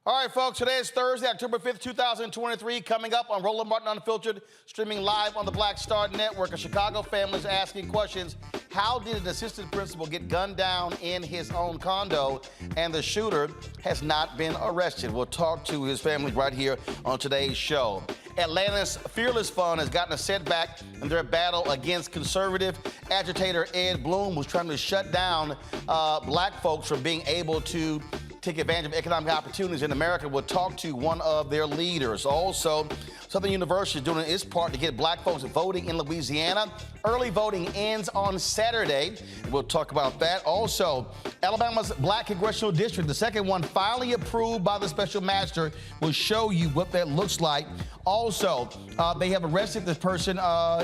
All right, folks, today is Thursday, October 5th, 2023. Coming up on Roland Martin Unfiltered, streaming live on the Black Star Network. A Chicago family is asking questions. How did an assistant principal get gunned down in his own condo, and the shooter has not been arrested? We'll talk to his family right here on today's show. Atlanta's Fearless Fund has gotten a setback in their battle against conservative agitator Ed Bloom, who's trying to shut down black folks from being able to take advantage of economic opportunities in America. We'll talk to one of their leaders. Also, Southern University is doing its part to get black folks voting in Louisiana. Early voting ends on Saturday. We'll talk about that. Also, Alabama's Black Congressional District, the second one finally approved by the special master. We'll show you what that looks like. Also, they have arrested this person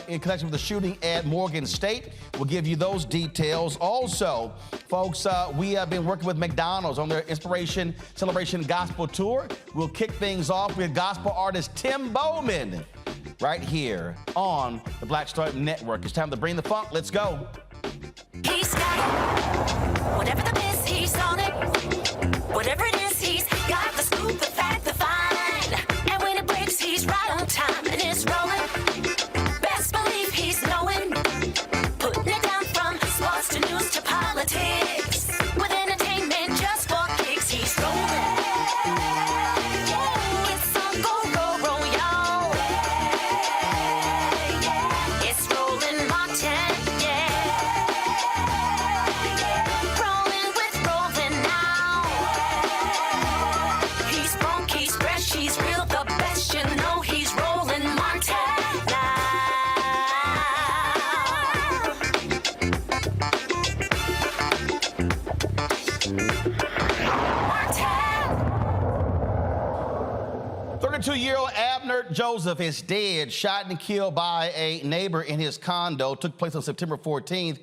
in connection with the shooting at Morgan State. We'll give you those details. Also, folks, we have been working with McDonald's on their Inspiration Celebration Gospel Tour. We'll kick things off with gospel artist Tim Bowman right here on the Black Star Network. It's time to bring the funk. Let's go. He's got it. Whatever the miss, he's on it. Whatever it is, he's got the scoop, the fact, the fine. And when it breaks, he's right on time and it's rolling. Best believe he's knowing. Putting it down from sports to news to politics. With entertainment just for kicks, he's rolling. It's on go, y'all. It's Roland Martin, rolling with Roland now. He's funk, he's fresh, he's real, the best, you know he's Roland Martin now. Martin! 32-year-old Abnerd Joseph is dead, shot and killed by a neighbor in his condo. Took place on September 14th.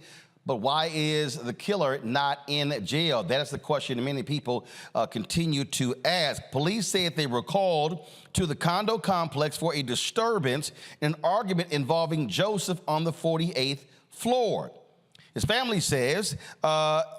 But why is the killer not in jail? That is the question many people continue to ask. Police said they were called to the condo complex for a disturbance in an argument involving Joseph on the 48th floor. His family says,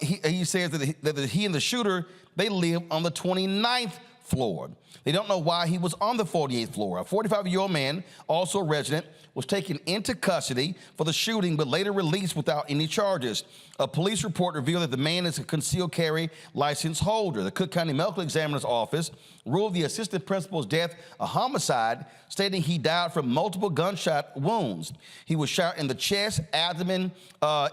he says that he and the shooter, they live on the 29th floor. They don't know why he was on the 48th floor. A 45-year-old man, also a resident, was taken into custody for the shooting, but later released without any charges. A police report revealed that the man is a concealed carry license holder. The Cook County Medical Examiner's Office ruled the assistant principal's death a homicide, stating he died from multiple gunshot wounds. He was shot in the chest, abdomen,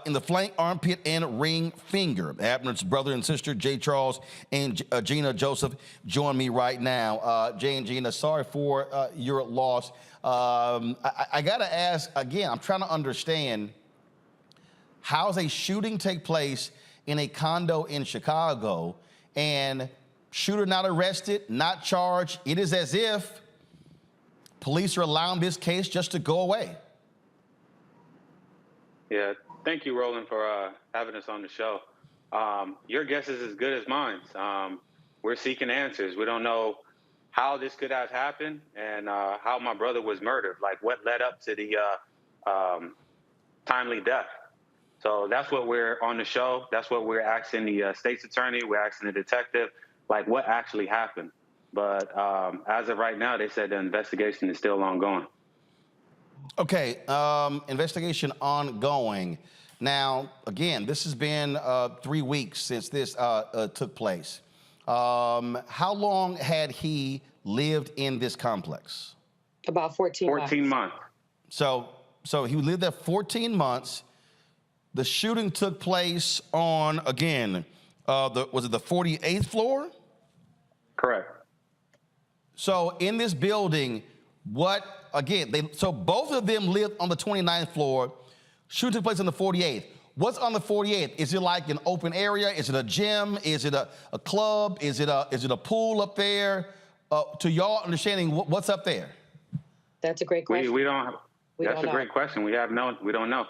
in the flank, armpit, and ring finger. Abnerd's brother and sister, Jay Charles and Gina Joseph, join me right now. Jay and Gina, sorry for your loss. I gotta ask again, I'm trying to understand, how does a shooting take place in a condo in Chicago and shooter not arrested, not charged? It is as if police are allowing this case just to go away. Yeah, thank you, Roland, for having us on the show. Your guess is as good as mine. We're seeking answers. We don't know how this could have happened and how my brother was murdered, like what led up to the timely death. So that's what we're on the show. That's what we're asking the state's attorney. We're asking the detective, like what actually happened. But as of right now, they said the investigation is still ongoing. Okay, investigation ongoing. Now, again, this has been 3 weeks since this took place. How long had he lived in this complex? About 14 months. 14 months. So he lived there 14 months. The shooting took place on, again, was it the 48th floor? Correct. So in this building, so both of them lived on the 29th floor. Shooting took place on the 48th. What's on the 48th? Is it like an open area? Is it a gym? Is it a club? Is it a pool up there? To y'all understanding, what's up there? That's a great question. That's a great question. We don't know.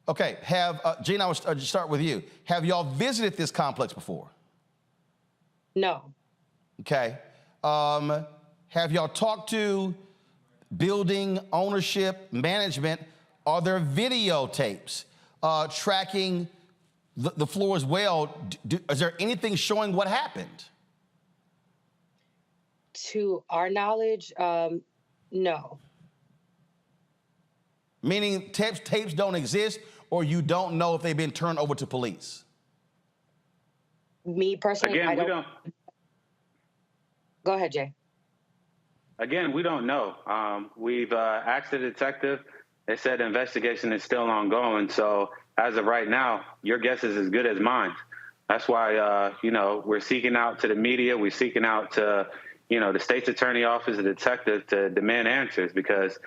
Okay, Gina, I will just start with you. Have y'all visited this complex before? No. Okay. Have y'all talked to building ownership, management? Are there videotapes tracking the floor as well? Is there anything showing what happened? To our knowledge, no. Meaning tapes don't exist, or you don't know if they've been turned over to police? Me personally, Again, I we don't. don't. Go ahead, Jay. Again, we don't know. We've asked the detective. They said the investigation is still ongoing. So as of right now, your guess is as good as mine. That's why, we're seeking out to the media. We're seeking out to, the state's attorney office, the detective, to demand answers, because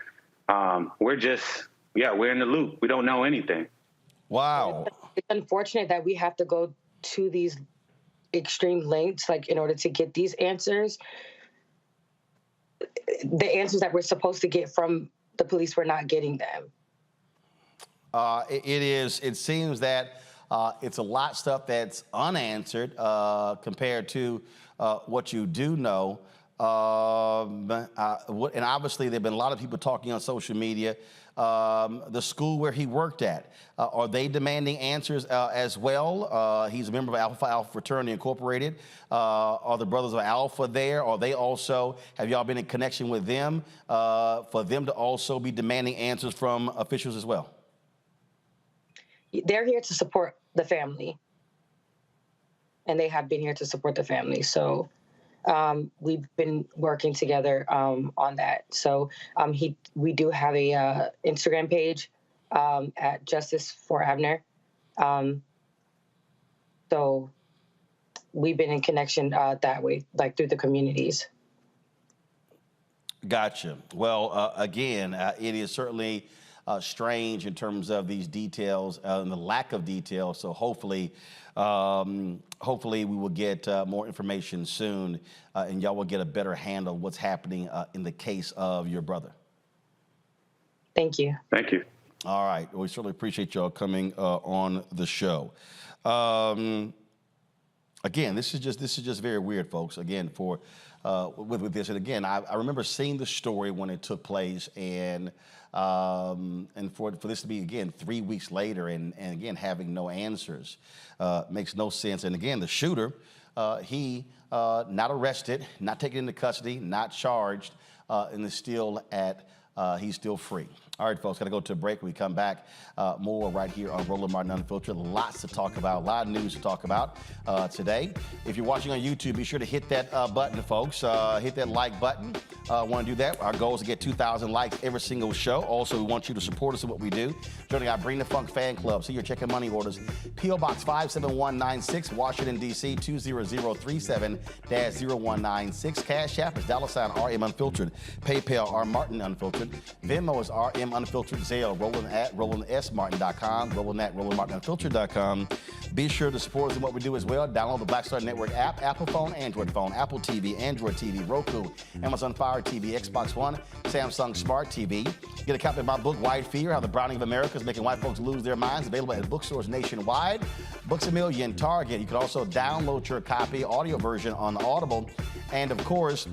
we're in the loop. We don't know anything. Wow. It's unfortunate that we have to go to these extreme lengths, like, in order to get these answers. The answers that we're supposed to get from the police, we're not getting them. It seems that it's a lot of stuff that's unanswered compared to what you do know. And obviously, there have been a lot of people talking on social media. The school where he worked at, are they demanding answers as well? He's a member of Alpha Fraternity Incorporated. Are the Brothers of Alpha there? Are they also, have y'all been in connection with them for them to also be demanding answers from officials as well? They're here to support the family, and they have been here to support the family. So we've been working together on that. So we do have a Instagram page at Justice for Abnerd. So we've been in connection that way, like through the communities. Gotcha. Well, again, it is certainly strange in terms of these details and the lack of detail. So hopefully we will get more information soon, and y'all will get a better handle of what's happening in the case of your brother. Thank you. Thank you. All right. We certainly appreciate y'all coming on the show. Again, this is just very weird, folks. Again, for with this, and again, I remember seeing the story when it took place, and for this to be again 3 weeks later, and again having no answers makes no sense. And again, the shooter, he not arrested, not taken into custody, not charged, and is still he's still free. All right, folks, got to go to a break. When we come back, more right here on Roland Martin Unfiltered. Lots to talk about, a lot of news to talk about today. If you're watching on YouTube, be sure to hit that button, folks. Hit that like button. Want to do that? Our goal is to get 2,000 likes every single show. Also, we want you to support us in what we do. Joining our Bring the Funk fan club. See your check and money orders. P.O. Box 57196, Washington, D.C. 20037-0196. Cash App is $RM Unfiltered. PayPal R Martin Unfiltered. Venmo is RM Unfiltered. Zelle, Roland at RolandSMartin.com. Roland at RolandMartinUnfiltered.com. Be sure to support us in what we do as well. Download the Black Star Network app, Apple phone, Android phone, Apple TV, Android TV, Roku, Amazon Fire TV, Xbox One, Samsung Smart TV. Get a copy of my book, White Fear, How the Browning of America is Making White Folks Lose Their Minds, available at bookstores nationwide. Books A Million, Target. You can also download your copy, audio version on Audible. And of course,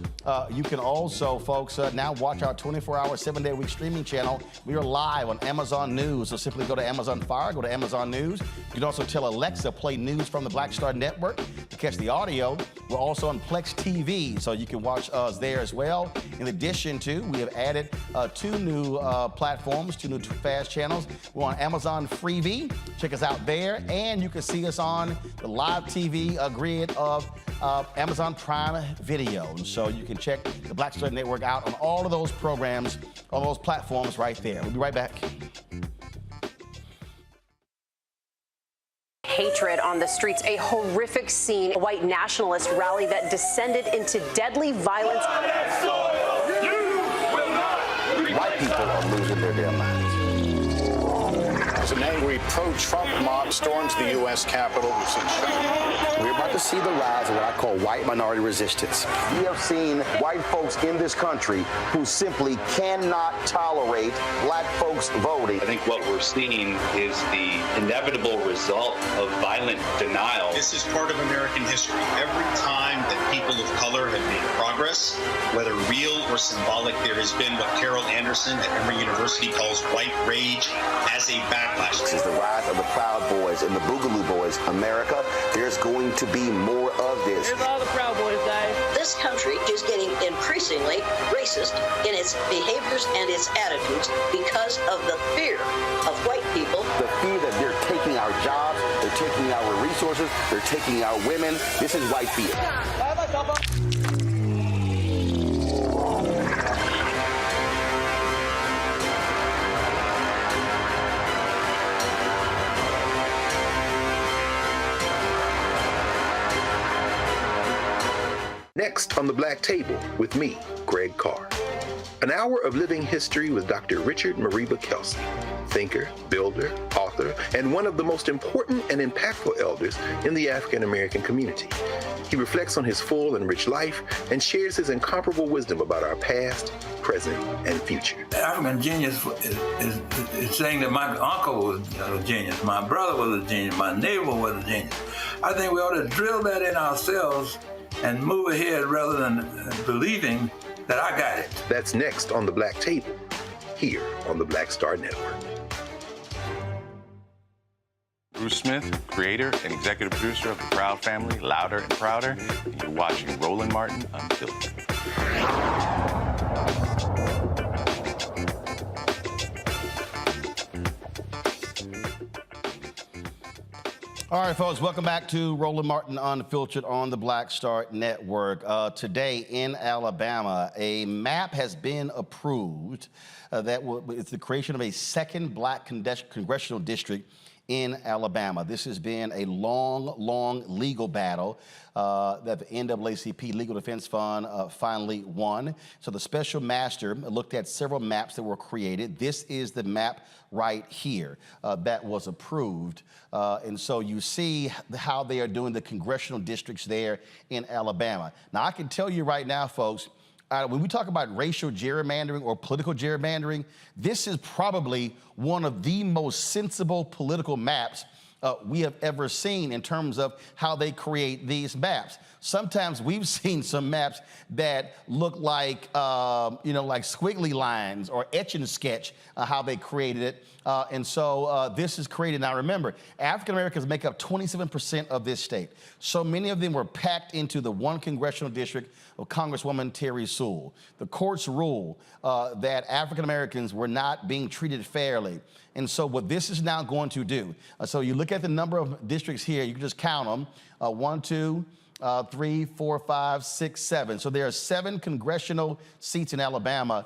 you can also, folks, now watch our 24-hour, 7-day-a-week streaming channel. We are live on Amazon News. So simply go to Amazon Fire, go to Amazon News. You can also tell Alexa, play news from the Black Star Network to catch the audio. We're also on Plex TV, so you can watch us there as well. In addition to, we have added 2 new platforms, 2 new fast channels. We're on Amazon Freevee. Check us out there. And you can see us on the live TV grid of Amazon Prime Video. And so you can check the Black Star Network out on all of those programs, on those platforms right there. We'll be right back. Hatred on the streets, a horrific scene, a white nationalist rally that descended into deadly violence. White people are losing their damn minds. As an angry pro-Trump mob storms the U.S. Capitol. We're about to see the rise of what I call white minority resistance. We have seen white folks in this country who simply cannot tolerate black folks voting. I think what we're seeing is the inevitable result of violent denial. This is part of American history. Every time that people of color have made progress, whether real or symbolic, there has been what Carol Anderson at Emory University calls white rage as a backlash. This is the rise of the Proud Boys and the Boogaloo Boys. America, there's going to be more of this. Here's all the Proud Boys, guys. This country is getting increasingly racist in its behaviors and its attitudes because of the fear of white people. The fear that they're taking our jobs, they're taking our resources, they're taking our women. This is white fear. Next on the Black Table with me, Greg Carr. An hour of living history with Dr. Richard Mariba Kelsey, thinker, builder, author, and one of the most important and impactful elders in the African American community. He reflects on his full and rich life and shares his incomparable wisdom about our past, present, and future. African genius is saying that my uncle was a genius, my brother was a genius, my neighbor was a genius. I think we ought to drill that in ourselves and move ahead rather than believing that I got it. That's next on the Black Table, here on the Black Star Network. Bruce Smith, creator and executive producer of the Proud Family, Louder and Prouder, and you're watching Roland Martin Unfiltered. All right, folks, welcome back to Roland Martin Unfiltered on the Black Star Network. Today in Alabama, a map has been approved it's the creation of a second black congressional district in Alabama. This has been a long legal battle that the NAACP Legal Defense Fund finally won. So the special master looked at several maps that were created. This is the map right here that was approved. And so you see how they are doing the congressional districts there in Alabama. Now, I can tell you right now, folks, when we talk about racial gerrymandering or political gerrymandering, this is probably one of the most sensible political maps we have ever seen in terms of how they create these maps. Sometimes we've seen some maps that look like, like squiggly lines or etch and sketch how they created it. And so this is created. Now remember, African Americans make up 27% of this state. So many of them were packed into the one congressional district of Congresswoman Terry Sewell. The courts ruled that African Americans were not being treated fairly. And so what this is now going to do, so you look at the number of districts here, you can just count them, 1, 2, 3, 4, 5, 6, 7. So there are 7 congressional seats in Alabama,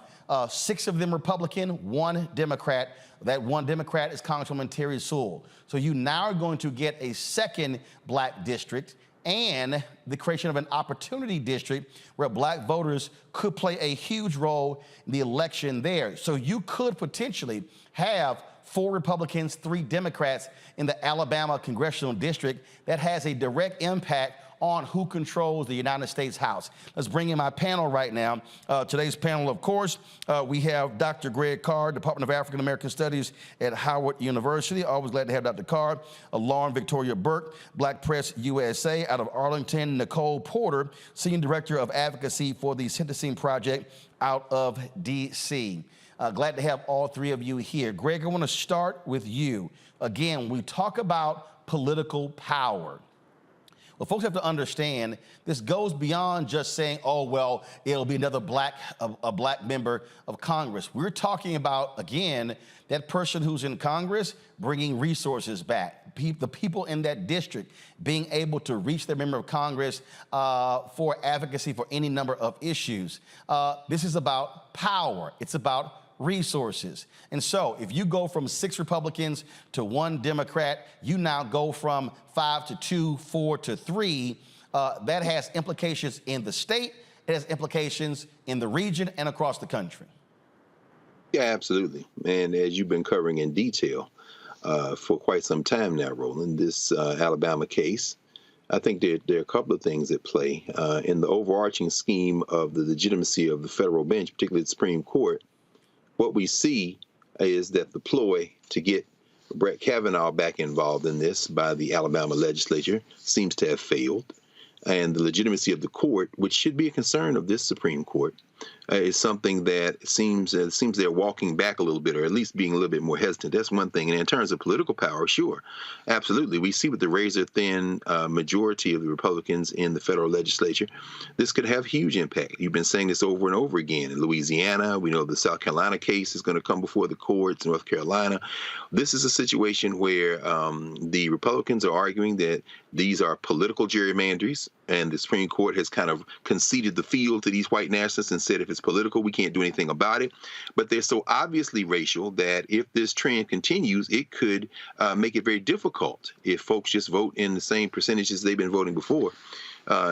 6 of them Republican, 1 Democrat. That 1 Democrat is Congresswoman Terry Sewell. So you now are going to get a second black district and the creation of an opportunity district where black voters could play a huge role in the election there. So you could potentially have 4 Republicans, 3 Democrats in the Alabama congressional district that has a direct impact on who controls the United States House. Let's bring in my panel right now. Today's panel, of course, we have Dr. Greg Carr, Department of African American Studies at Howard University. Always glad to have Dr. Carr. Lauren Victoria Burke, Black Press USA out of Arlington. Nicole Porter, Senior Director of Advocacy for the Sentencing Project out of D.C. Glad to have all 3 of you here. Greg, I want to start with you. Again, we talk about political power. Well, folks have to understand this goes beyond just saying, oh, well, it'll be another black member of Congress. We're talking about, again, that person who's in Congress bringing resources back, the people in that district being able to reach their member of Congress for advocacy for any number of issues. This is about power. It's about resources. And so if you go from 6 Republicans to 1 Democrat, you now go from 5 to 2, 4 to 3. That has implications in the state. It has implications in the region and across the country. Yeah, absolutely. And as you've been covering in detail for quite some time now, Roland, this Alabama case, I think there are a couple of things at play in the overarching scheme of the legitimacy of the federal bench, particularly the Supreme Court. What we see is that the ploy to get Brett Kavanaugh back involved in this by the Alabama legislature seems to have failed. And the legitimacy of the court, which should be a concern of this Supreme Court, is something that seems they're walking back a little bit, or at least being a little bit more hesitant. That's one thing. And in terms of political power, sure, absolutely. We see with the razor-thin majority of the Republicans in the federal legislature, this could have huge impact. You've been saying this over and over again. In Louisiana, we know the South Carolina case is going to come before the courts, North Carolina. This is a situation where the Republicans are arguing that these are political gerrymanderies, and the Supreme Court has kind of conceded the field to these white nationalists and said if it's political, we can't do anything about it. But they're so obviously racial that if this trend continues, it could make it very difficult if folks just vote in the same percentages they've been voting before.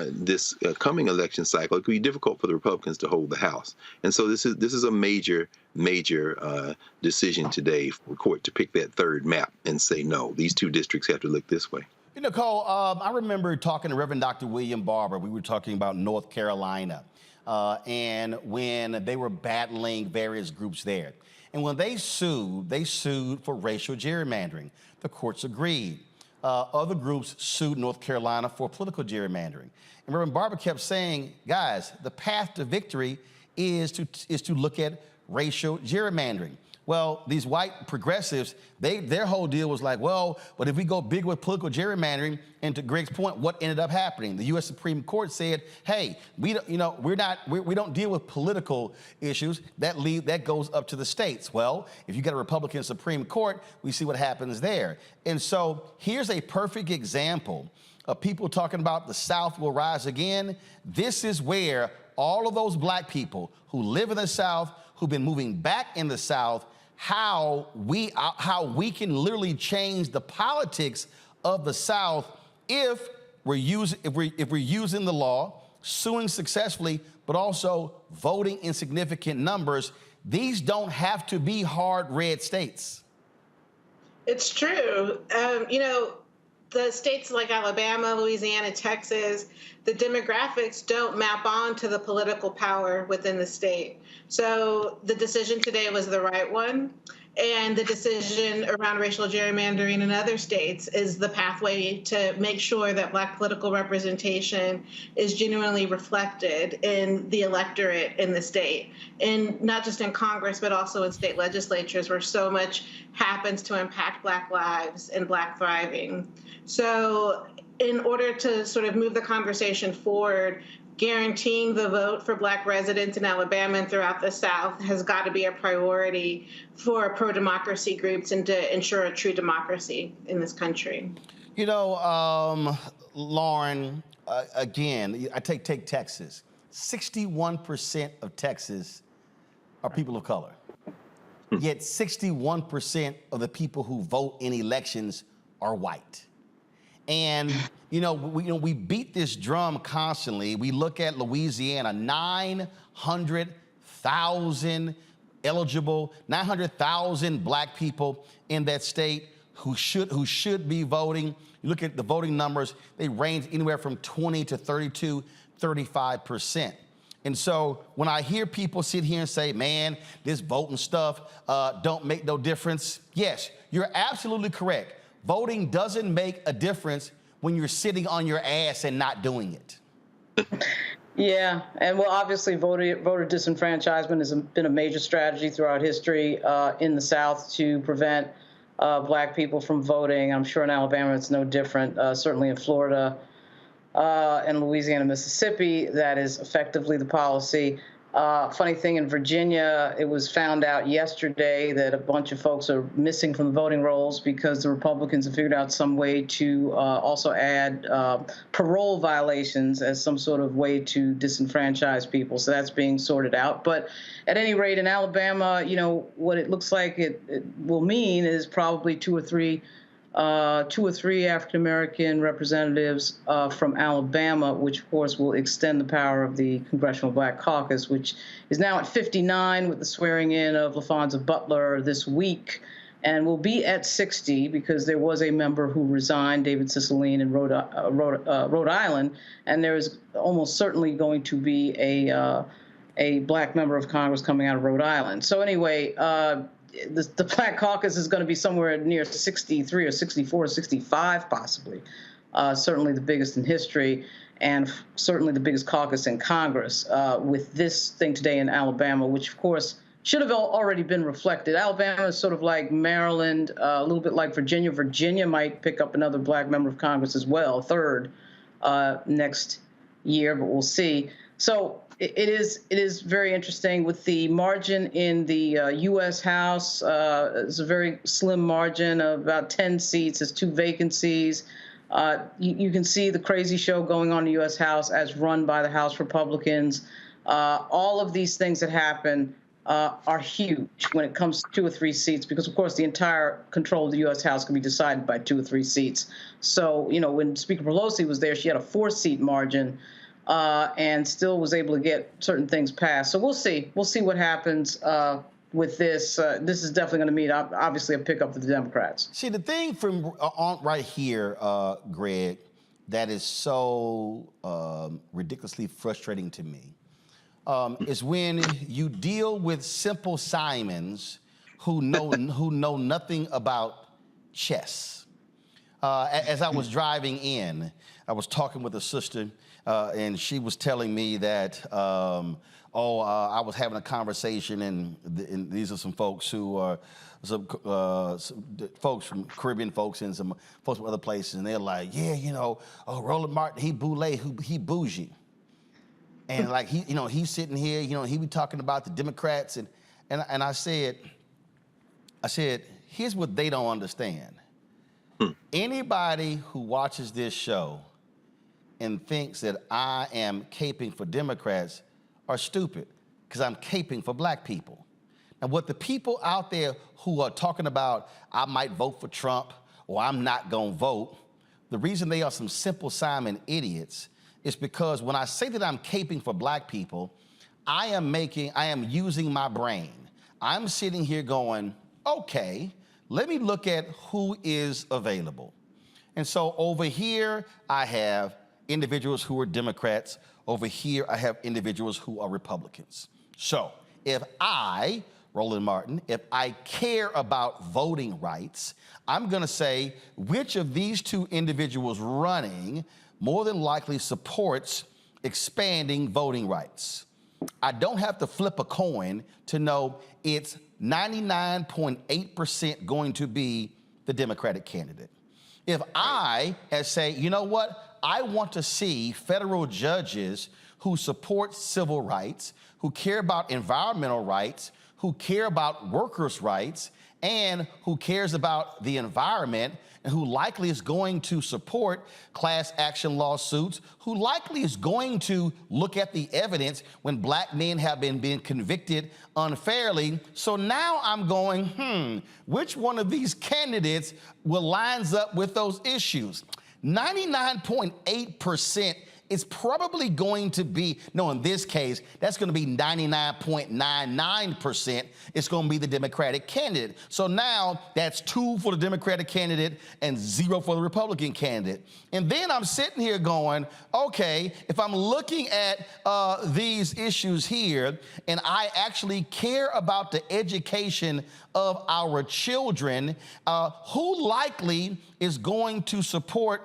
This coming election cycle, it could be difficult for the Republicans to hold the House. And so this is a major decision today for the court to pick that third map and say, no, these two districts have to look this way. You know, Cole, I remember talking to Reverend Dr. William Barber. We were talking about North Carolina and when they were battling various groups there. And when they sued for racial gerrymandering. The courts agreed. Other groups sued North Carolina for political gerrymandering. And Reverend Barber kept saying, guys, the path to victory is to look at racial gerrymandering. Well, these white progressives, their whole deal was like, well, but if we go big with political gerrymandering, and to Greg's point, what ended up happening? The U.S. Supreme Court said, hey, we don't deal with political issues. That goes up to the states. Well, if you got a Republican Supreme Court, we see what happens there. And so here's a perfect example of people talking about the South will rise again. This is where all of those black people who live in the South, who've been moving back in the South, how we can literally change the politics of the South if we're using the law, suing successfully, but also voting in significant numbers. These don't have to be hard red states. It's true. You know, the states like Alabama, Louisiana, Texas, the demographics don't map on to the political power within the state. So the decision today was the right one. And the decision around racial gerrymandering in other states is the pathway to make sure that Black political representation is genuinely reflected in the electorate in the state. And not just in Congress, but also in state legislatures where so much happens to impact Black lives and Black thriving. So in order to sort of move the conversation forward, guaranteeing the vote for Black residents in Alabama and throughout the South has got to be a priority for pro-democracy groups and to ensure a true democracy in this country. You know, Lauren, again, I take Texas. 61% of Texas are people of color. Yet 61% of the people who vote in elections are white. And we beat this drum constantly. We look at Louisiana, 900,000 eligible, 900,000 Black people in that state who should be voting. You look at the voting numbers, they range anywhere from 20 to 32, 35%. And so when I hear people sit here and say, man, this voting stuff don't make no difference. Yes, you're absolutely correct. Voting doesn't make a difference when you're sitting on your ass and not doing it. Yeah, and well, obviously voter disenfranchisement has been a major strategy throughout history in the South to prevent Black people from voting. I'm sure in Alabama it's no different. Certainly in Florida and Louisiana, Mississippi, that is effectively the policy. Funny thing, in Virginia, it was found out yesterday that a bunch of folks are missing from the voting rolls because the Republicans have figured out some way to also add parole violations as some sort of way to disenfranchise people. So that's being sorted out. But at any rate, in Alabama, what it looks like it will mean is probably two or three African-American representatives from Alabama, which, of course, will extend the power of the Congressional Black Caucus, which is now at 59 with the swearing in of LaFonza Butler this week, and will be at 60 because there was a member who resigned, David Cicilline, in Rhode Island, and there is almost certainly going to be a Black member of Congress coming out of Rhode Island. So anyway, the Black Caucus is going to be somewhere near 63 or 64 or 65, possibly, certainly the biggest in history. and certainly the biggest caucus in Congress with this thing today in Alabama, which, of course, should have already been reflected. Alabama is sort of like Maryland, a little bit like Virginia. Virginia might pick up another black member of Congress as well, third next year, but we'll see. So it is very interesting with the margin in the U.S. House. It's a very slim margin of about 10 seats. There's 2 vacancies. You can see the crazy show going on in the U.S. House as run by the House Republicans. All of these things that happen are huge when it comes to 2 or 3 seats, because, of course, the entire control of the U.S. House can be decided by 2 or 3 seats. So, you know, when Speaker Pelosi was there, she had a 4-seat margin and still was able to get certain things passed. So we'll see. We'll see what happens with this. This is definitely going to mean, obviously, a pickup for the Democrats. See, the thing from right here, Greg, that is so ridiculously frustrating to me is when you deal with simple Simons who know nothing about chess. As I was driving in, I was talking with a sister, and she was telling me that, I was having a conversation, and these are some folks who are some folks from Caribbean folks and some folks from other places, and they're like, yeah, you know, Roland Martin, he boule, he bougie. And like he's sitting here, he be talking about the Democrats, and I said, here's what they don't understand. Anybody who watches this show and thinks that I am caping for Democrats are stupid, because I'm caping for black people. And what the people out there who are talking about, I might vote for Trump or I'm not gonna vote, the reason they are some simple Simon idiots is because when I say that I'm caping for black people, I am using my brain. I'm sitting here going, okay, let me look at who is available. And so over here, I have individuals who are Democrats. Over here, I have individuals who are Republicans. So if I, Roland Martin, if I care about voting rights, I'm gonna say which of these 2 individuals running more than likely supports expanding voting rights. I don't have to flip a coin to know it's 99.8% going to be the Democratic candidate. If I say, you know what, I want to see federal judges who support civil rights, who care about environmental rights, who care about workers' rights, and who cares about the environment, and who likely is going to support class action lawsuits, who likely is going to look at the evidence when black men have been being convicted unfairly. So now I'm going, which one of these candidates will lines up with those issues? 99.8% is probably going to be, no, in this case, that's going to be 99.99%. It's going to be the Democratic candidate. So now that's 2 for the Democratic candidate and 0 for the Republican candidate. And then I'm sitting here going, okay, if I'm looking at these issues here, and I actually care about the education of our children, who likely is going to support,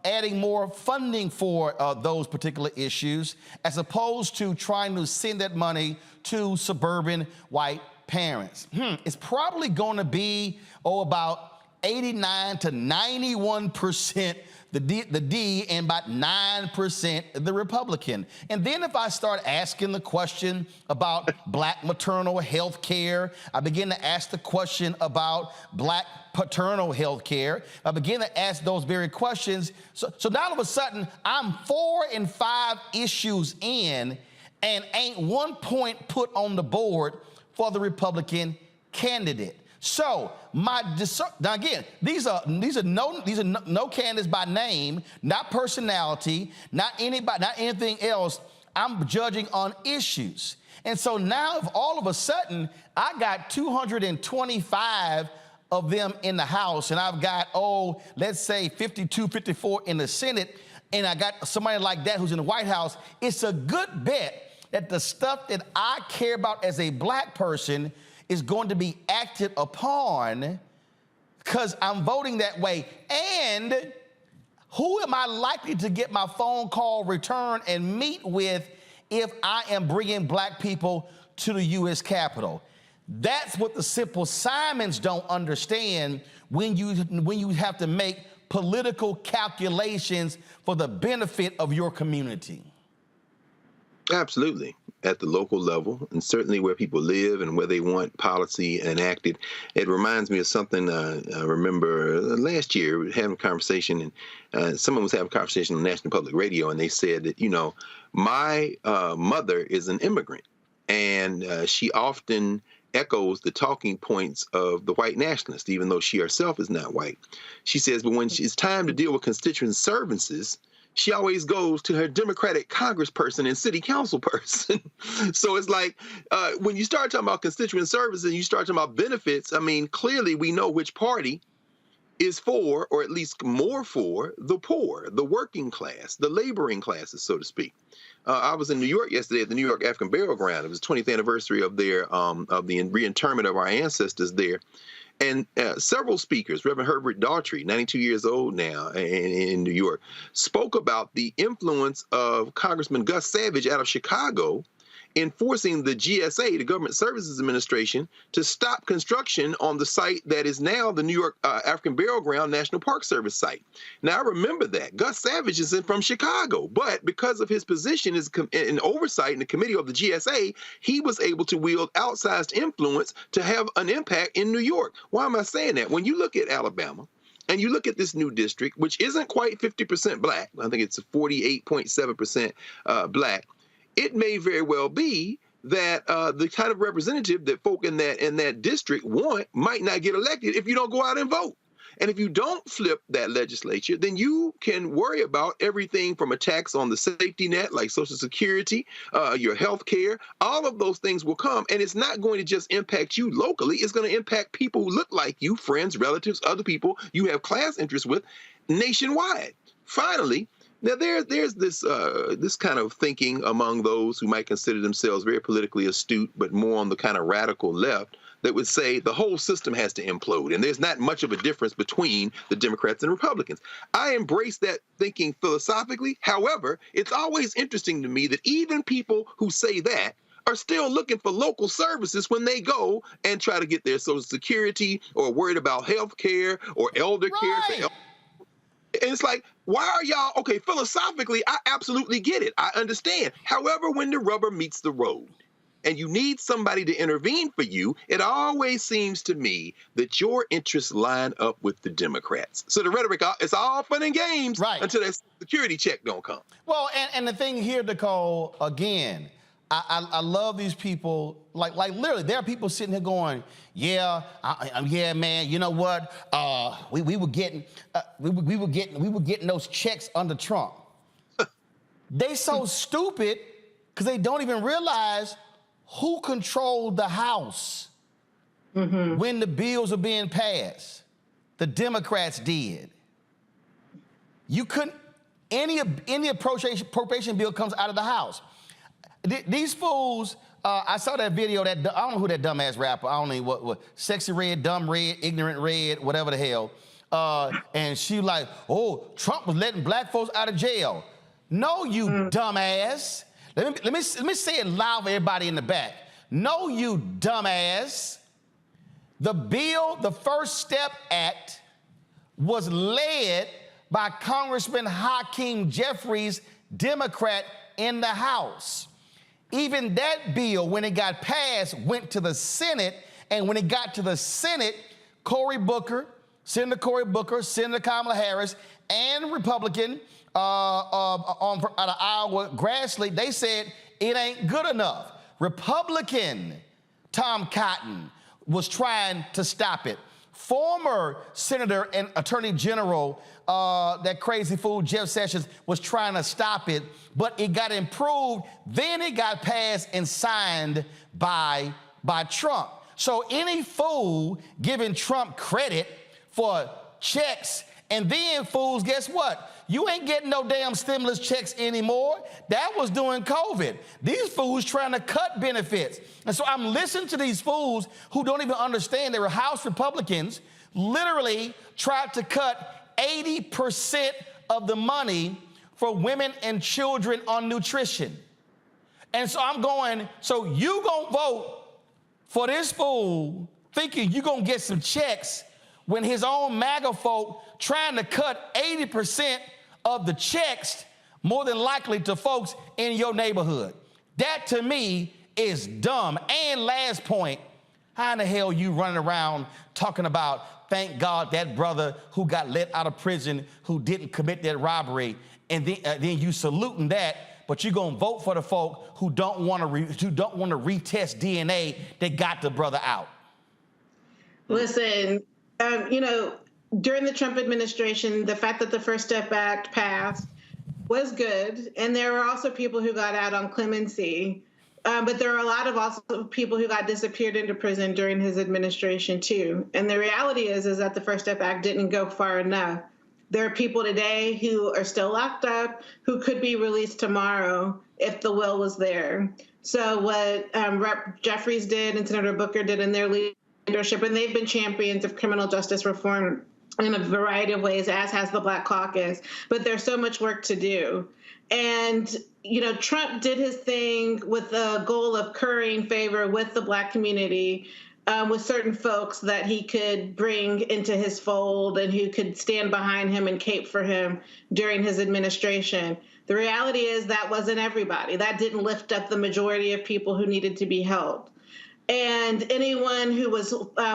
adding more funding for those particular issues, as opposed to trying to send that money to suburban white parents? It's probably going to be, about 89 to 91% the D and about 9% the Republican. And then if I start asking the question about black maternal health care, I begin to ask the question about black paternal health care, I begin to ask those very questions. So now all of a sudden, I'm 4 and 5 issues in, and ain't 1 point put on the board for the Republican candidate. So now again, these are no candidates by name, not personality, not anybody, not anything else. I'm judging on issues. And so now if all of a sudden I got 225 of them in the House, and I've got, let's say 52, 54 in the Senate, and I got somebody like that who's in the White House, it's a good bet that the stuff that I care about as a black person is going to be acted upon because I'm voting that way. And Who am I likely to get my phone call return and meet with if I am bringing black people to the U.S. Capitol? That's what the simple Simons don't understand when you have to make political calculations for the benefit of your community. Absolutely. At the local level, and certainly where people live and where they want policy enacted. It reminds me of something I remember last year, we were having a conversation, and someone was having a conversation on National Public Radio, and they said that, you know, my mother is an immigrant, and she often echoes the talking points of the white nationalist, even though she herself is not white. She says, but when it's time to deal with constituent services, she always goes to her Democratic congressperson and city council person. So it's like when you start talking about constituent services and you start talking about benefits, I mean, clearly we know which party is for, or at least more for, the poor, the working class, the laboring classes, so to speak. I was in New York yesterday at the New York African Burial Ground. It was the 20th anniversary of their of the reinterment of our ancestors there. And several speakers, Reverend Herbert Daughtry, 92 years old now in New York, spoke about the influence of Congressman Gus Savage out of Chicago in forcing the GSA, the Government Services Administration, to stop construction on the site that is now the New York African Burial Ground National Park Service site. Now, I remember that. Gus Savage is from Chicago, but because of his position as in oversight in the committee of the GSA, he was able to wield outsized influence to have an impact in New York. Why am I saying that? When you look at Alabama, and you look at this new district, which isn't quite 50% black, I think it's 48.7% black, it may very well be that the kind of representative that folk in that district want might not get elected if you don't go out and vote. And if you don't flip that legislature, then you can worry about everything from a tax on the safety net, like Social Security, your health care. All of those things will come, and it's not going to just impact you locally. It's going to impact people who look like you, friends, relatives, other people you have class interests with nationwide. Finally, now, there's this kind of thinking among those who might consider themselves very politically astute, but more on the kind of radical left, that would say the whole system has to implode, and there's not much of a difference between the Democrats and Republicans. I embrace that thinking philosophically. However, it's always interesting to me that even people who say that are still looking for local services when they go and try to get their Social Security or worried about health care or elder care for elder. And it's like, why are y'all, okay, philosophically, I absolutely get it. I understand. However, when the rubber meets the road and you need somebody to intervene for you, it always seems to me that your interests line up with the Democrats. So the rhetoric, it's all fun and games until that security check don't come. Well, and the thing here, Nicole, again, I love these people. Like literally, there are people sitting here going, "Yeah, yeah, man. You know what? We were getting those checks under Trump." They so stupid because they don't even realize who controlled the House when the bills are being passed. The Democrats did. You couldn't. Any appropriation bill comes out of the House. These fools, I saw that video, I don't know who that dumbass rapper, I don't know what Sexy Red, Dumb Red, Ignorant Red, whatever the hell. And she like, oh, Trump was letting black folks out of jail. No, you dumbass. Let me say it loud for everybody in the back. No, you dumbass. The bill, the First Step Act, was led by Congressman Hakeem Jeffries, Democrat, in the House. Even that bill, when it got passed, went to the Senate, and when it got to the Senate, Senator Cory Booker, Senator Kamala Harris, and Republican out of Iowa, Grassley, they said it ain't good enough. Republican Tom Cotton was trying to stop it. Former Senator and Attorney General, that crazy fool Jeff Sessions, was trying to stop it, but it got improved. Then it got passed and signed by Trump. So any fool giving Trump credit for checks, and then fools, guess what? You ain't getting no damn stimulus checks anymore. That was during COVID. These fools trying to cut benefits. And so I'm listening to these fools who don't even understand they were House Republicans, literally tried to cut 80% of the money for women and children on nutrition. And so I'm going, so you gonna vote for this fool thinking you gonna get some checks when his own MAGA folk trying to cut 80% of the checks more than likely to folks in your neighborhood. That to me is dumb. And last point, how in the hell you running around talking about, thank God that brother who got let out of prison, who didn't commit that robbery, and then you saluting that, but you're gonna vote for the folk who don't want to retest DNA that got the brother out. Listen, during the Trump administration, the fact that the First Step Act passed was good, and there were also people who got out on clemency. But there are a lot of also people who got disappeared into prison during his administration too. And the reality is that the First Step Act didn't go far enough. There are people today who are still locked up who could be released tomorrow if the will was there. So what Rep. Jeffries did and Senator Booker did in their leadership, and they've been champions of criminal justice reform in a variety of ways, as has the Black Caucus. But there's so much work to do. And Trump did his thing with the goal of currying favor with the Black community, with certain folks that he could bring into his fold and who could stand behind him and cape for him during his administration. The reality is that wasn't everybody. That didn't lift up the majority of people who needed to be helped. And anyone who was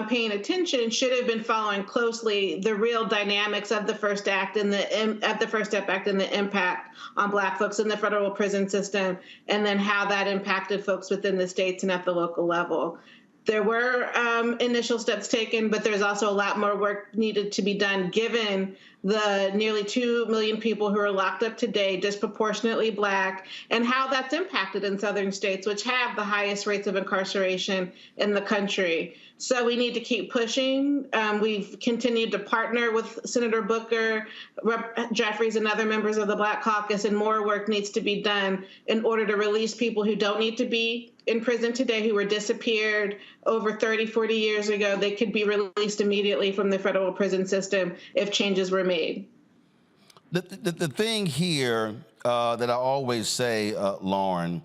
paying attention should have been following closely the real dynamics of the First Act and the First Step Act and the impact on Black folks in the federal prison system, and then how that impacted folks within the states and at the local level. There were initial steps taken, but there's also a lot more work needed to be done given the nearly 2 million people who are locked up today, disproportionately Black, and how that's impacted in southern states, which have the highest rates of incarceration in the country. So we need to keep pushing. We've continued to partner with Senator Booker, Rep. Jeffries, and other members of the Black Caucus, and more work needs to be done in order to release people who don't need to be in prison today, who were disappeared over 30, 40 years ago. They could be released immediately from the federal prison system if changes were made. The thing here that I always say, Lauren,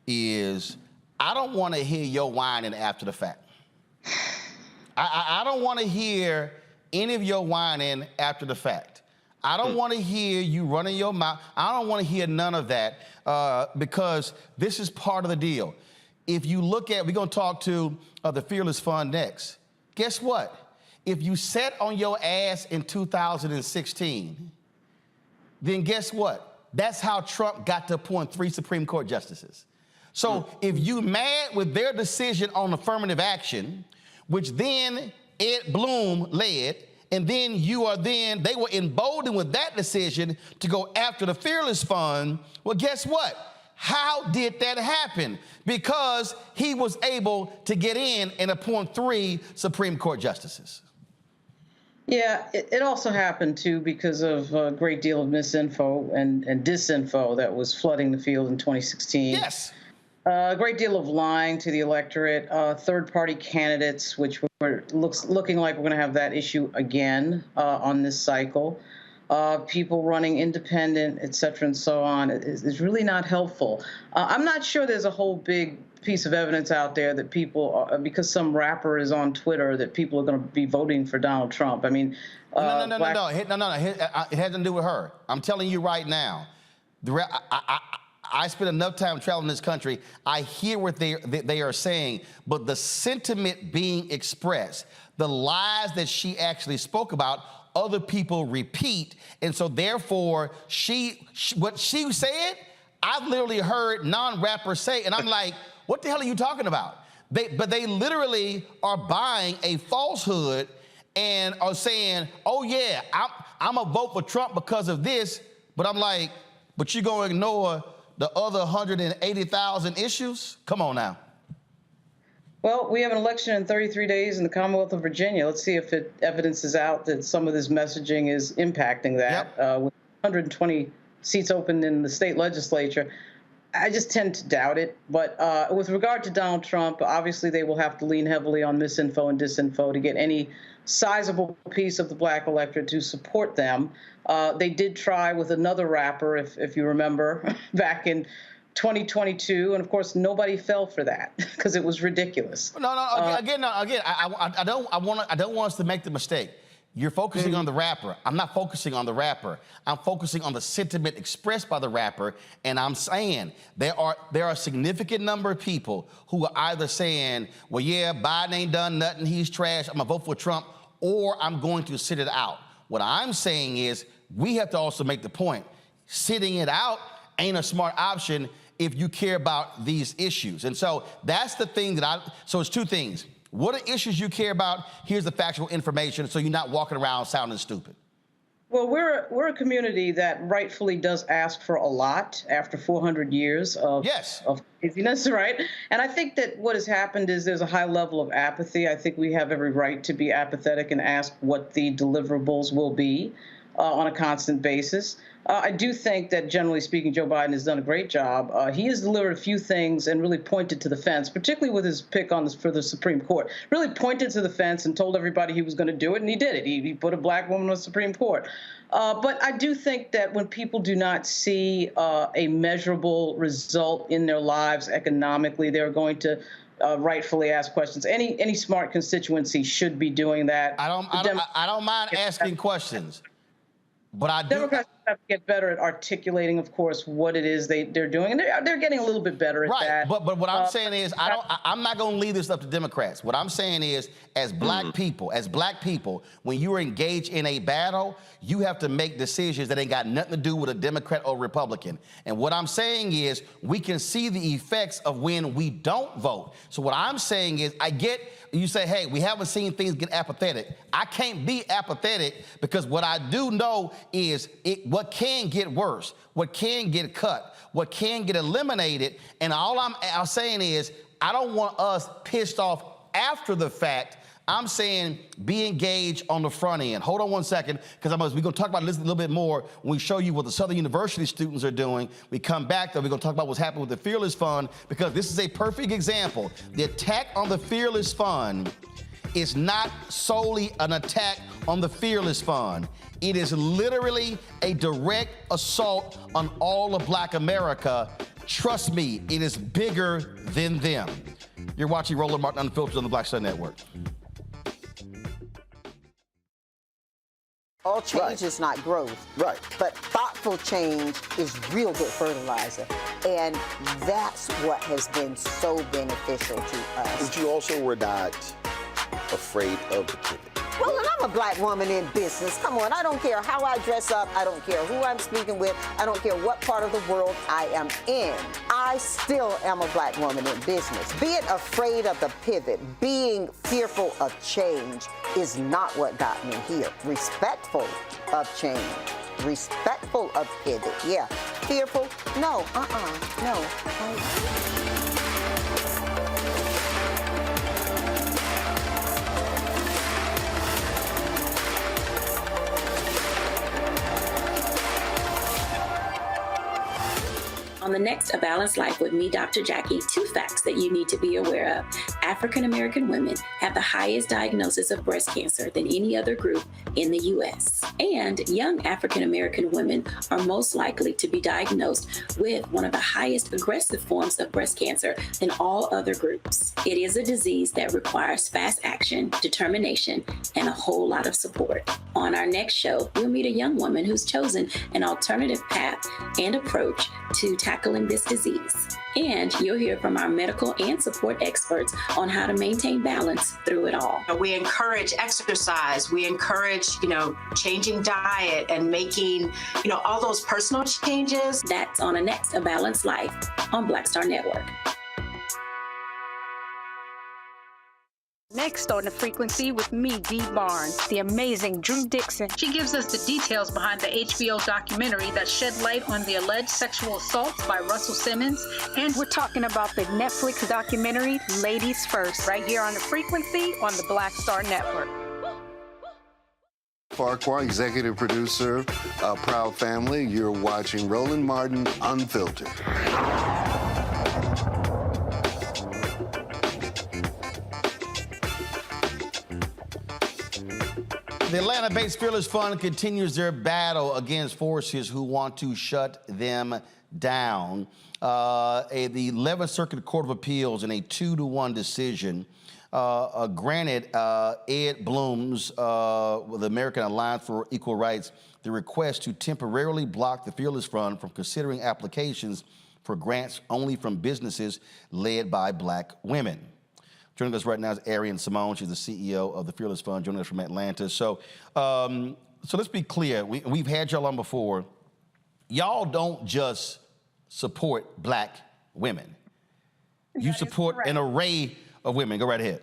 is I don't want to hear your whining after the fact. I don't want to hear any of your whining after the fact. I don't want to hear you running your mouth. I don't want to hear none of that because this is part of the deal. If you look at, we're going to talk to the Fearless Fund next. Guess what? If you sat on your ass in 2016, then guess what? That's how Trump got to appoint 3 Supreme Court justices. So if you mad with their decision on affirmative action, which then Ed Bloom led, and then they were emboldened with that decision to go after the Fearless Fund, well, guess what? How did that happen? Because he was able to get in and appoint 3 Supreme Court justices. Yeah, it also happened, too, because of a great deal of misinfo and disinfo that was flooding the field in 2016. Yes. A great deal of lying to the electorate, third-party candidates, which looking like we're going to have that issue again on this cycle. People running independent, et cetera, and so on, is really not helpful. I'm not sure there's a whole big piece of evidence out there that people, because some rapper is on Twitter, that people are going to be voting for Donald Trump. I mean, no. It has nothing to do with her. I'm telling you right now. I spend enough time traveling this country. I hear what they are saying, but the sentiment being expressed, the lies that she actually spoke about, other people repeat, and so therefore what she said, I've literally heard non-rappers say, and I'm like, what the hell are you talking about? But they literally are buying a falsehood and are saying, oh yeah, I'm gonna vote for Trump because of this, but I'm like, but you're gonna ignore the other 180,000 issues? Come on now. Well, we have an election in 33 days in the Commonwealth of Virginia. Let's see if evidence is out that some of this messaging is impacting that. Yep. With 120 seats open in the state legislature, I just tend to doubt it. But with regard to Donald Trump, obviously they will have to lean heavily on misinfo and disinfo to get any sizable piece of the black electorate to support them. They did try with another rapper, if you remember, back in 2022, and of course nobody fell for that because it was ridiculous. I don't want us to make the mistake. You're focusing on the rapper. I'm not focusing on the rapper. I'm focusing on the sentiment expressed by the rapper, and I'm saying there are a significant number of people who are either saying, well, yeah, Biden ain't done nothing, he's trash, I'm gonna vote for Trump, or I'm going to sit it out. What I'm saying is we have to also make the point, sitting it out ain't a smart option if you care about these issues. And so that's the thing so it's two things. What are issues you care about? Here's the factual information so you're not walking around sounding stupid. Well, we're a community that rightfully does ask for a lot after 400 years of craziness, right? And I think that what has happened is there's a high level of apathy. I think we have every right to be apathetic and ask what the deliverables will be on a constant basis. I do think that, generally speaking, Joe Biden has done a great job. He has delivered a few things and really pointed to the fence, particularly with his pick for the Supreme Court. Really pointed to the fence and told everybody he was going to do it, and he did it. He put a black woman on the Supreme Court. But I do think that when people do not see a measurable result in their lives economically, they're going to rightfully ask questions. Any smart constituency should be doing that. I don't mind asking questions. But Democrats have to get better at articulating, of course, what it is they're doing, and they're getting a little bit better at that. But what I'm saying is, I'm not going to leave this up to Democrats. What I'm saying is, as black people, when you are engaged in a battle, you have to make decisions that ain't got nothing to do with a Democrat or Republican. And what I'm saying is, we can see the effects of when we don't vote. So what I'm saying is, I get. You say, hey, we haven't seen things get apathetic. I can't be apathetic because what I do know is what can get worse, what can get cut, what can get eliminated. And all I'm saying is I don't want us pissed off after the fact. I'm saying be engaged on the front end. Hold on one second, because we're going to talk about this a little bit more when we show you what the Southern University students are doing. We come back, though, we're going to talk about what's happening with the Fearless Fund, because this is a perfect example. The attack on the Fearless Fund is not solely an attack on the Fearless Fund. It is literally a direct assault on all of Black America. Trust me, it is bigger than them. You're watching Roland Martin Unfiltered on the Black Star Network. All change is not growth. Right. But thoughtful change is real good fertilizer. And that's what has been so beneficial to us. But you also were not afraid of the pivot. Well, and I'm a black woman in business. Come on, I don't care how I dress up. I don't care who I'm speaking with. I don't care what part of the world I am in. I still am a black woman in business. Being afraid of the pivot, being fearful of change is not what got me here. Respectful of change. Respectful of pivot, yeah. Fearful? No, no. On the next A Balanced Life with me, Dr. Jackie, 2 facts that you need to be aware of. African American women have the highest diagnosis of breast cancer than any other group in the U.S. And young African American women are most likely to be diagnosed with one of the highest aggressive forms of breast cancer than all other groups. It is a disease that requires fast action, determination, and a whole lot of support. On our next show, we'll meet a young woman who's chosen an alternative path and approach to tackling this disease. And you'll hear from our medical and support experts on how to maintain balance through it all. We encourage exercise. We encourage, changing diet and making, all those personal changes. That's on the next A Balanced Life on Black Star Network. Next on The Frequency with me, Dee Barnes, the amazing Drew Dixon. She gives us the details behind the HBO documentary that shed light on the alleged sexual assaults by Russell Simmons. And we're talking about the Netflix documentary, Ladies First, right here on The Frequency on the Black Star Network. Farquhar, executive producer, Proud Family. You're watching Roland Martin Unfiltered. The Atlanta-based Fearless Fund continues their battle against forces who want to shut them down. The 11th Circuit Court of Appeals, in a 2-1 decision, granted Ed Bloom's, the American Alliance for Equal Rights, the request to temporarily block the Fearless Fund from considering applications for grants only from businesses led by Black women. Joining us right now is Arian Simone. She's the CEO of the Fearless Fund, joining us from Atlanta. So let's be clear. We've had y'all on before. Y'all don't just support Black women. You support an array of women. Go right ahead.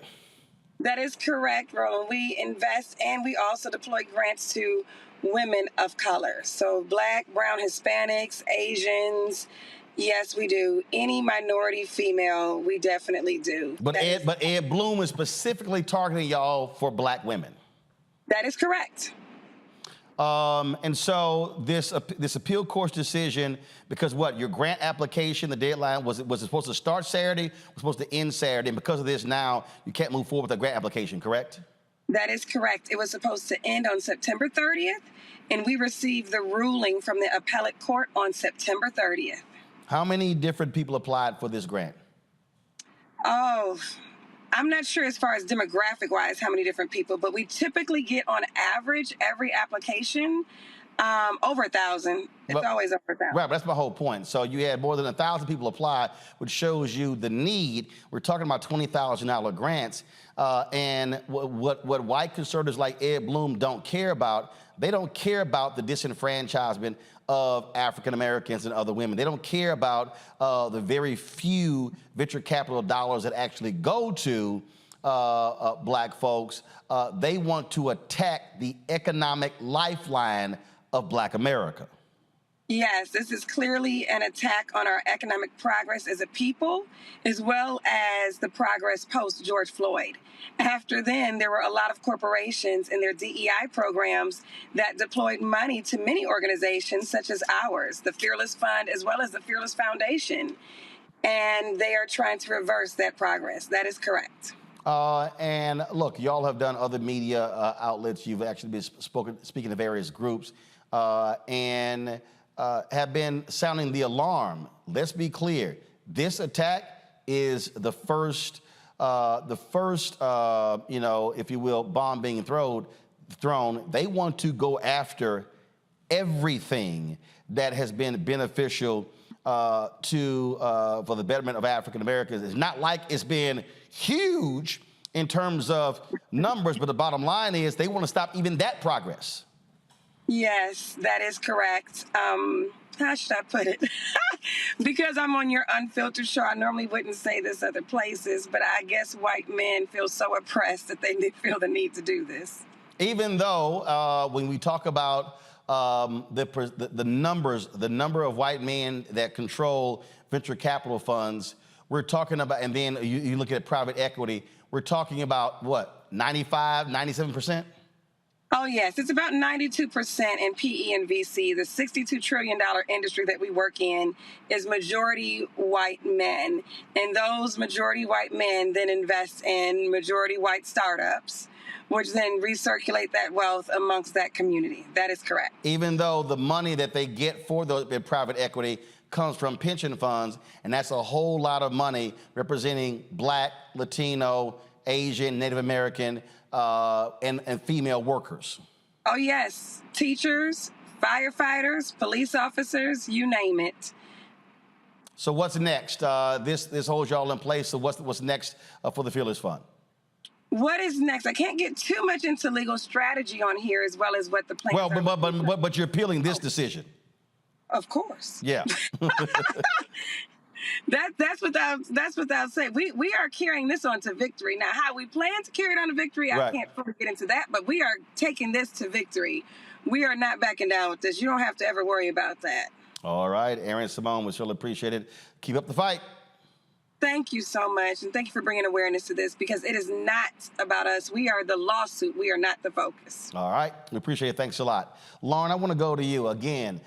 That is correct, Roland. We invest and we also deploy grants to women of color. So Black, brown, Hispanics, Asians. Yes, we do. Any minority female, we definitely do. But Ed Bloom is specifically targeting y'all for Black women. That is correct. And so this appeal court's decision, because what, your grant application, the deadline, was it supposed to start Saturday, was supposed to end Saturday, and because of this now, you can't move forward with the grant application, correct? That is correct. It was supposed to end on September 30th, and we received the ruling from the appellate court on September 30th. How many different people applied for this grant? Oh, I'm not sure as far as demographic-wise how many different people, but we typically get on average every application over 1,000. It's always over 1,000. Right, but that's my whole point. So you had more than 1,000 people apply, which shows you the need. We're talking about $20,000 grants. And what white conservatives like Ed Bloom don't care about, they don't care about the disenfranchisement of African Americans and other women. They don't care about the very few venture capital dollars that actually go to Black folks. They want to attack the economic lifeline of Black America. Yes, this is clearly an attack on our economic progress as a people, as well as the progress post George Floyd. After then, there were a lot of corporations and their DEI programs that deployed money to many organizations such as ours, the Fearless Fund, as well as the Fearless Foundation. And they are trying to reverse that progress. That is correct. And look, y'all have done other media outlets. You've actually been speaking to various groups and have been sounding the alarm. Let's be clear. This attack is the first, you know, if you will, bomb being thrown. They want to go after everything that has been beneficial for the betterment of African Americans. It's not like it's been huge in terms of numbers, but the bottom line is they want to stop even that progress. Yes, that is correct. How should I put it? Because I'm on your Unfiltered show, I normally wouldn't say this other places, but I guess white men feel so oppressed that they feel the need to do this. Even though when we talk about the number of white men that control venture capital funds, we're talking about, and then you look at private equity, we're talking about what, 95, 97%? Oh, yes. It's about 92% in PE and VC. The $62 trillion industry that we work in is majority white men. And those majority white men then invest in majority white startups, which then recirculate that wealth amongst that community. That is correct. Even though the money that they get for the private equity comes from pension funds, and that's a whole lot of money representing Black, Latino, Asian, Native American, and female workers. Oh, yes. Teachers, firefighters, police officers, you name it. So what's next? This holds y'all in place. So what's next for the Fearless Fund? What is next? I can't get too much into legal strategy on here, as well as what the plaintiffs are. But you're appealing this decision. Of course. Yeah. That's without saying. We are carrying this on to victory. Now, how we plan to carry it on to victory, I can't fully get into that, but we are taking this to victory. We are not backing down with this. You don't have to ever worry about that. All right, Arian Simone, we surely appreciate it. Keep up the fight. Thank you so much, and thank you for bringing awareness to this, because it is not about us. We are the lawsuit. We are not the focus. All right. We appreciate it. Thanks a lot. Lauren, I want to go to you again.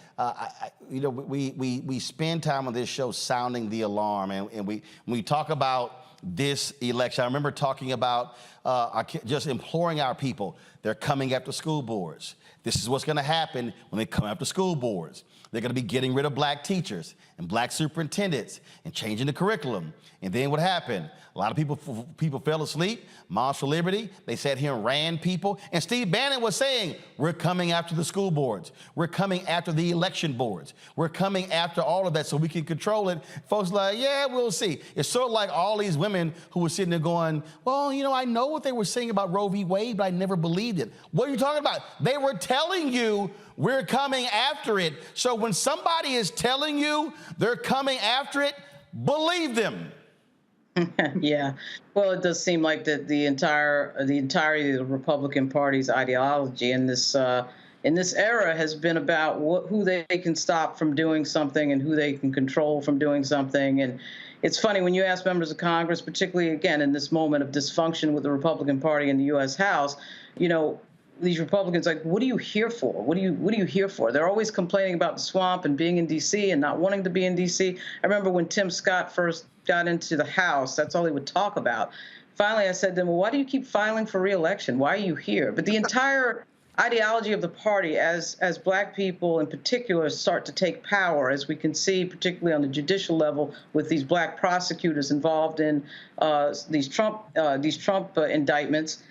We spend time on this show sounding the alarm, and we talk about this election. I remember talking about just imploring our people. They're coming after school boards. This is what's going to happen when they come after school boards. They're going to be getting rid of black teachers and black superintendents and changing the curriculum. And then what happened? A lot of people fell asleep. Moms for Liberty, they sat here and ran people. And Steve Bannon was saying, we're coming after the school boards. We're coming after the election boards. We're coming after all of that so we can control it. Folks are like, yeah, we'll see. It's sort of like all these women who were sitting there going, well, you know, I know what they were saying about Roe v. Wade, but I never believed it. What are you talking about? They were telling you we're coming after it. So when somebody is telling you they're coming after it, believe them. Yeah, well, it does seem like that the entirety of the Republican Party's ideology in this era has been about who they can stop from doing something and who they can control from doing something. And it's funny when you ask members of Congress, particularly again in this moment of dysfunction with the Republican Party in the U.S. House, you know, these Republicans like, what are you here for? What are you here for? They're always complaining about the swamp and being in D.C. and not wanting to be in D.C. I remember when Tim Scott first got into the House, that's all he would talk about. Finally, I said to him, well, why do you keep filing for re-election? Why are you here? But the entire ideology of the party, as black people in particular start to take power, as we can see, particularly on the judicial level with these black prosecutors involved in these Trump indictments,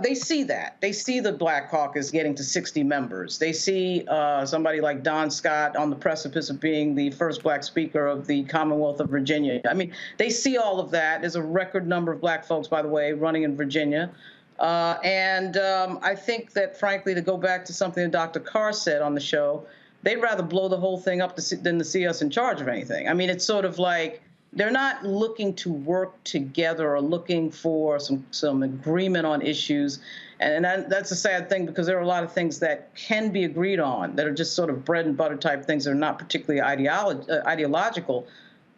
they see that. They see the Black Caucus getting to 60 members. They see somebody like Don Scott on the precipice of being the first black speaker of the Commonwealth of Virginia. I mean, they see all of that. There's a record number of black folks, by the way, running in Virginia. I think that, frankly, to go back to something that Dr. Carr said on the show, they'd rather blow the whole thing up than to see us in charge of anything. I mean, it's sort of like they're not looking to work together or looking for some agreement on issues. And that's a sad thing, because there are a lot of things that can be agreed on that are just sort of bread and butter type things that are not particularly ideological.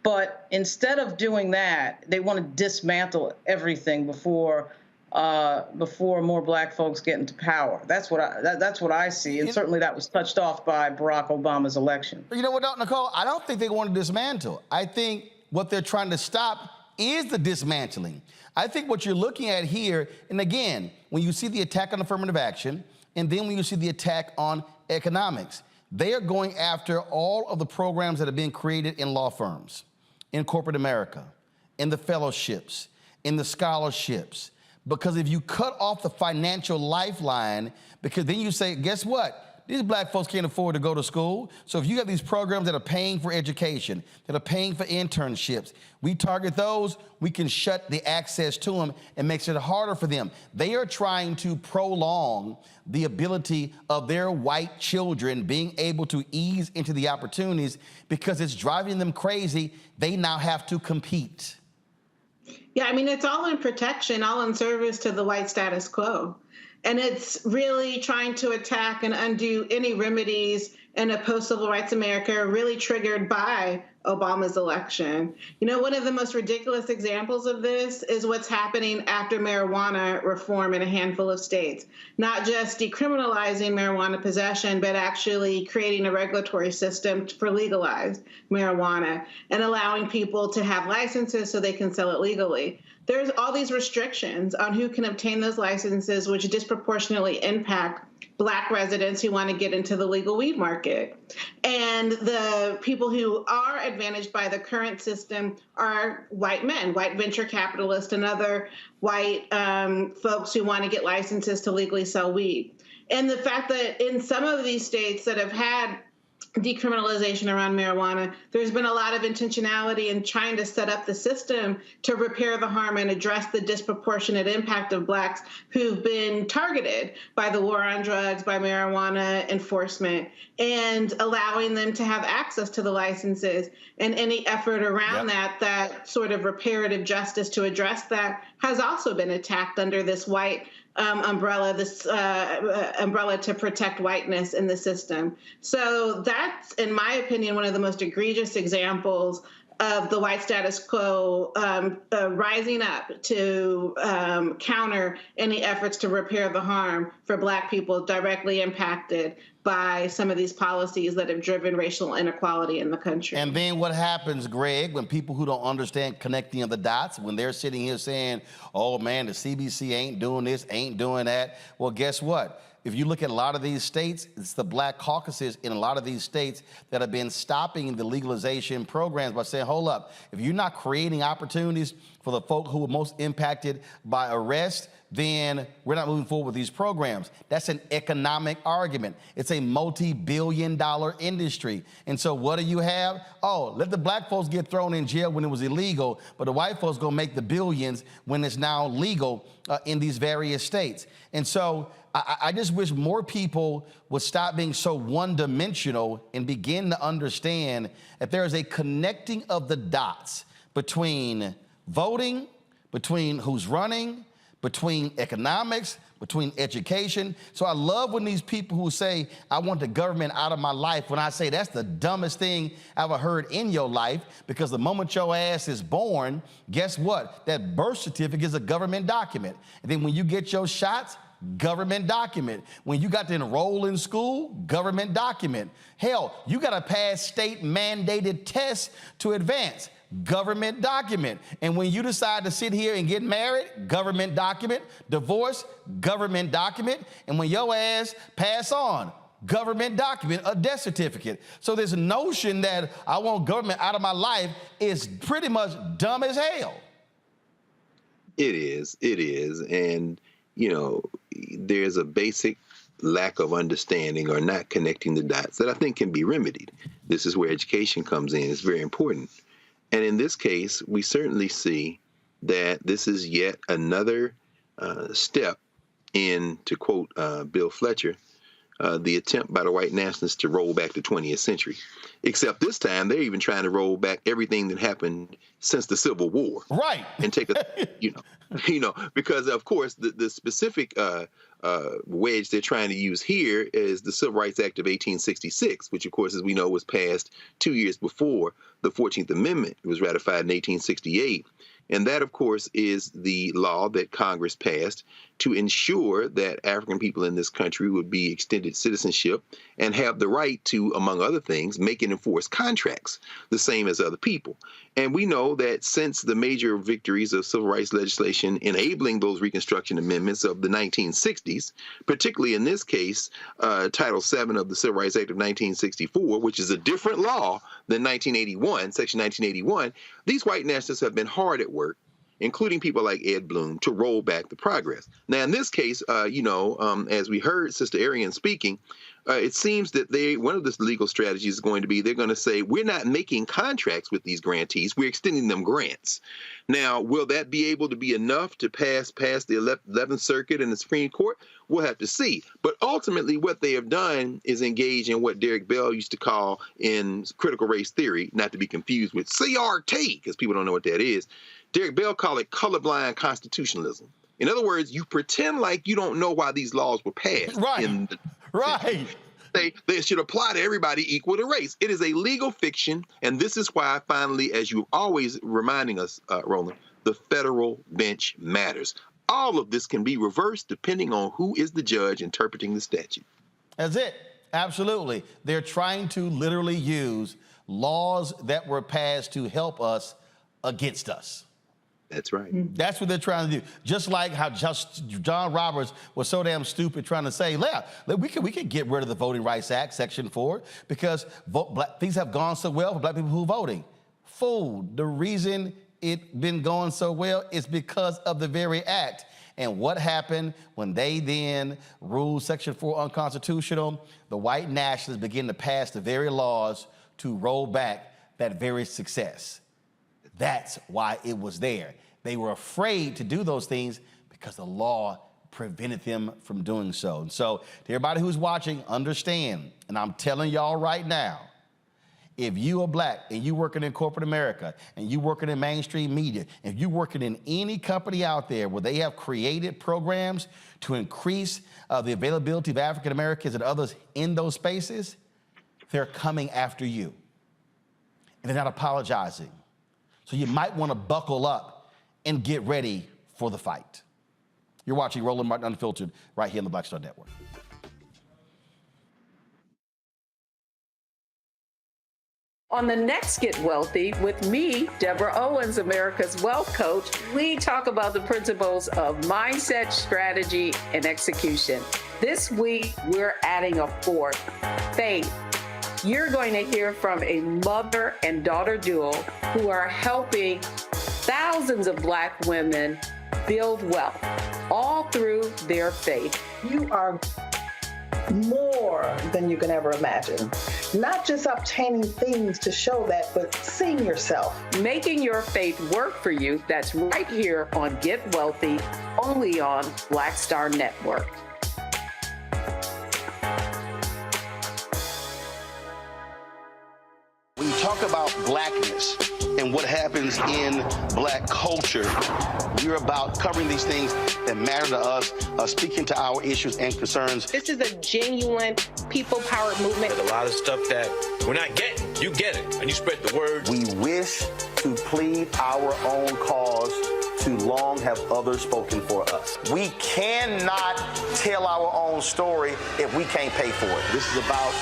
But instead of doing that, they want to dismantle everything before more black folks get into power. That's what I see, and certainly that was touched off by Barack Obama's election. You know what, Nicole? I don't think they want to dismantle. I think what they're trying to stop is the dismantling. I think what you're looking at here, and again, when you see the attack on affirmative action, and then when you see the attack on economics, they are going after all of the programs that have been created in law firms, in corporate America, in the fellowships, in the scholarships. Because if you cut off the financial lifeline, because then you say, guess what? These black folks can't afford to go to school. So if you have these programs that are paying for education, that are paying for internships, we target those, we can shut the access to them and makes it harder for them. They are trying to prolong the ability of their white children being able to ease into the opportunities, because it's driving them crazy. They now have to compete. Yeah, I mean, it's all in protection, all in service to the white status quo. And it's really trying to attack and undo any remedies in a post-civil rights America really triggered by Obama's election. You know, one of the most ridiculous examples of this is what's happening after marijuana reform in a handful of states. Not just decriminalizing marijuana possession, but actually creating a regulatory system for legalized marijuana and allowing people to have licenses so they can sell it legally. There's all these restrictions on who can obtain those licenses, which disproportionately impact Black residents who want to get into the legal weed market. And the people who are advantaged by the current system are white men, white venture capitalists, and other white folks who want to get licenses to legally sell weed. And the fact that in some of these states that have had decriminalization around marijuana, there's been a lot of intentionality in trying to set up the system to repair the harm and address the disproportionate impact of Blacks who've been targeted by the war on drugs, by marijuana enforcement, and allowing them to have access to the licenses. And any effort around that sort of reparative justice to address that has also been attacked under this white umbrella to protect whiteness in the system. So that's, in my opinion, one of the most egregious examples of the white status quo rising up to counter any efforts to repair the harm for Black people directly impacted by some of these policies that have driven racial inequality in the country. And then what happens, Greg, when people who don't understand connecting of the dots, when they're sitting here saying, oh man, the CBC ain't doing this, ain't doing that. Well, guess what? If you look at a lot of these states, it's the Black caucuses in a lot of these states that have been stopping the legalization programs by saying, hold up, if you're not creating opportunities for the folk who are most impacted by arrest, then we're not moving forward with these programs. That's an economic argument. It's a multi-billion-dollar industry. And so what do you have? Oh, let the Black folks get thrown in jail when it was illegal, but the white folks gonna make the billions when it's now legal in these various states. And so I just wish more people would stop being so one-dimensional and begin to understand that there is a connecting of the dots between voting, between who's running, between economics, between education. So I love when these people who say, I want the government out of my life, when I say that's the dumbest thing I've ever heard in your life, because the moment your ass is born, guess what? That birth certificate is a government document. And then when you get your shots, government document. When you got to enroll in school, government document. Hell, you got to pass state mandated tests to advance. Government document. And when you decide to sit here and get married, government document. Divorce, government document. And when your ass pass on, government document, a death certificate. So this notion that I want government out of my life is pretty much dumb as hell. It is. And, you know, there's a basic lack of understanding or not connecting the dots that I think can be remedied. This is where education comes in. It's very important. And in this case, we certainly see that this is yet another step in, to quote Bill Fletcher, the attempt by the white nationalists to roll back the 20th century. Except this time, they're even trying to roll back everything that happened since the Civil War. Right. And take a, because of course the specific wedge they're trying to use here is the Civil Rights Act of 1866, which of course, as we know, was passed 2 years before the 14th Amendment. It was ratified in 1868. And that, of course, is the law that Congress passed to ensure that African people in this country would be extended citizenship and have the right to, among other things, make and enforce contracts the same as other people. And we know that since the major victories of civil rights legislation enabling those Reconstruction amendments of the 1960s, particularly in this case, Title VII of the Civil Rights Act of 1964, which is a different law than 1981, Section 1981, these white nationalists have been hard at work, including people like Ed Blum, to roll back the progress. Now, in this case, as we heard Sister Arian speaking, it seems that one of the legal strategies is going to be they're going to say, we're not making contracts with these grantees, we're extending them grants. Now, will that be able to be enough to pass the 11th Circuit and the Supreme Court? We'll have to see. But ultimately, what they have done is engage in what Derek Bell used to call in critical race theory, not to be confused with CRT, because people don't know what that is. Derek Bell called it colorblind constitutionalism. In other words, you pretend like you don't know why these laws were passed. Right. Right. They should apply to everybody equal to race. It is a legal fiction, and this is why, finally, as you're always reminding us, Roland, the federal bench matters. All of this can be reversed depending on who is the judge interpreting the statute. That's it. Absolutely. They're trying to literally use laws that were passed to help us against us. That's right. That's what they're trying to do. Just like how John Roberts was so damn stupid trying to say, we can get rid of the Voting Rights Act, Section 4, because things have gone so well for Black people who are voting. Fool, the reason it been going so well is because of the very act. And what happened when they then ruled Section 4 unconstitutional? The white nationalists begin to pass the very laws to roll back that very success. That's why it was there. They were afraid to do those things because the law prevented them from doing so. And so to everybody who's watching, understand, and I'm telling y'all right now, if you are Black and you working in corporate America and you working in mainstream media, if you working in any company out there where they have created programs to increase the availability of African Americans and others in those spaces, they're coming after you. And they're not apologizing. So you might want to buckle up and get ready for the fight. You're watching Roland Martin Unfiltered right here on the Black Star Network. On the next Get Wealthy with me, Deborah Owens, America's Wealth Coach, we talk about the principles of mindset, strategy, and execution. This week, we're adding a fourth, faith. You're going to hear from a mother and daughter duo who are helping thousands of Black women build wealth, all through their faith. You are more than you can ever imagine. Not just obtaining things to show that, but seeing yourself. Making your faith work for you. That's right here on Get Wealthy, only on Black Star Network. When you talk about blackness and what happens in Black culture, you're about covering these things that matter to us, speaking to our issues and concerns. This is a genuine people-powered movement. There's a lot of stuff that we're not getting. You get it, and you spread the word. We wish to plead our own cause. Too long have others spoken for us. We cannot tell our own story if we can't pay for it. This is about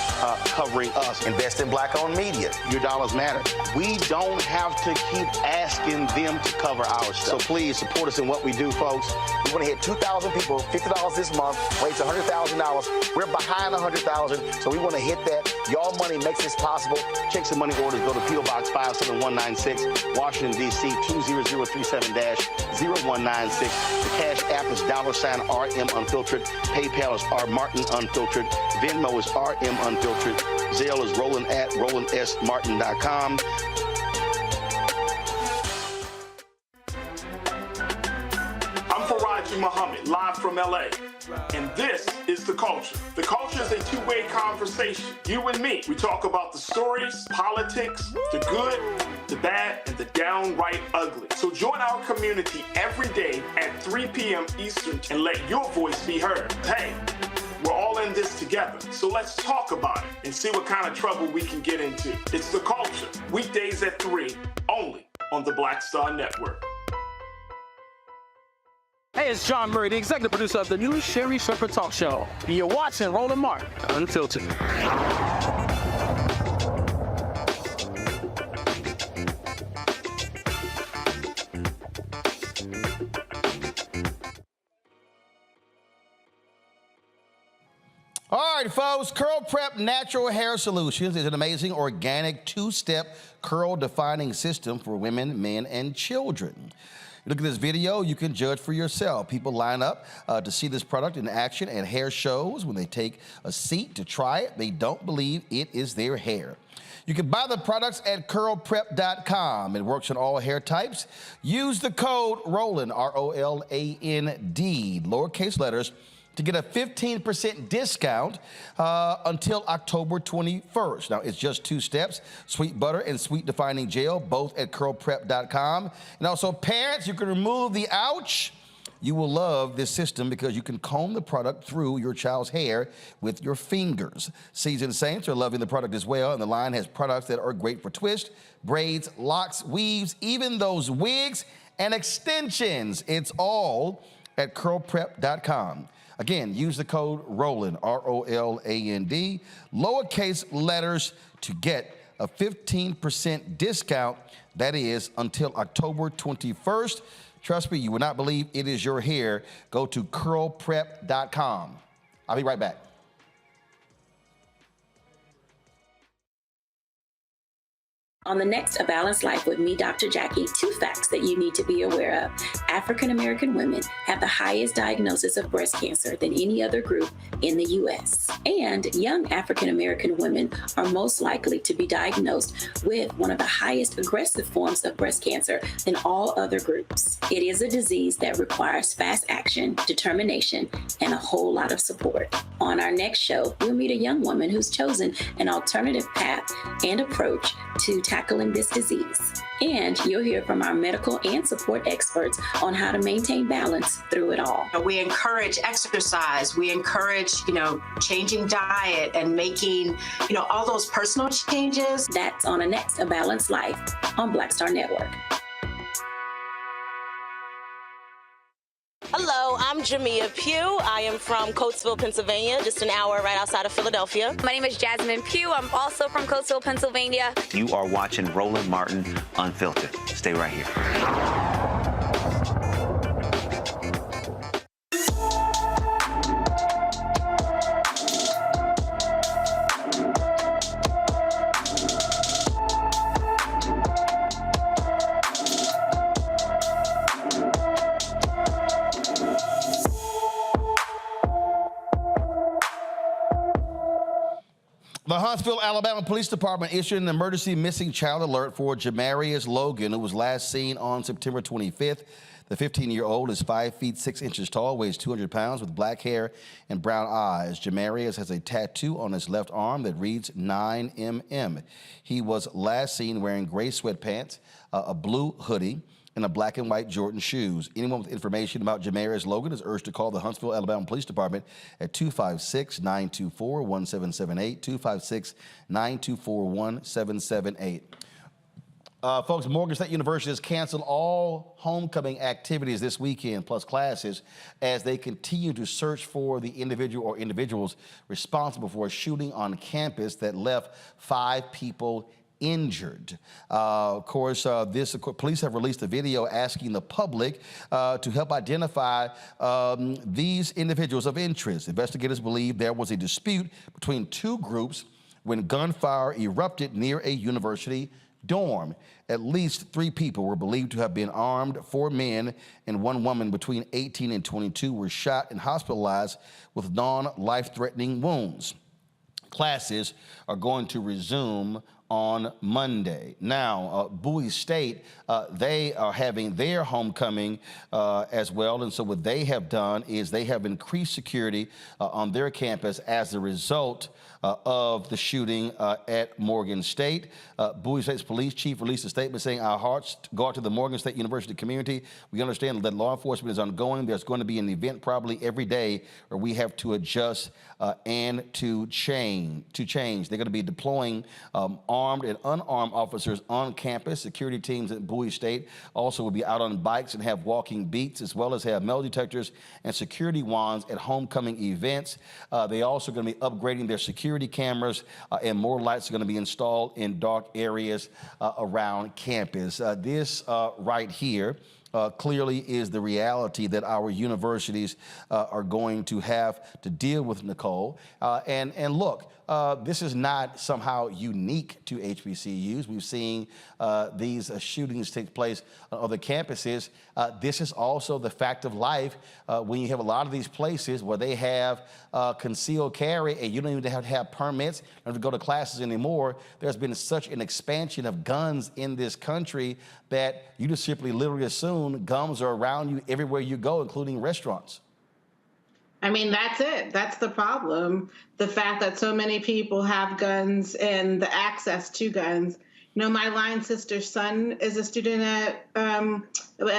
covering us. Invest in Black-owned media. Your dollars matter. We don't have to keep asking them to cover our stuff. So please support us in what we do, folks. We want to hit 2,000 people, $50 this month, raise $100,000. We're behind $100,000, so we want to hit that. Y'all money makes this possible. Check some money orders. Go to P.O. Box 57196, Washington, D.C. 20037-0196. The Cash App is $RM Unfiltered. PayPal is R Martin Unfiltered. Venmo is RM Unfiltered. Zelle is Roland at RolandSMartin.com. I'm Faraji Muhammad, live from LA. And this is The Culture. The Culture is a two-way conversation. You and me. We talk about the stories, politics, the good, the bad, and the downright ugly. So join our community every day at 3 p.m. Eastern and let your voice be heard. Hey, we're all in this together. So let's talk about it and see what kind of trouble we can get into. It's The Culture, weekdays at 3, only on the Black Star Network. Hey, it's John Murray, the executive producer of the new Sherry Shepherd Talk Show. You're watching Roland Martin Unfiltered. All right, folks, Curl Prep Natural Hair Solutions is an amazing organic two-step curl defining system for women, men, and children. Look at this video, you can judge for yourself. People line up to see this product in action at hair shows. When they take a seat to try it, they don't believe it is their hair. You can buy the products at curlprep.com. It works on all hair types. Use the code ROLAND, R-O-L-A-N-D, lowercase letters, to get a 15% discount until October 21st. Now, it's just 2 steps, sweet butter and sweet defining gel, both at curlprep.com. And also, parents, you can remove the ouch. You will love this system because you can comb the product through your child's hair with your fingers. Seasoned Saints are loving the product as well, and the line has products that are great for twists, braids, locks, weaves, even those wigs and extensions. It's all at curlprep.com. Again, use the code ROLAND, R-O-L-A-N-D, lowercase letters to get a 15% discount. That is until October 21st. Trust me, you will not believe it is your hair. Go to curlprep.com. I'll be right back. On the next A Balanced Life with me, Dr. Jackie, 2 facts that you need to be aware of. African American women have the highest diagnosis of breast cancer than any other group in the U.S. And young African American women are most likely to be diagnosed with one of the highest aggressive forms of breast cancer than all other groups. It is a disease that requires fast action, determination, and a whole lot of support. On our next show, we'll meet a young woman who's chosen an alternative path and approach to tackling this disease. And you'll hear from our medical and support experts on how to maintain balance through it all. We encourage exercise. We encourage, changing diet and making, all those personal changes. That's on the next A Balanced Life on Black Star Network. Hello, I'm Jamia Pugh. I am from Coatesville, Pennsylvania, just an hour right outside of Philadelphia. My name is Jasmine Pugh. I'm also from Coatesville, Pennsylvania. You are watching Roland Martin Unfiltered. Stay right here. The Huntsville, Alabama Police Department issued an emergency missing child alert for Jamarius Logan, who was last seen on September 25th. The 15-year-old is 5 feet 6 inches tall, weighs 200 pounds, with black hair and brown eyes. Jamarius has a tattoo on his left arm that reads 9mm. He was last seen wearing gray sweatpants, a blue hoodie, and a black and white Jordan shoes. Anyone with information about Jamarius Logan is urged to call the Huntsville, Alabama Police Department at 256-924-1778, 256-924-1778. Folks, Morgan State University has canceled all homecoming activities this weekend, plus classes, as they continue to search for the individual or individuals responsible for a shooting on campus that left 5 people injured. Of course, police have released a video asking the public to help identify these individuals of interest. Investigators believe there was a dispute between 2 groups when gunfire erupted near a university dorm. At least 3 people were believed to have been armed. 4 men and 1 woman between 18 and 22 were shot and hospitalized with non-life-threatening wounds. Classes are going to resume on Monday. Now, Bowie State, they are having their homecoming as well, and so what they have done is they have increased security on their campus as a result of the shooting at Morgan State. Bowie State's police chief released a statement saying, "Our hearts go out to the Morgan State University community. We understand that law enforcement is ongoing. There's going to be an event probably every day where we have to adjust and to change. They're going to be deploying armed and unarmed officers on campus. Security teams at Bowie State also will be out on bikes and have walking beats, as well as have metal detectors and security wands at homecoming events. They also going to be upgrading their security cameras, and more lights are going to be installed in dark areas around campus." This right here clearly is the reality that our universities are going to have to deal with, Nicole. And look, this is not somehow unique to HBCUs. We've seen these shootings take place on other campuses. This is also the fact of life when you have a lot of these places where they have concealed carry and you don't even have to have permits, you don't have to go to classes anymore. There's been such an expansion of guns in this country that you just simply literally assume guns are around you everywhere you go, including restaurants. I mean, that's it. That's the problem. The fact that so many people have guns and the access to guns. You know, my line sister's son is a student at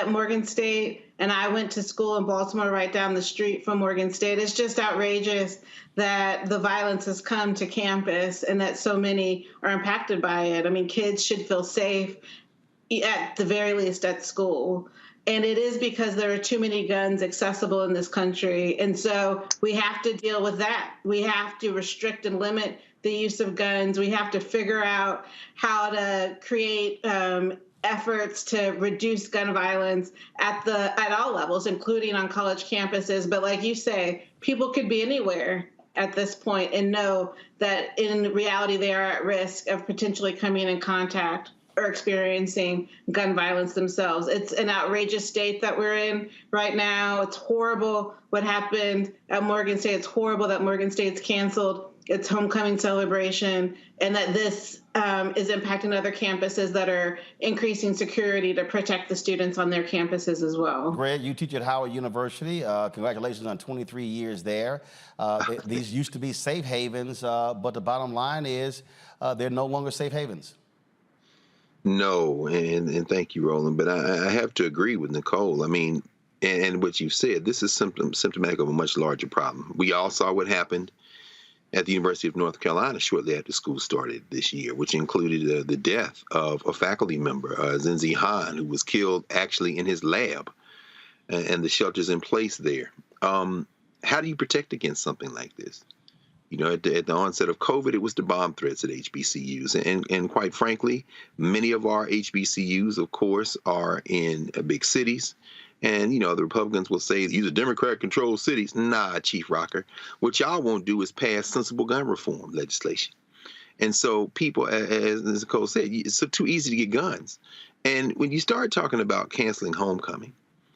Morgan State, and I went to school in Baltimore right down the street from Morgan State. It's just outrageous that the violence has come to campus and that so many are impacted by it. I mean, kids should feel safe at the very least at school. And it is because there are too many guns accessible in this country. And so we have to deal with that. We have to restrict and limit the use of guns. We have to figure out how to create efforts to reduce gun violence at all levels, including on college campuses. But like you say, people could be anywhere at this point and know that in reality they are at risk of potentially coming in contact or experiencing gun violence themselves. It's an outrageous state that we're in right now. It's horrible what happened at Morgan State. It's horrible that Morgan State's canceled its homecoming celebration and that this is impacting other campuses that are increasing security to protect the students on their campuses as well. Greg, you teach at Howard University. Congratulations on 23 years there. These used to be safe havens, but the bottom line is they're no longer safe havens. No, and thank you, Roland. But I have to agree with Nicole. I mean, and what you said, this is symptomatic of a much larger problem. We all saw what happened at the University of North Carolina shortly after school started this year, which included the death of a faculty member, Zinzi Han, who was killed actually in his lab, and the shelters in place there. How do you protect against something like this? You know, at the onset of COVID, it was the bomb threats at HBCUs. And quite frankly, many of our HBCUs, of course, are in big cities. And, you know, the Republicans will say these are Democrat-controlled cities. Nah, Chief Rocker. What y'all won't do is pass sensible gun reform legislation. And so people, as Nicole said, it's too easy to get guns. And when you start talking about canceling homecoming,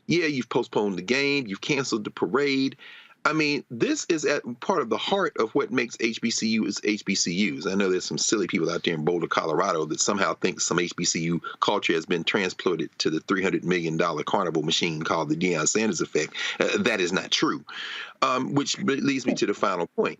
yeah, you've postponed the game, you've canceled the parade. I mean, this is at part of the heart of what makes HBCUs HBCUs. I know there's some silly people out there in Boulder, Colorado that somehow think some HBCU culture has been transplanted to the $300 million carnival machine called the Deion Sanders effect. That is not true, which leads me to the final point.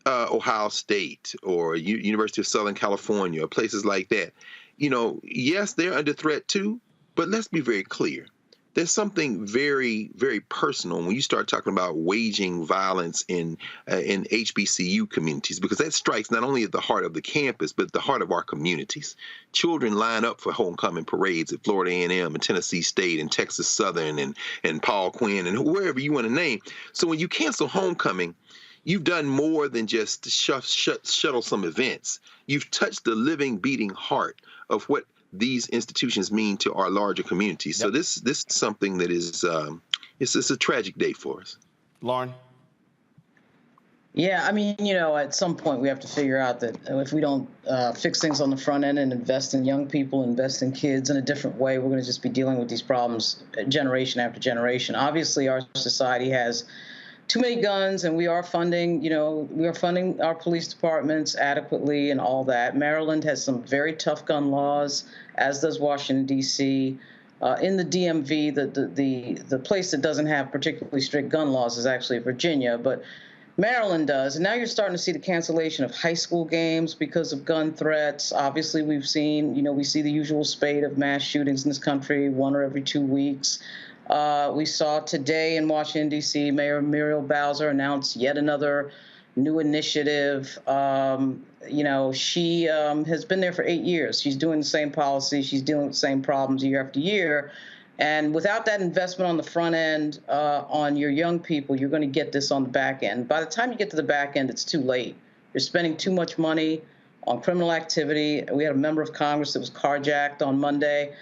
Ohio State or University of Southern California or places like that. You know, yes, they're under threat too, but let's be very clear. There's something very, very personal when you start talking about waging violence in HBCU communities, because that strikes not only at the heart of the campus, but the heart of our communities. Children line up for homecoming parades at Florida A&M and Tennessee State and Texas Southern and Paul Quinn and wherever you want to name. So when you cancel homecoming, you've done more than just shuttle some events. You've touched the living, beating heart of what these institutions mean to our larger communities. So this is something that is it's a tragic day for us. Lauren? Yeah, I mean, you know, at some point we have to figure out that if we don't fix things on the front end and invest in young people, invest in kids in a different way, we're going to just be dealing with these problems generation after generation. Obviously, our society has too many guns, and we are funding our police departments adequately and all that. Maryland has some very tough gun laws, as does Washington, D.C. In the DMV, the place that doesn't have particularly strict gun laws is actually Virginia, but Maryland does. And now you're starting to see the cancellation of high school games because of gun threats. Obviously, we see the usual spate of mass shootings in this country, one or every 2 weeks. We saw today in Washington, D.C., Mayor Muriel Bowser announced yet another new initiative. She has been there for 8 years. She's doing the same policy. She's dealing with the same problems year after year. And without that investment on the front end on your young people, you're going to get this on the back end. By the time you get to the back end, it's too late. You're spending too much money on criminal activity. We had a member of Congress that was carjacked on Monday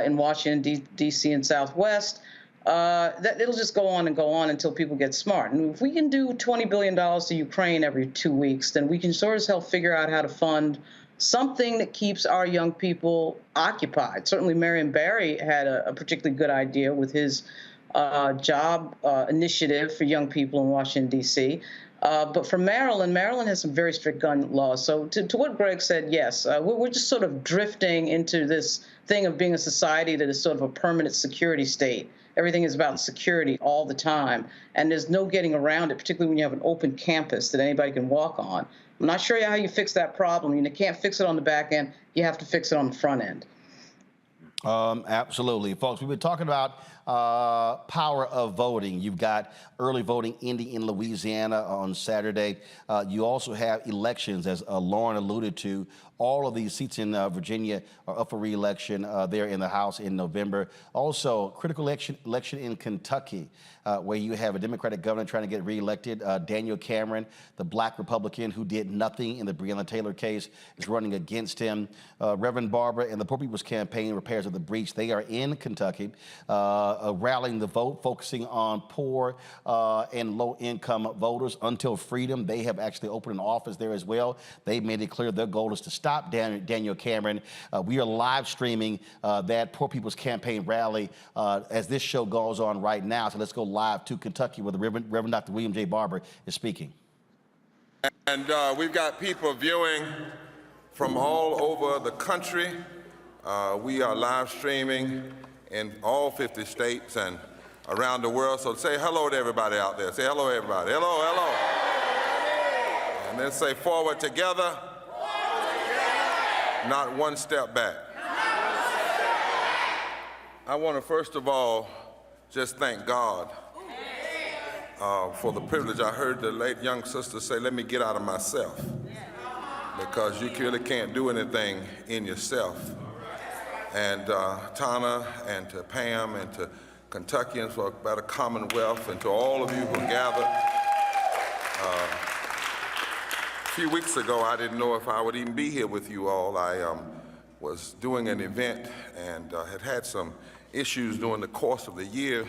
in Washington, D.C. and Southwest. That it'll just go on and go on until people get smart. And if we can do $20 billion to Ukraine every 2 weeks, then we can sort of help figure out how to fund something that keeps our young people occupied. Certainly, Marion Barry had a particularly good idea with his job initiative for young people in Washington, D.C. But for Maryland has some very strict gun laws. So to what Greg said, yes, we're just sort of drifting into this thing of being a society that is sort of a permanent security state. Everything is about security all the time, and there's no getting around it, particularly when you have an open campus that anybody can walk on. I'm not sure how you fix that problem. You can't fix it on the back end. You have to fix it on the front end. Absolutely. Folks, we've been talking about power of voting. You've got early voting ending in Louisiana on Saturday. You also have elections, as Lauren alluded to. All of these seats in Virginia are up for re-election there in the House in November. Also, critical election in Kentucky, where you have a Democratic governor trying to get re-elected. Daniel Cameron, the black Republican who did nothing in the Breonna Taylor case, is running against him. Reverend Barber and the Poor People's Campaign Repairs of the Breach, they are in Kentucky, rallying the vote, focusing on poor and low-income voters. Until Freedom, they have actually opened an office there as well. They made it clear their goal is to stop Daniel Cameron. We are live streaming that Poor People's Campaign rally as this show goes on right now. So let's go live to Kentucky where the Reverend Dr. William J. Barber is speaking. And we've got people viewing from all over the country. We are live streaming in all 50 states and around the world. So say hello to everybody out there. Say hello, everybody. Hello, hello. And then say forward together. Not one step back. I want to first of all just thank God for the privilege. I heard the late young sister say, let me get out of myself, because you really can't do anything in yourself. And Tana, and to Pam, and to Kentuckians for a better Commonwealth, and to all of you who gathered. A few weeks ago, I didn't know if I would even be here with you all. I was doing an event and had some issues during the course of the year,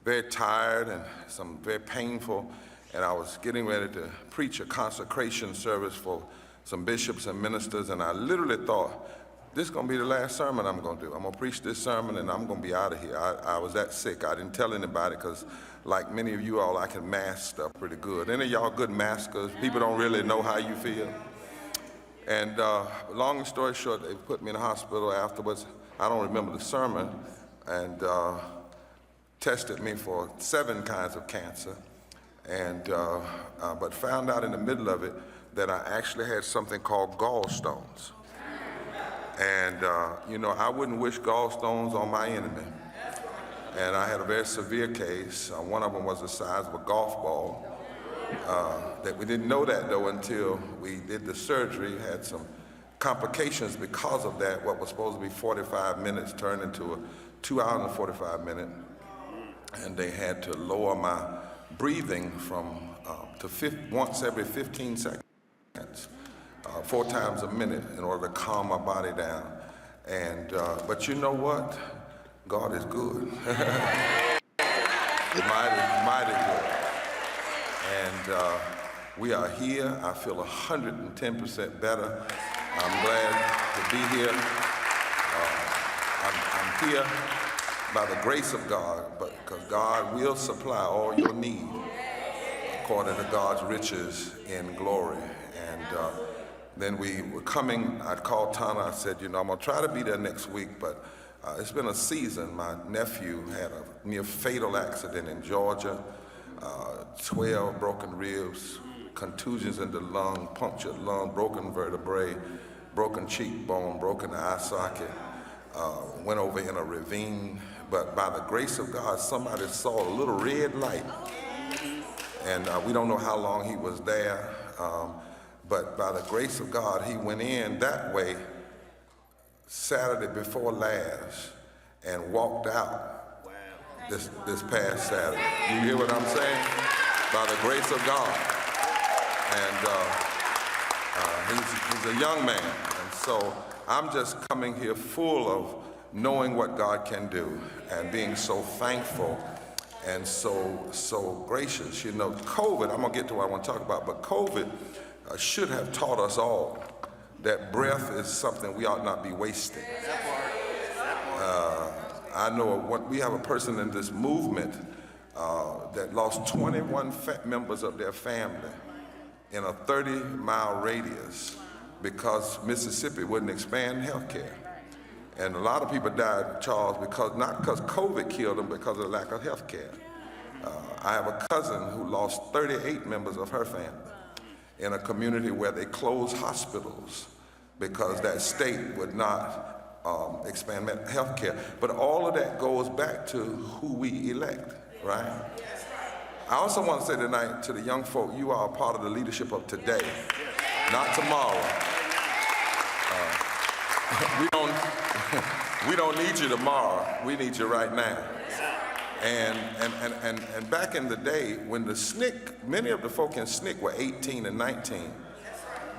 very tired and some very painful, and I was getting ready to preach a consecration service for some bishops and ministers, and I literally thought, this is going to be the last sermon I'm going to do. I'm going to preach this sermon and I'm going to be out of here. I was that sick. I didn't tell anybody because, like many of you all, I can mask stuff pretty good. Any of y'all good maskers? People don't really know how you feel. And long story short, they put me in the hospital afterwards. I don't remember the sermon, and tested me for 7 kinds of cancer, and but found out in the middle of it that I actually had something called gallstones. And you know, I wouldn't wish gallstones on my enemy. And I had a very severe case. One of them was the size of a golf ball. That we didn't know that though until we did the surgery, had some complications because of that. What was supposed to be 45 minutes turned into a 2 hours and 45 minutes. And they had to lower my breathing from once every 15 seconds, 4 times a minute in order to calm my body down. And, but you know what? God is good. mighty good. And we are here. I feel 110% better. I'm glad to be here. I'm here by the grace of God, but because God will supply all your need according to God's riches in glory. And then we were coming, I called Tana, I said, you know, I'm gonna try to be there next week, but it's been a season. My nephew had a near fatal accident in Georgia, 12 broken ribs, contusions in the lung, punctured lung, broken vertebrae, broken cheekbone, broken eye socket, went over in a ravine. But by the grace of God, somebody saw a little red light. And we don't know how long he was there, but by the grace of God, he went in that way Saturday before last and walked out this past Saturday. You hear what I'm saying? By the grace of God. And he's a young man. And so I'm just coming here full of knowing what God can do and being so thankful and so gracious. You know, COVID, I'm gonna get to what I want to talk about, but COVID should have taught us all that breath is something we ought not be wasting. I know we have a person in this movement that lost 21 members of their family in a 30-mile radius because Mississippi wouldn't expand health care. And a lot of people died, Charles, not because COVID killed them, because of the lack of health care. I have a cousin who lost 38 members of her family in a community where they closed hospitals because that state would not expand health care. But all of that goes back to who we elect, right? I also want to say tonight to the young folk, you are a part of the leadership of today, not tomorrow. We don't need you tomorrow. We need you right now. And back in the day when the SNCC, many of the folk in SNCC were 18 and 19,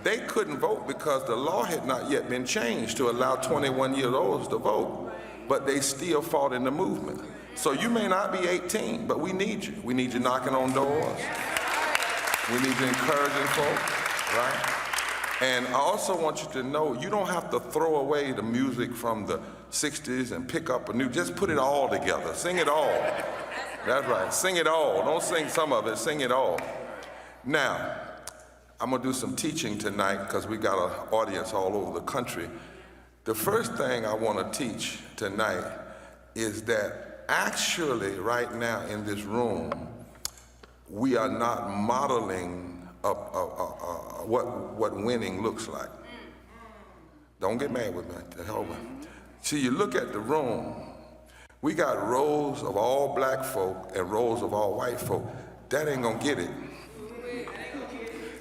they couldn't vote because the law had not yet been changed to allow 21-year-olds to vote, but they still fought in the movement. So you may not be 18, but we need you. We need you knocking on doors. We need you encouraging folks, right? And I also want you to know you don't have to throw away the music from the 60s and pick up a new, just put it all together, sing it all. That's right, sing it all. Don't sing some of it, sing it all. Now, I'm gonna do some teaching tonight because we got an audience all over the country. The first thing I wanna teach tonight is that actually right now in this room, we are not modeling what winning looks like. Don't get mad with me. See, you look at the room We got rows of all black folk and rows of all white folk. That ain't gonna get it.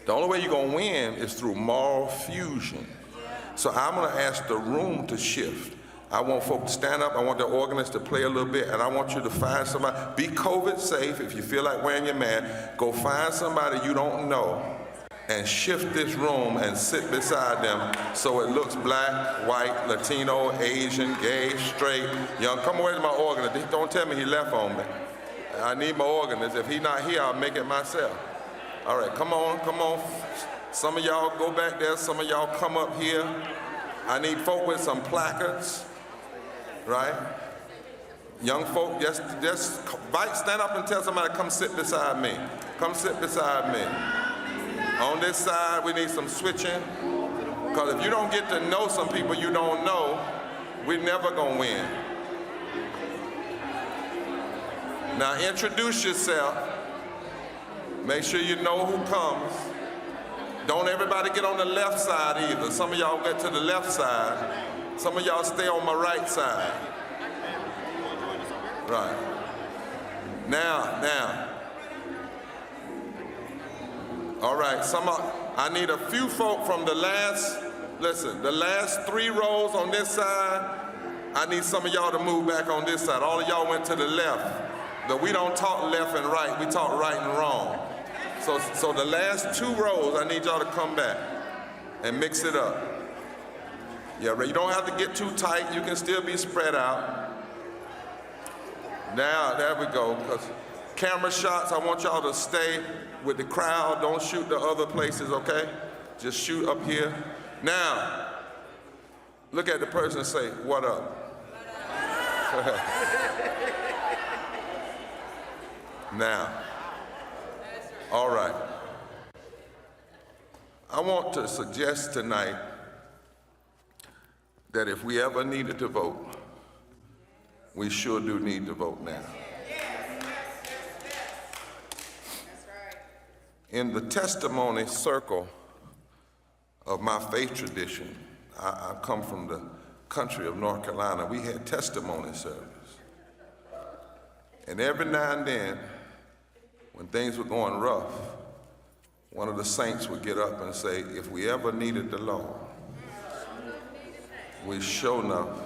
The only way you're gonna win is through moral fusion. So I'm gonna ask the room to shift. I want folk to stand up, I want the organist to play a little bit, and I want you to find somebody. Be COVID safe. If you feel like wearing your mask, go find somebody you don't know and shift this room and sit beside them so it looks black, white, Latino, Asian, gay, straight, young. Come away to my organist. Don't tell me he left on me. I need my organist. If he's not here, I'll make it myself. All right, come on, come on. Some of y'all go back there, some of y'all come up here. I need folk with some placards, right? Young folk, just stand up and tell somebody, come sit beside me. Come sit beside me. On this side, we need some switching. Because if you don't get to know some people you don't know, we're never gonna win. Now introduce yourself. Make sure you know who comes. Don't everybody get on the left side either. Some of y'all get to the left side. Some of y'all stay on my right side. Right. Now. All right, I need a few folk from the last 3 rows on this side. I need some of y'all to move back on this side. All of y'all went to the left. But we don't talk left and right, we talk right and wrong. So the last 2 rows, I need y'all to come back and mix it up. Yeah, you don't have to get too tight, you can still be spread out. Now, there we go. 'Cause camera shots, I want y'all to stay with the crowd, don't shoot the other places, okay? Just shoot up here. Now, look at the person and say, what up? Now, all right. I want to suggest tonight that if we ever needed to vote, we sure do need to vote now. In the testimony circle of my faith tradition, I come from the country of North Carolina, we had testimony service. And every now and then, when things were going rough, one of the saints would get up and say, if we ever needed the Lord, we sure enough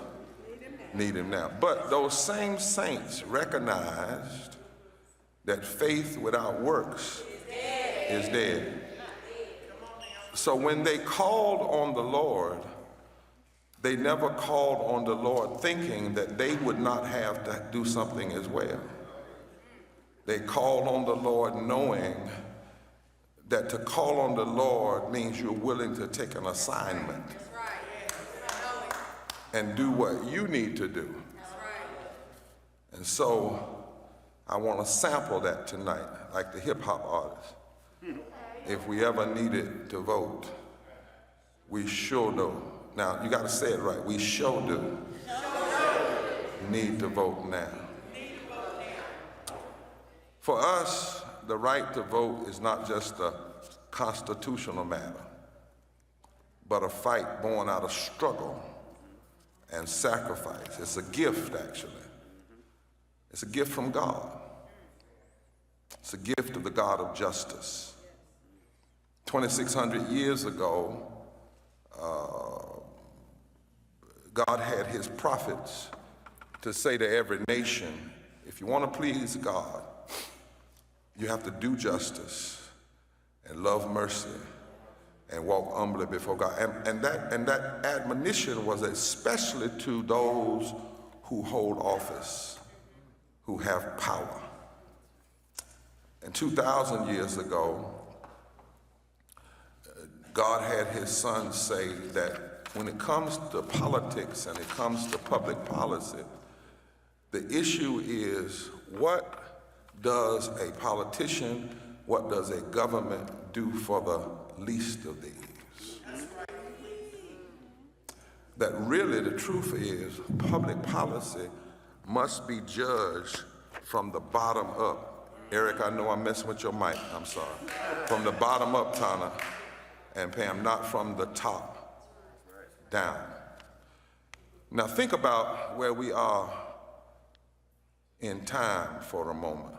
need him now. But those same saints recognized that faith without works is dead. So when they called on the Lord, they never called on the Lord thinking that they would not have to do something as well. They called on the Lord knowing that to call on the Lord means you're willing to take an assignment and do what you need to do. And so I want to sample that tonight, like the hip hop artists. If we ever needed to vote, we sure do. Now, you got to say it right. We sure do need to vote now. For us, the right to vote is not just a constitutional matter, but a fight born out of struggle and sacrifice. It's a gift, actually. It's a gift from God. It's a gift of the God of justice. 2,600 years ago, God had his prophets to say to every nation, if you want to please God, you have to do justice and love mercy and walk humbly before God. And that admonition was especially to those who hold office, who have power. And 2,000 years ago, God had his son say that when it comes to politics and it comes to public policy, the issue is what does a politician, what does a government do for the least of these? That really the truth is public policy must be judged from the bottom up. Eric, I know I'm messing with your mic, I'm sorry. From the bottom up, Tana and Pam, not from the top down. Now think about where we are in time for a moment,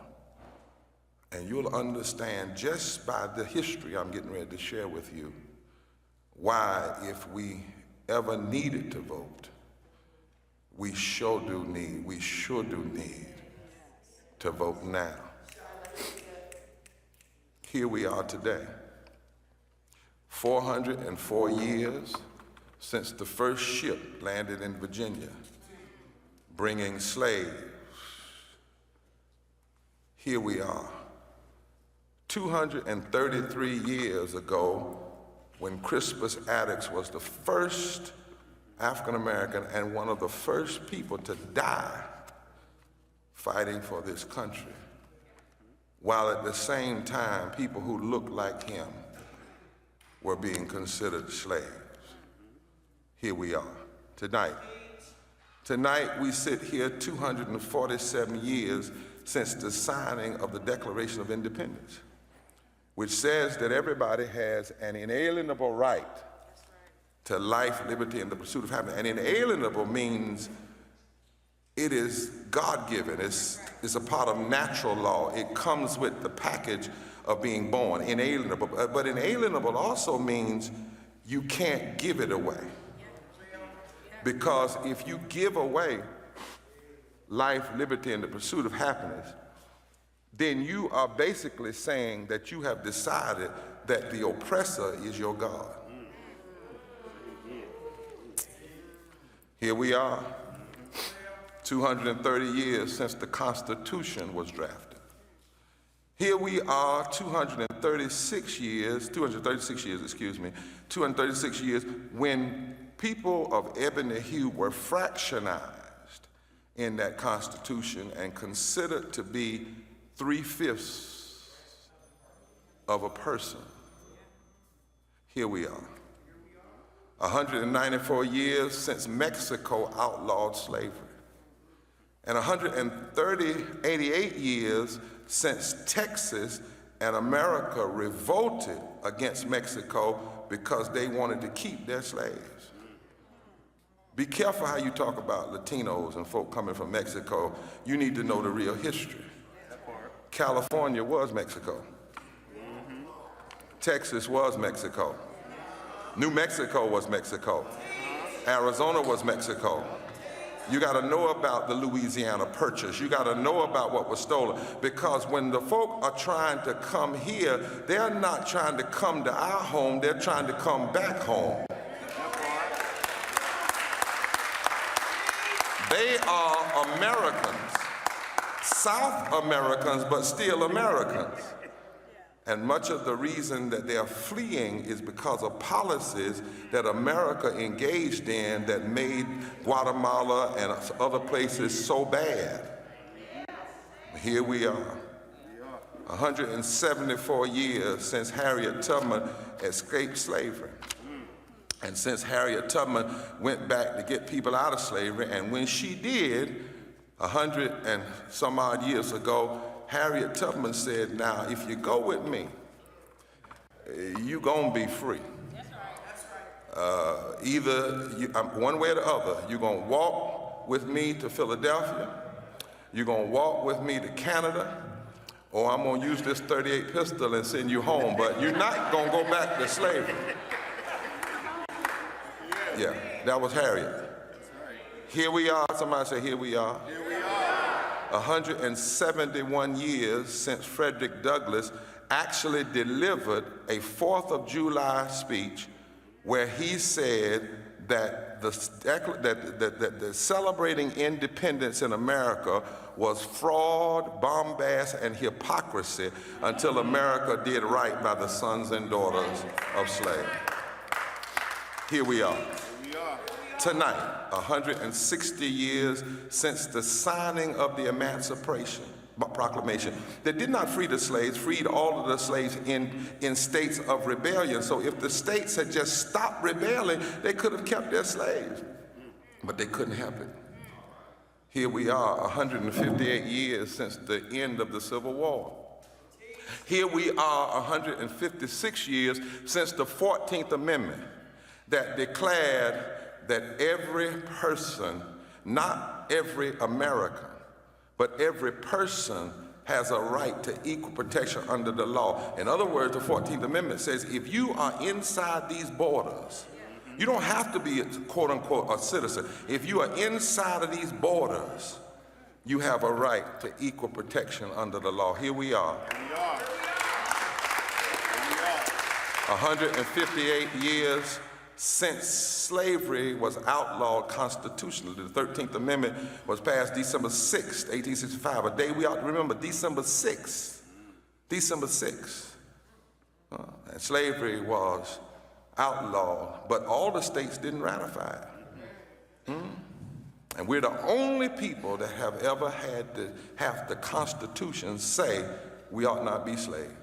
and you'll understand just by the history I'm getting ready to share with you why, if we ever needed to vote, we sure do need to vote now. Here we are today, 404 years since the first ship landed in Virginia, bringing slaves. Here we are, 233 years ago, when Crispus Attucks was the first African American and one of the first people to die fighting for this country, while at the same time people who looked like him were being considered slaves. Here we are tonight. Tonight we sit here 247 years since the signing of the Declaration of Independence, which says that everybody has an inalienable right to life, liberty, and the pursuit of happiness. And inalienable means it is God-given. It's a part of natural law. It comes with the package of being born, inalienable. But inalienable also means you can't give it away. Because if you give away life, liberty, and the pursuit of happiness, then you are basically saying that you have decided that the oppressor is your God. Here we are, 230 years since the Constitution was drafted. Here we are, 236 years when people of ebony hue were fractionized in that Constitution and considered to be 3/5 of a person. Here we are, 194 years since Mexico outlawed slavery, and 88 years since Texas and America revolted against Mexico because they wanted to keep their slaves. Be careful how you talk about Latinos and folk coming from Mexico. You need to know the real history. California was Mexico. Texas was Mexico. New Mexico was Mexico. Arizona was Mexico. You got to know about the Louisiana Purchase. You got to know about what was stolen, because when the folk are trying to come here, they're not trying to come to our home, they're trying to come back home. They are Americans, South Americans, but still Americans. And much of the reason that they are fleeing is because of policies that America engaged in that made Guatemala and other places so bad. Here we are, 174 years since Harriet Tubman escaped slavery. And since Harriet Tubman went back to get people out of slavery, and when she did, 100 and some odd years ago, Harriet Tubman said, now, if you go with me, you're gonna be free. Either one way or the other, you're gonna walk with me to Philadelphia, you're gonna walk with me to Canada, or I'm gonna use this .38 pistol and send you home, but you're not gonna go back to slavery. Yeah, that was Harriet. Here we are, somebody say, here we are. 171 years since Frederick Douglass actually delivered a 4th of July speech where he said that the celebrating independence in America was fraud, bombast, and hypocrisy until America did right by the sons and daughters of slaves. Here we are. Tonight, 160 years since the signing of the Emancipation Proclamation that did not free the slaves, freed all of the slaves in states of rebellion. So if the states had just stopped rebelling, they could have kept their slaves, but they couldn't help it. Here we are, 158 years since the end of the Civil War. Here we are, 156 years since the 14th Amendment that declared that every person, not every American, but every person has a right to equal protection under the law. In other words, the 14th Amendment says if you are inside these borders, you don't have to be, quote unquote, a citizen. If you are inside of these borders, you have a right to equal protection under the law. Here we are. 158 years since slavery was outlawed constitutionally. The 13th Amendment was passed December 6, 1865, a day we ought to remember, December 6th. December 6th. And slavery was outlawed, but all the states didn't ratify it. And we're the only people that have ever had to have the Constitution say we ought not be slaves.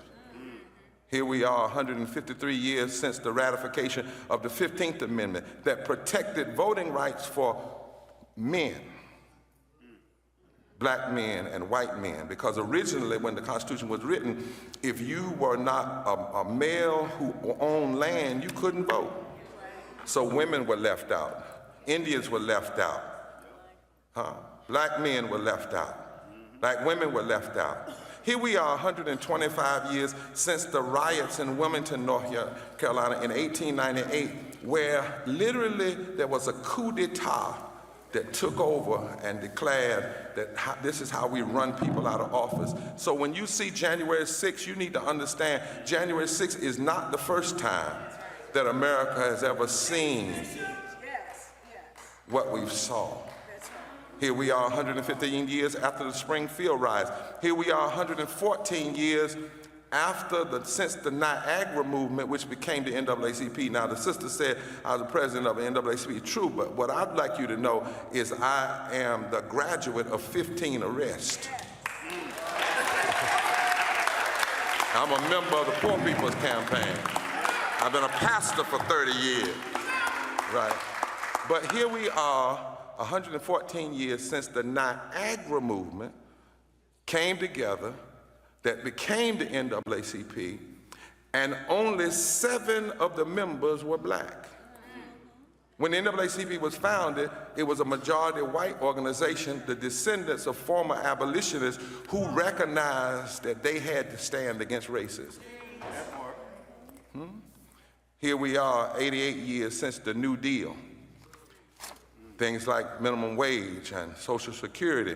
Here we are 153 years since the ratification of the 15th Amendment that protected voting rights for men, black men and white men, because originally when the Constitution was written, if you were not a male who owned land, you couldn't vote. So women were left out, Indians were left out, black men were left out, black women were left out. Here we are 125 years since the riots in Wilmington, North Carolina in 1898, where literally there was a coup d'etat that took over and declared that this is how we run people out of office. So when you see January 6th, you need to understand January 6th is not the first time that America has ever seen what we've saw. Here we are 115 years after the Springfield riots. Here we are 114 years since the Niagara movement, which became the NAACP. Now, the sister said I was the president of the NAACP. True, but what I'd like you to know is I am the graduate of 15 arrests. I'm a member of the Poor People's Campaign. I've been a pastor for 30 years, right? But here we are 114 years since the Niagara movement came together, that became the NAACP, and only 7 of the members were black. When the NAACP was founded, it was a majority white organization, the descendants of former abolitionists who recognized that they had to stand against racism. Here we are 88 years since the New Deal. Things like minimum wage and Social Security,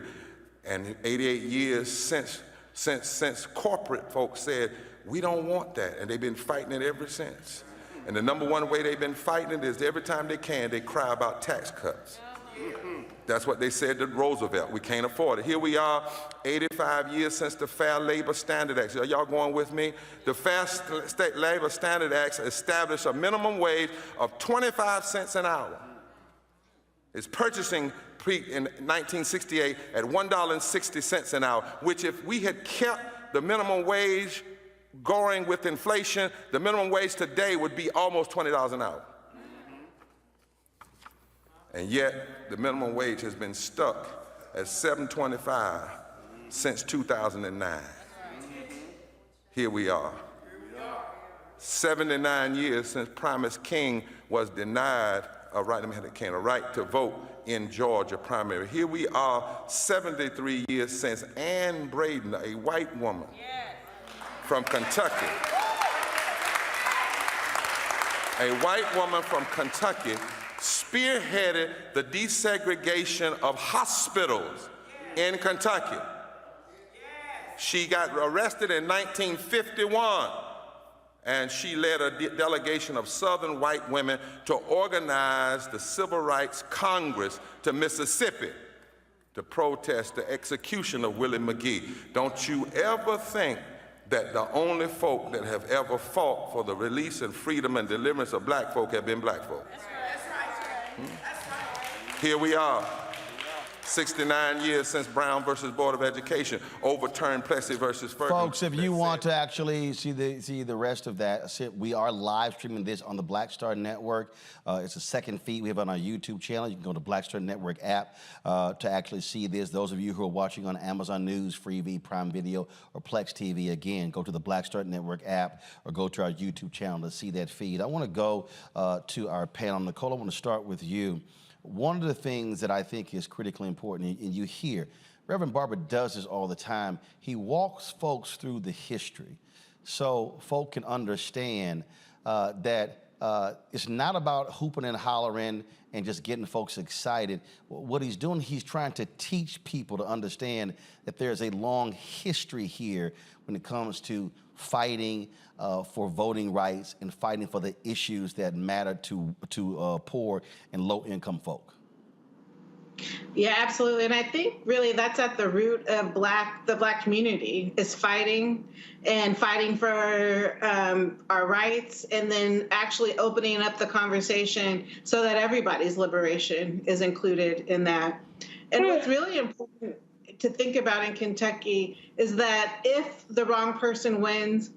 and 88 years since corporate folks said, we don't want that, and they've been fighting it ever since. And the number one way they've been fighting it is every time they can, they cry about tax cuts. That's what they said to Roosevelt, we can't afford it. Here we are, 85 years since the Fair Labor Standard Act. Are y'all going with me? The Fair Labor Standard Act established a minimum wage of 25 cents an hour. It's purchasing in 1968 at $1.60 an hour, which if we had kept the minimum wage going with inflation, the minimum wage today would be almost $20 an hour. And yet, the minimum wage has been stuck at $7.25 since 2009. Here we are. 79 years since Promise King was denied a right to vote in Georgia primary. Here we are 73 years since Ann Braden, a white woman from Kentucky, spearheaded the desegregation of hospitals in Kentucky. She got arrested in 1951. And she led a delegation of Southern white women to organize the Civil Rights Congress to Mississippi to protest the execution of Willie McGee. Don't you ever think that the only folk that have ever fought for the release and freedom and deliverance of black folk have been black folk. Here we are. 69 years since Brown versus Board of Education overturned Plessy versus Ferguson. Folks, if you want to actually see the rest of that, we are live streaming this on the Black Star Network. It's a second feed we have on our YouTube channel. You can go to Black Star Network app to actually see this. Those of you who are watching on Amazon News, Freevee, Prime Video, or Plex TV, again, go to the Black Star Network app or go to our YouTube channel to see that feed. I want to go to our panel. Nicole, I want to start with you. One of the things that I think is critically important, and you hear Reverend Barber does this all the time. He walks folks through the history so folk can understand that it's not about hooping and hollering and just getting folks excited. What he's doing, he's trying to teach people to understand that there's a long history here when it comes to fighting for voting rights and fighting for the issues that matter to poor and low-income folk. Yeah, absolutely. And I think really that's at the root of the Black community is fighting for our rights, and then actually opening up the conversation so that everybody's liberation is included in that. And what's really important to think about in Kentucky is that if the wrong person wins,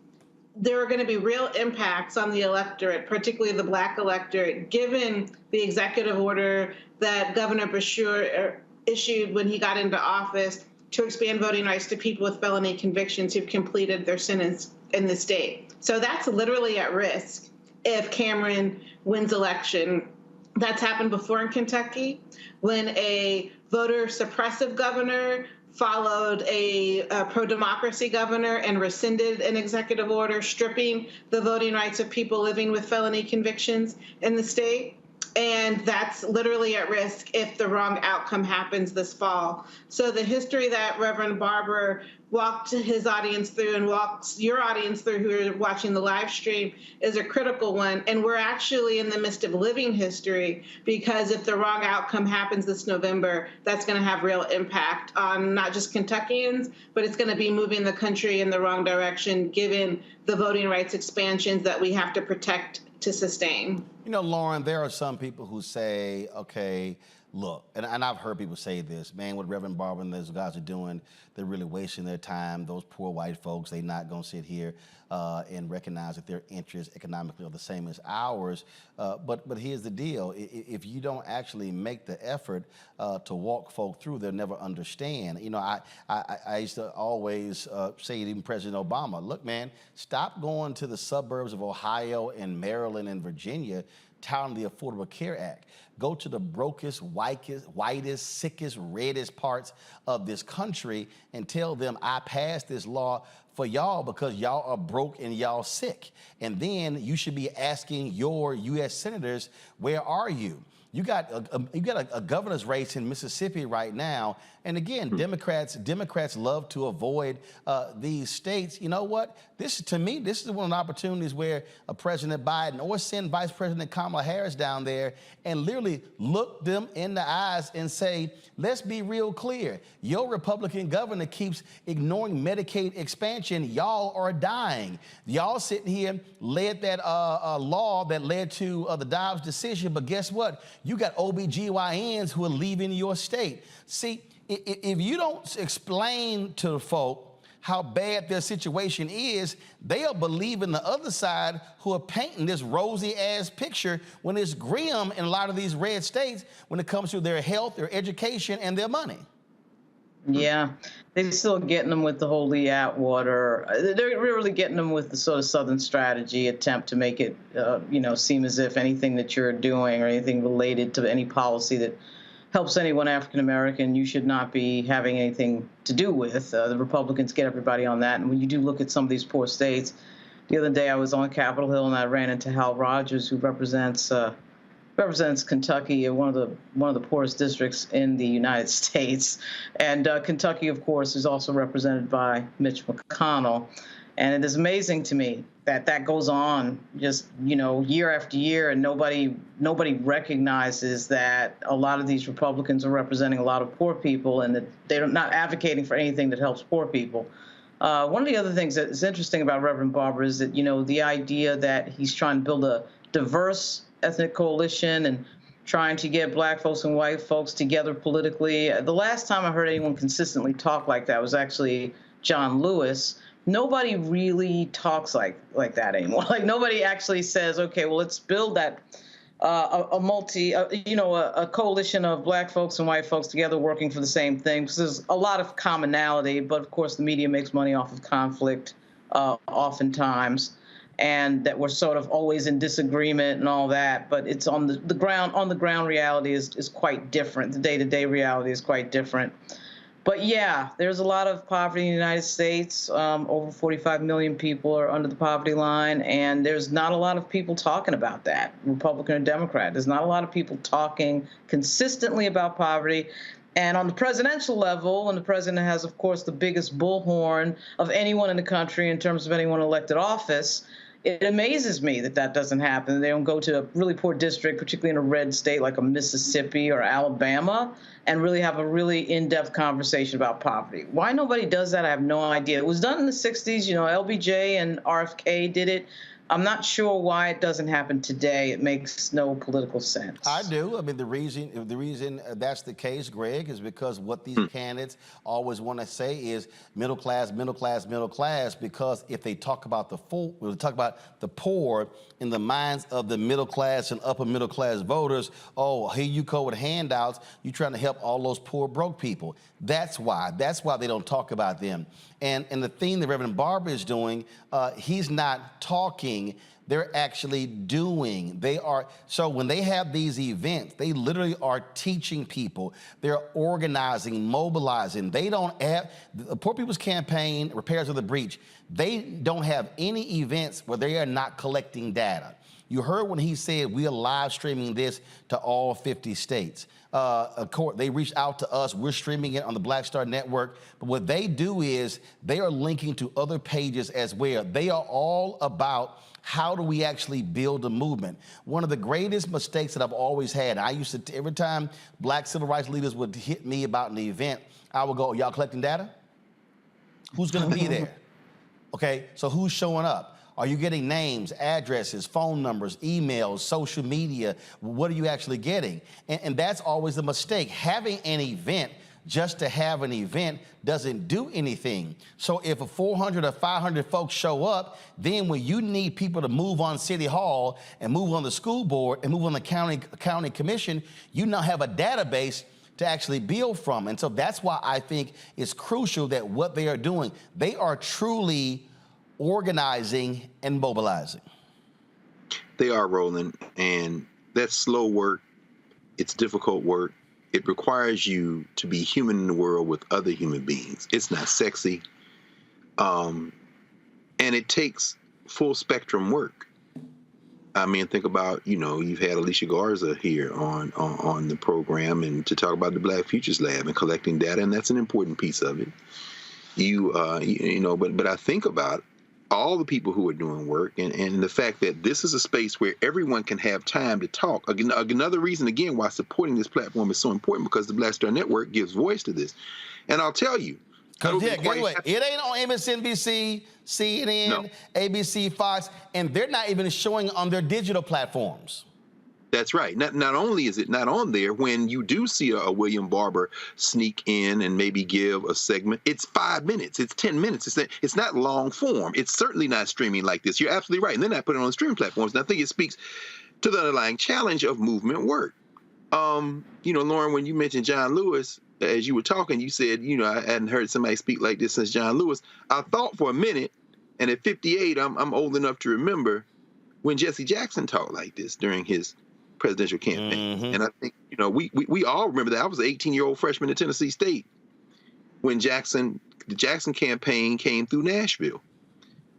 there are going to be real impacts on the electorate, particularly the Black electorate, given the executive order that Governor Beshear issued when he got into office to expand voting rights to people with felony convictions who've completed their sentence in the state. So that's literally at risk if Cameron wins election. That's happened before in Kentucky when a voter suppressive governor followed a pro-democracy governor and rescinded an executive order stripping the voting rights of people living with felony convictions in the state. And that's literally at risk if the wrong outcome happens this fall. So the history that Reverend Barber walked his audience through and walks your audience through who are watching the live stream is a critical one. And we're actually in the midst of living history, because if the wrong outcome happens this November, that's going to have real impact on not just Kentuckians, but it's going to be moving the country in the wrong direction, given the voting rights expansions that we have to protect to sustain. You know, Lauren, there are some people who say, okay, look, and I've heard people say this, man, what Reverend Barber and those guys are doing, they're really wasting their time. Those poor white folks, they're not going to sit here and recognize that their interests economically are the same as ours. But here's the deal. If you don't actually make the effort to walk folk through, they'll never understand. You know, I used to always say to even President Obama, look, man, stop going to the suburbs of Ohio and Maryland and Virginia touting the Affordable Care Act. Go to the brokest, whitest, sickest, reddest parts of this country and tell them I passed this law for y'all because y'all are broke and y'all sick. And then you should be asking your U.S. senators, where are you? You got a governor's race in Mississippi right now, and again, Democrats love to avoid these states. You know what? To me, this is one of the opportunities where President Biden or send Vice President Kamala Harris down there and literally look them in the eyes and say, let's be real clear. Your Republican governor keeps ignoring Medicaid expansion. Y'all are dying. Y'all sitting here led that law that led to the Dobbs decision, but guess what? You got OBGYNs who are leaving your state. See, if you don't explain to the folk how bad their situation is, they'll believe in the other side who are painting this rosy-ass picture when it's grim in a lot of these red states when it comes to their health, their education, and their money. Yeah, they're still getting them with the whole Lee Atwater. They're really getting them with the sort of Southern strategy attempt to make it, seem as if anything that you're doing or anything related to any policy that helps anyone African-American, you should not be having anything to do with. The Republicans get everybody on that. And when you do look at some of these poor states, the other day I was on Capitol Hill and I ran into Hal Rogers, who represents Kentucky in one of the poorest districts in the United States. And Kentucky, of course, is also represented by Mitch McConnell. And it is amazing to me that goes on just, year after year, and nobody recognizes that a lot of these Republicans are representing a lot of poor people and that they're not advocating for anything that helps poor people. One of the other things that is interesting about Reverend Barber is that, the idea that he's trying to build a diverse ethnic coalition and trying to get black folks and white folks together politically. The last time I heard anyone consistently talk like that was actually John Lewis. Nobody really talks like that anymore. Like, nobody actually says, okay, well, let's build that a coalition of black folks and white folks together working for the same thing, because there's a lot of commonality, but of course the media makes money off of conflict oftentimes, and that we're sort of always in disagreement and all that, but it's on the ground reality is quite different. The day-to-day reality is quite different. But yeah, there's a lot of poverty in the United States. Over 45 million people are under the poverty line, and there's not a lot of people talking about that, Republican or Democrat. There's not a lot of people talking consistently about poverty. And on the presidential level, and the president has, of course, the biggest bullhorn of anyone in the country in terms of anyone elected office, it amazes me that that doesn't happen. They don't go to a really poor district, particularly in a red state like a Mississippi or Alabama, and really have a really in-depth conversation about poverty. Why nobody does that, I have no idea. It was done in the 60s. You know, LBJ and RFK did it. I'm not sure why it doesn't happen today. It makes no political sense. I do. I mean, the reason that's the case, Greg, is because what these candidates always want to say is middle class, middle class, middle class. Because if they talk about the poor in the minds of the middle class and upper middle class voters, oh, here you go with handouts. You're trying to help all those poor broke people. That's why they don't talk about them. And the thing that Reverend Barber is doing, he's not talking, they're actually doing. So when they have these events, they literally are teaching people. They're organizing, mobilizing. They don't have, the Poor People's Campaign, Repairs of the Breach, they don't have any events where they are not collecting data. You heard when he said we are live streaming this to all 50 states. Of course, they reached out to us. We're streaming it on the Black Star Network. But what they do is they are linking to other pages as well. They are all about how do we actually build a movement. One of the greatest mistakes that I've always had, I used to, every time black civil rights leaders would hit me about an event, I would go, y'all collecting data? Who's gonna be there? Okay, so who's showing up? Are you getting names, addresses, phone numbers, emails, social media? What are you actually getting? And that's always the mistake. Having an event just to have an event doesn't do anything. So if 400 or 500 folks show up, then when you need people to move on City Hall and move on the school board and move on the county commission, you now have a database to actually build from. And so that's why I think it's crucial that what they are doing, they are truly organizing and mobilizing. They are, Roland, and that's slow work. It's difficult work. It requires you to be human in the world with other human beings. It's not sexy. And it takes full spectrum work. I mean, think about, you know, you've had Alicia Garza here on the program and to talk about the Black Futures Lab and collecting data, and that's an important piece of it. You know, but I think about all the people who are doing work and the fact that this is a space where everyone can have time to talk. Another reason, again, why supporting this platform is so important, because the Black Star Network gives voice to this. And I'll tell you. It ain't on MSNBC, CNN, no. ABC, Fox, and they're not even showing on their digital platforms. That's right. Not only is it not on there, when you do see a William Barber sneak in and maybe give a segment, it's 5 minutes, it's 10 minutes. It's not long form. It's certainly not streaming like this. You're absolutely right. And they're not putting it on the streaming platforms. And I think it speaks to the underlying challenge of movement work. You know, Lauren, when you mentioned John Lewis, as you were talking, you said, you know, I hadn't heard somebody speak like this since John Lewis. I thought for a minute, and at 58, I'm old enough to remember when Jesse Jackson talked like this during his presidential campaign. And I think, you know, we all remember that. I was an 18-year-old freshman at Tennessee State when the Jackson campaign came through Nashville.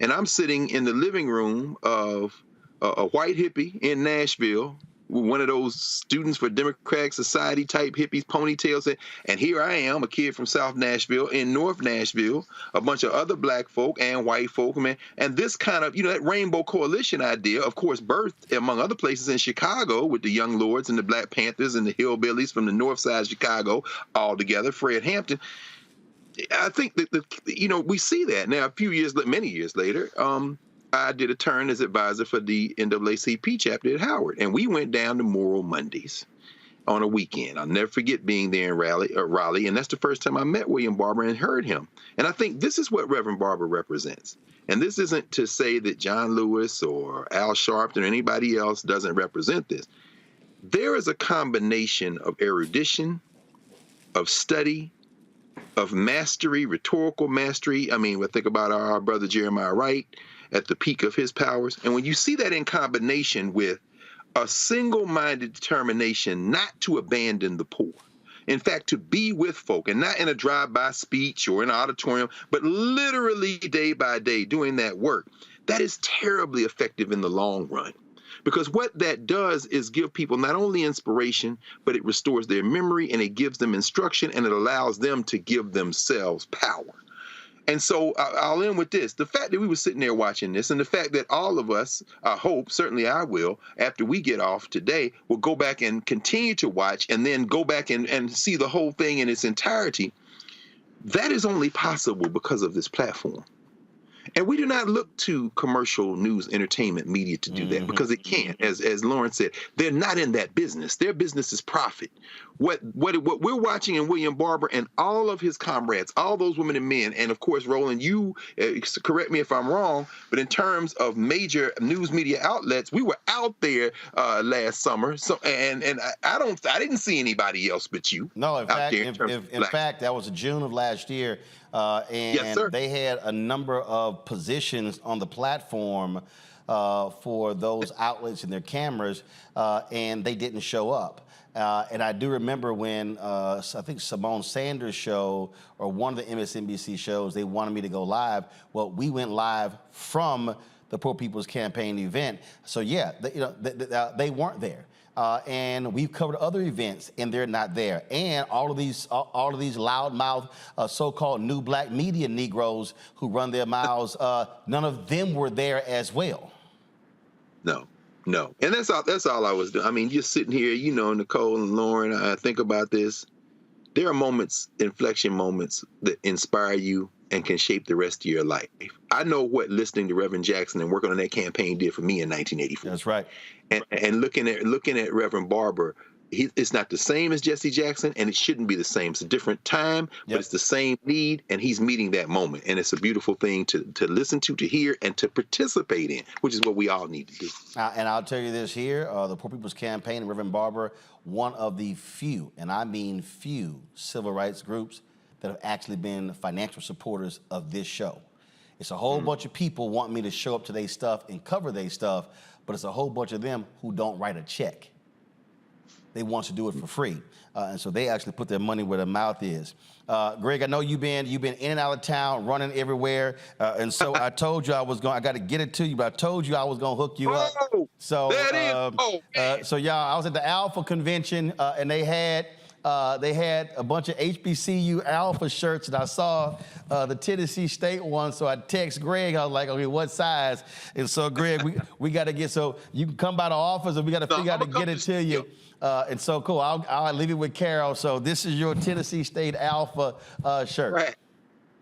And I'm sitting in the living room of a white hippie in Nashville, one of those students for Democratic Society type hippies, ponytails. And here I am, a kid from South Nashville, in North Nashville, a bunch of other black folk and white folk, man. And this kind of, you know, that Rainbow Coalition idea, of course, birthed, among other places, in Chicago with the Young Lords and the Black Panthers and the Hillbillies from the north side of Chicago all together, Fred Hampton. I think that, you know, we see that now. Many years later, I did a turn as advisor for the NAACP chapter at Howard, and we went down to Moral Mondays on a weekend. I'll never forget being there in Raleigh, and that's the first time I met William Barber and heard him. And I think this is what Reverend Barber represents. And this isn't to say that John Lewis or Al Sharpton or anybody else doesn't represent this. There is a combination of erudition, of study, of mastery, rhetorical mastery. I mean, we think about our brother Jeremiah Wright at the peak of his powers. And when you see that in combination with a single-minded determination not to abandon the poor. In fact, to be with folk, and not in a drive-by speech or in an auditorium, but literally day by day doing that work, that is terribly effective in the long run. Because what that does is give people not only inspiration, but it restores their memory and it gives them instruction and it allows them to give themselves power. And so I'll end with this. The fact that we were sitting there watching this and the fact that all of us, I hope, certainly I will, after we get off today, will go back and continue to watch and then go back and see the whole thing in its entirety. That is only possible because of this platform. And we do not look to commercial news entertainment media to do that because it can't. As Lauren said, they're not in that business. Their business is profit. What we're watching in William Barber and all of his comrades, all those women and men, and of course, Roland, you correct me if I'm wrong, but in terms of major news media outlets, we were out there last summer. So and I didn't see anybody else but you. No, in fact, that was June of last year. And yes, sir. They had a number of positions on the platform for those outlets and their cameras, and they didn't show up. And I do remember when I think Simone Sanders' show or one of the MSNBC shows, they wanted me to go live. Well, we went live from the Poor People's Campaign event. So yeah, they weren't there. And we've covered other events, and they're not there. And all of these loudmouth, so-called new black media Negroes who run their mouths, none of them were there as well. No, and that's all I was doing. I mean, just sitting here, Nicole and Lauren. I think about this. There are moments, inflection moments, that inspire you and can shape the rest of your life. I know what listening to Reverend Jackson and working on that campaign did for me in 1984. That's right. And looking at Reverend Barber, it's not the same as Jesse Jackson, and it shouldn't be the same. It's a different time, but it's the same need, and he's meeting that moment. And it's a beautiful thing to listen to hear, and to participate in, which is what we all need to do. And I'll tell you this here, the Poor People's Campaign, Reverend Barber, one of the few, and I mean few, civil rights groups that have actually been financial supporters of this show. It's a whole bunch of people want me to show up to their stuff and cover their stuff, but it's a whole bunch of them who don't write a check. They want to do it for free. And so they actually put their money where their mouth is. Greg, I know you've been in and out of town, running everywhere. And so I told you I got to get it to you, but I told you I was going to hook you up. So, so y'all, I was at the Alpha convention and they had a bunch of HBCU Alpha shirts, and I saw the Tennessee State one, so I text Greg. I was like, okay, what size? And so, Greg, we got to get, so you can come by the office, and we got to figure out to get it to you. And so, cool, I'll leave it with Carol. So this is your Tennessee State Alpha shirt.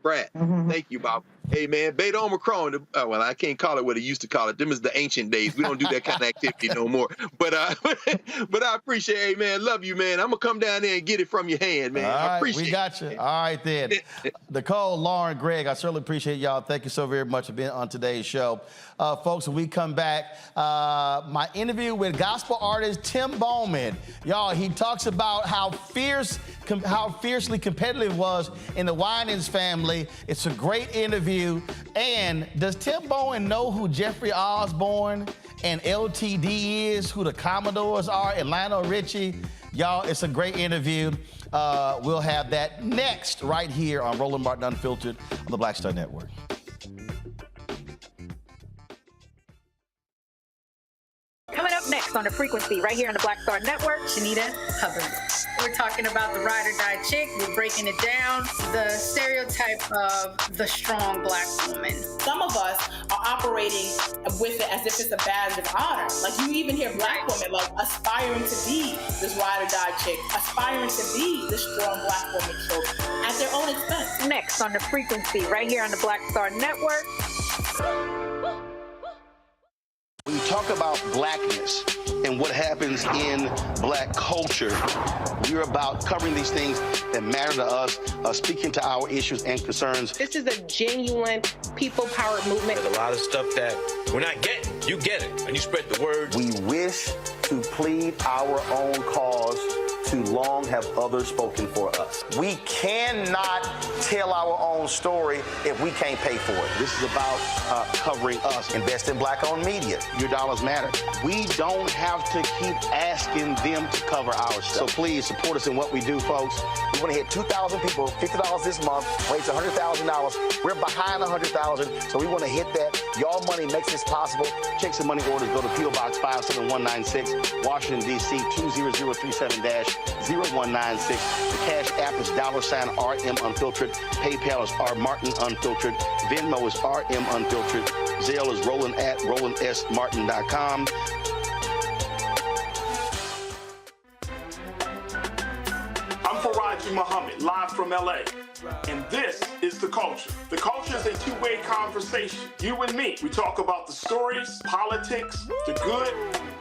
Brad, thank you, Bob. Hey, man, Beta Omicron, well, I can't call it what they used to call it. Them is the ancient days. We don't do that kind of activity no more. But I appreciate it, hey, man. Love you, man. I'm going to come down there and get it from your hand, man. All right, I appreciate it. We got you. All right, then. Nicole, Lauren, Greg, I certainly appreciate y'all. Thank you so very much for being on today's show. Folks, when we come back, my interview with gospel artist Tim Bowman. Y'all, he talks about how fiercely competitive it was in the Winans family. It's a great interview. And does Tim Bowman know who Jeffrey Osborne and LTD is, who the Commodores are, and Lionel Richie? Y'all, it's a great interview. We'll have that next right here on Roland Martin Unfiltered on the Black Star Network. Coming up next on The Frequency, right here on the Black Star Network, Shanita Hubbard. We're talking about the ride or die chick. We're breaking it down. The stereotype of the strong black woman. Some of us are operating with it as if it's a badge of honor. Like, you even hear black women like aspiring to be this ride or die chick, aspiring to be this strong black woman trope at their own expense. Next on The Frequency, right here on the Black Star Network. When you talk about blackness and what happens in black culture, we're about covering these things that matter to us, speaking to our issues and concerns. This is a genuine people-powered movement. There's a lot of stuff that we're not getting. You get it, and you spread the word. We wish to plead our own cause. Too long have others spoken for us. We cannot tell our own story if we can't pay for it. This is about covering us. Invest in black-owned media. Your dollars matter. We don't have to keep asking them to cover our stuff. So please support us in what we do, folks. We want to hit 2,000 people, $50 this month, raise $100,000. We're behind 100,000, so we want to hit that. Y'all money makes this possible. Checks and money orders go to P.O. Box 57196, Washington, D.C. 20037-0196. The Cash App is $RM Unfiltered. PayPal is R Martin Unfiltered. Venmo is RM Unfiltered. Zelle is Roland at RolandSMartin.com. I'm Faraji Muhammad, live from LA. And this is The Culture. The Culture is a two-way conversation. You and me. We talk about the stories, politics, the good,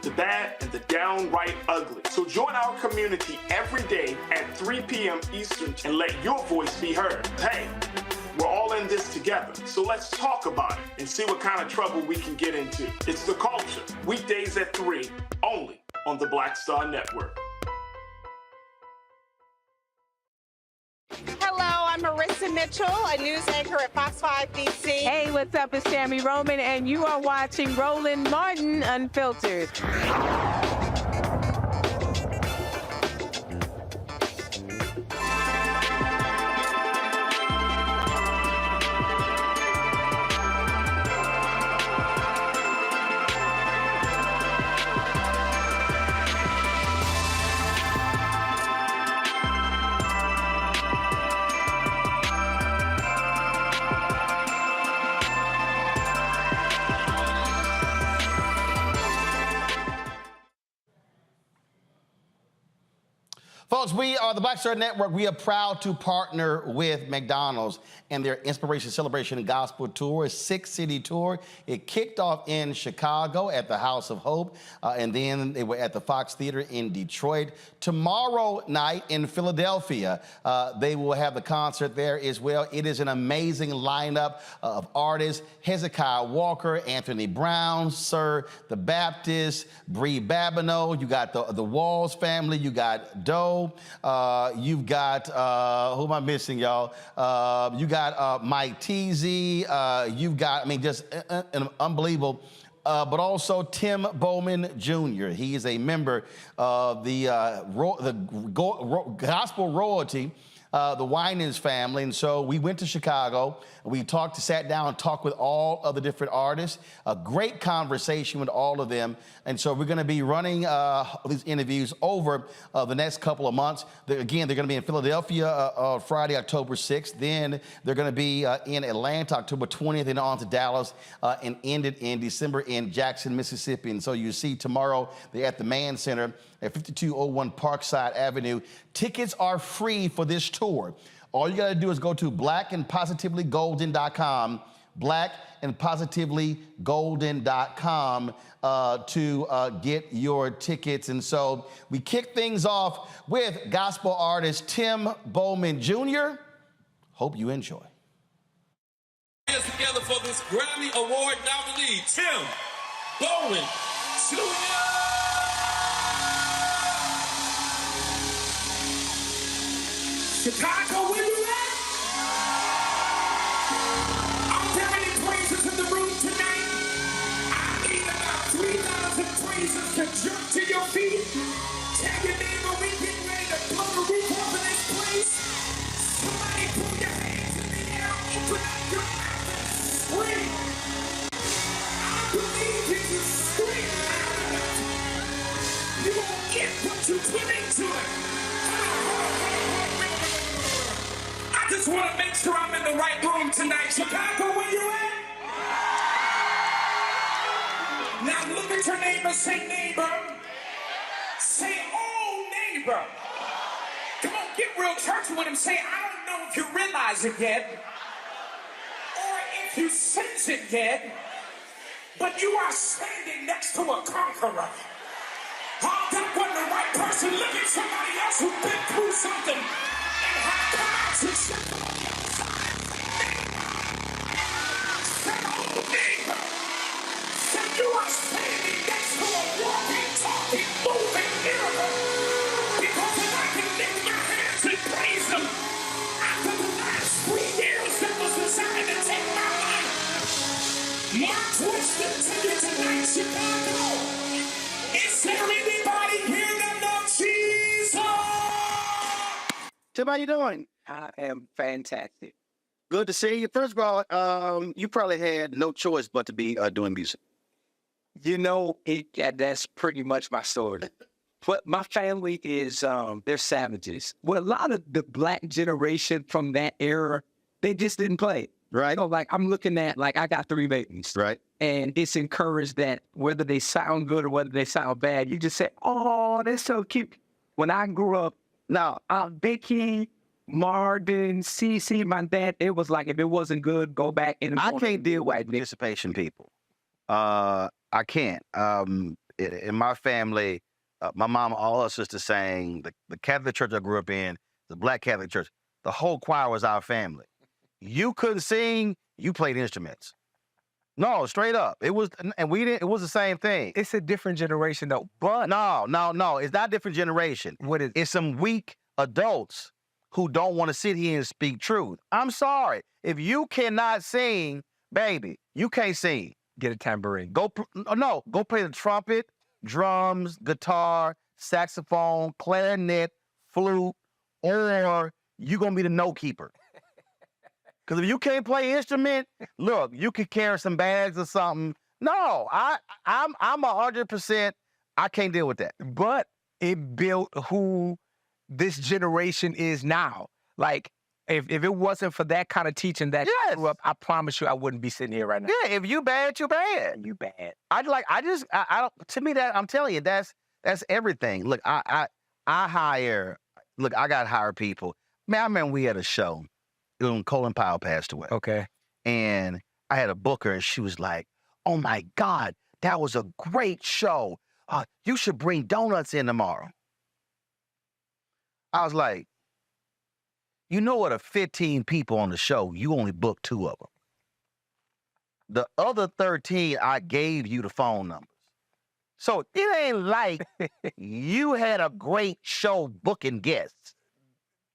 the bad, and the downright ugly. So join our community every day at 3 p.m. Eastern and let your voice be heard. Hey, we're all in this together. So let's talk about it and see what kind of trouble we can get into. It's The Culture. Weekdays at 3, only on the Black Star Network. Hello, I'm Marissa Mitchell, a news anchor at Fox 5 DC. Hey, what's up? It's Tammy Roman, and you are watching Roland Martin Unfiltered. Folks, we are the Black Star Network. We are proud to partner with McDonald's and their Inspiration Celebration Gospel Tour, a 6-city tour. It kicked off in Chicago at the House of Hope, and then they were at the Fox Theater in Detroit. Tomorrow night in Philadelphia, they will have the concert there as well. It is an amazing lineup of artists: Hezekiah Walker, Anthony Brown, Sir the Baptist, Bree Babineau. You got the Walls family. You got Doe. You've got, who am I missing, y'all? You got Mike Tease. You've got, I mean, just unbelievable. But also Tim Bowman Jr. He is a member of the gospel royalty, the Winans family. And so we went to Chicago. We sat down and talked with all of the different artists. A great conversation with all of them. And so we're going to be running these interviews over the next couple of months. Again, they're going to be in Philadelphia Friday, October 6th. Then they're going to be in Atlanta, October 20th, and on to Dallas, and ended in December in Jackson, Mississippi. And so you see tomorrow they're at the Mann Center at 5201 Parkside Avenue. Tickets are free for this tour. All you got to do is go to blackandpositivelygolden.com, blackandpositivelygolden.com to get your tickets. And so we kick things off with gospel artist Tim Bowman Jr. Hope you enjoy. Hands together for this Grammy Award nominee, Tim Bowman Jr. Chicago, where you at? Are there any praises in the room tonight? I need about 3,000 praises to jump to your feet. Tell your neighbor we getting ready to blow the roof off of this place. Somebody put your hands in the air, open up your mouth and scream. I believe if you scream loud enough, you won't get what you put into it. I just want to make sure I'm in the right room tonight. Chicago, where you at? Now look at your neighbor, say neighbor. Say, oh neighbor. Come on, get real churchy with him. Say, I don't know if you realize it yet, or if you sense it yet, but you are standing next to a conqueror. Oh, that wasn't the right person. Look at somebody else who's been through something and had come out successful on the other side. Say, oh, neighbor. Say, you are standing next to a walking, talking, moving miracle. Because if I can lift your hands and praise him after the last 3 My question to you tonight, Chicago. Is there anybody here that loves Jesus? Tim, how you doing? I am fantastic. Good to see you. First of all, you probably had no choice but to be doing music. You know, that's pretty much my story. But my family is, they're savages. Well, a lot of the black generation from that era, they just didn't play. Right. So, like, I'm looking at, like, I got 3 babies. Right. And it's encouraged that whether they sound good or whether they sound bad, you just say, oh, they're so cute. When I grew up, now, Vicky, Marvin, Cece, my dad, it was like, if it wasn't good, go back and I can't deal with participation people. I can't. In my family, my mom, all her sisters sang, the Catholic church I grew up in, the Black Catholic church, the whole choir was our family. You couldn't sing, you played instruments. No, straight up. It was, and we didn't, it was the same thing. It's a different generation though, but. No, it's not a different generation. What is it? It's some weak adults who don't want to sit here and speak truth. I'm sorry. If you cannot sing, baby, you can't sing. Get a tambourine. Go play the trumpet, drums, guitar, saxophone, clarinet, flute, or you're going to be the note keeper. Because if you can't play instrument, look, you could carry some bags or something. No, I'm 100%, I can't deal with that. But it built who this generation is now. Like, if it wasn't for that kind of teaching that you grew up, I promise you I wouldn't be sitting here right now. Yeah, if you bad, you bad. You bad. I don't, to me, that, I'm telling you, that's everything. Look, I got to hire people. Man, I remember we had a show when Colin Powell passed away. Okay. And I had a booker, and she was like, oh my God, that was a great show. You should bring donuts in tomorrow. I was like, you know what, 15 people on the show, you only booked 2 of them. The other 13, I gave you the phone numbers. So it ain't like you had a great show booking guests.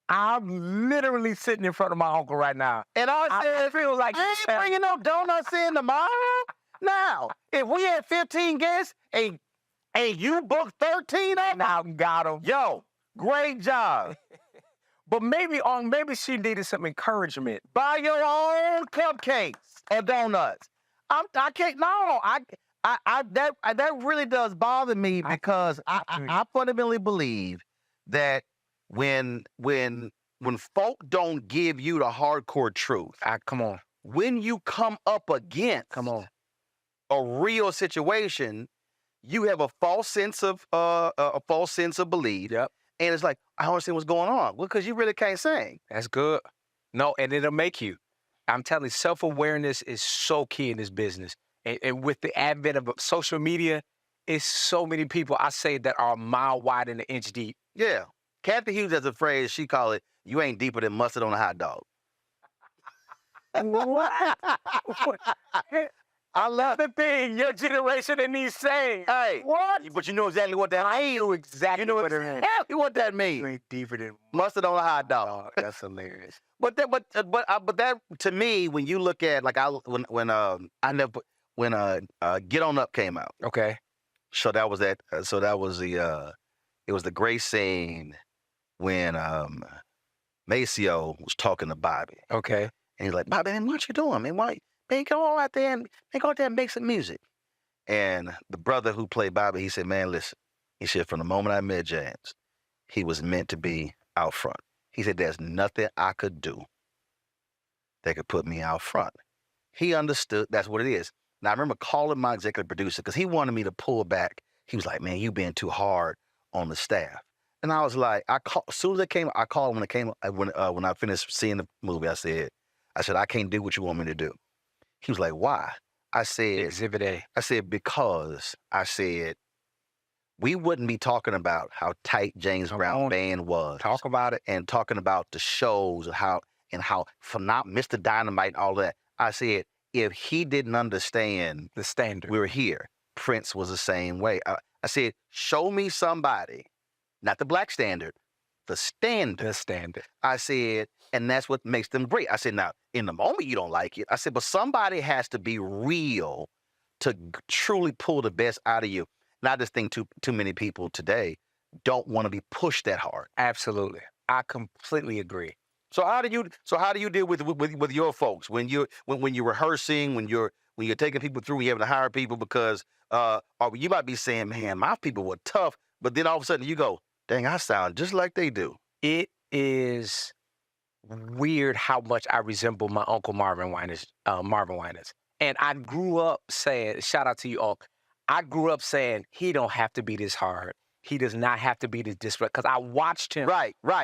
I'm literally sitting in front of my uncle right now. And I feel like I ain't bringing no donuts in tomorrow. Now, if we had 15 guests and you booked 13 of them, now got them. Yo, great job. But maybe she needed some encouragement. Buy your own cupcakes or donuts. I can't. No, that really does bother me because I fundamentally believe that when folk don't give you the hardcore truth, when you come up against a real situation, you have a false sense of belief. Yep. And it's like, I don't understand what's going on. Well, because you really can't sing. That's good. No, and it'll make you. I'm telling you, self-awareness is so key in this business. And with the advent of social media, it's so many people, I say, that are a mile wide and an inch deep. Yeah. Kathy Hughes has a phrase, she call it, you ain't deeper than mustard on a hot dog. What? I love the thing your generation and these saying. Hey, what? But you know exactly what that means. I know exactly what it means. Exactly what that means. You ain't deeper than mustard on a hot dog. That's hilarious. But that to me, when you look at like when Get On Up came out. Okay. So that was that. So that was the it was the great scene when Maceo was talking to Bobby. Okay. And he's like, Bobby, man, what you doing, man? Why? Man, go out there and make some music. And the brother who played Bobby, he said, man, listen. He said, from the moment I met James, he was meant to be out front. He said, there's nothing I could do that could put me out front. He understood that's what it is. Now, I remember calling my executive producer because he wanted me to pull back. He was like, man, you being too hard on the staff. And I was like, as soon as it came, I called when it came, when I finished seeing the movie, I said, I can't do what you want me to do. He was like, why? I said, Exhibit A. I said, because I said, we wouldn't be talking about how tight James Brown Band was. Talk about it. And talking about the shows and how phenomenal, Mr. Dynamite and all that. I said, if he didn't understand the standard, we were here. Prince was the same way. I said, show me somebody, not the black standard, the standard. The standard. I said, And that's what makes them great. I said, now, in the moment you don't like it. I said, but somebody has to be real to truly pull the best out of you. And I just think too many people today don't want to be pushed that hard. Absolutely. I completely agree. So how do you deal with your folks when you're rehearsing, when you're taking people through, when you having to hire people because or you might be saying, man, my people were tough, but then all of a sudden you go, dang, I sound just like they do. It is weird how much I resemble my uncle Marvin Winans. And I grew up saying, shout out to you, Unc. I grew up saying he don't have to be this hard. He does not have to be this disparate. Because I watched him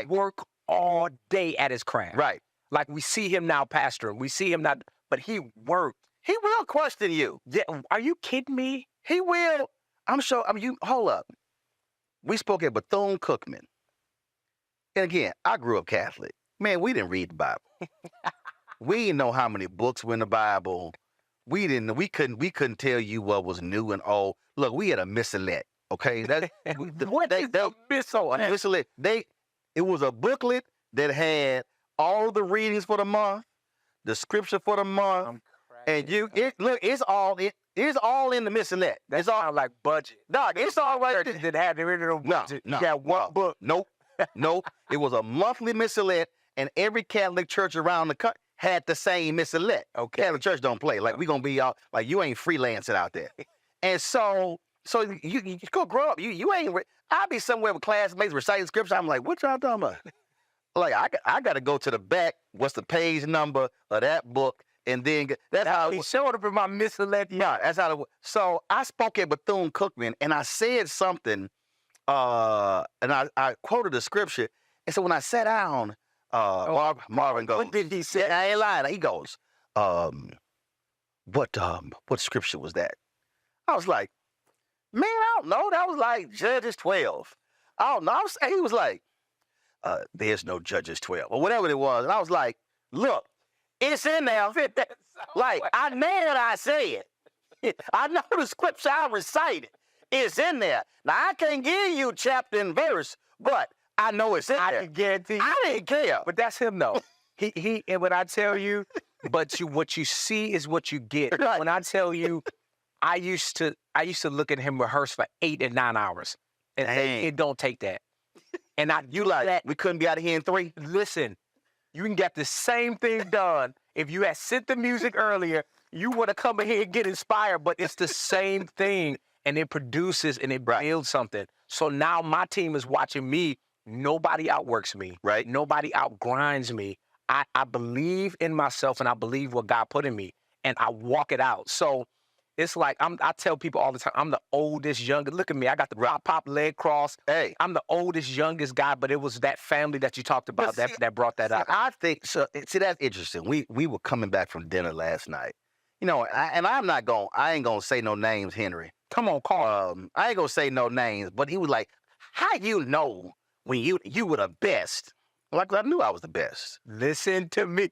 work all day at his craft. Right. Like we see him now pastoring. We see him not, but he worked. He will question you. Yeah, are you kidding me? He will. I'm sure. Hold up. We spoke at Bethune-Cookman. And again, I grew up Catholic. Man, we didn't read the Bible. We didn't know how many books were in the Bible. We couldn't tell you what was new and old. Look, we had a missalette, okay? Missalette? It was a booklet that had all the readings for the month, the scripture for the month, and it's all in the missalette. That's all like budget. Dog, it's all right. That had the original budget. No, you got one book. Nope. It was a monthly missalette, and every Catholic church around the country had the same missalette. Okay. Catholic church don't play. Like, we gonna be out, like, you ain't freelancing out there. And so you go grow up. You ain't, I'll be somewhere with classmates reciting scripture. I'm like, what y'all talking about? Like, I got to go to the back. What's the page number of that book? And then that's how he showed up in my missalette. Yeah, that's how it was. So I spoke at Bethune-Cookman, and I said something, and I quoted the scripture. And so when I sat down, Marvin goes, what did he say? I ain't lying. He goes, what scripture was that? I was like, man, I don't know. That was like Judges 12. I don't know. He was like, there's no Judges 12 or whatever it was. And I was like, look, it's in there. Like, I know what I said. I know the scripture I recited. It's in there. Now, I can't give you chapter and verse, but I know it's in there. I can guarantee you. I didn't care. But that's him, though. And when I tell you, what you see is what you get. Right. When I tell you, I used to look at him rehearse for 8 and 9 hours. And it don't take that. And we couldn't be out of here in 3? Listen, you can get the same thing done. If you had sent the music earlier, you would have come in here and get inspired, but it's the same thing. And it produces and it builds something. So now my team is watching me. Nobody outworks me. Right. Nobody outgrinds me. I believe in myself and I believe what God put in me. And I walk it out. So it's like I tell people all the time, I'm the oldest, youngest. Look at me. I got the pop leg cross. Hey. I'm the oldest, youngest guy, but it was that family that you talked about that brought that up. I think so. See, that's interesting. We were coming back from dinner last night. You know, I ain't gonna say no names, Henry. Come on, Carl. I ain't gonna say no names, but he was like, how you know when you were the best? Like, I knew I was the best. Listen to me.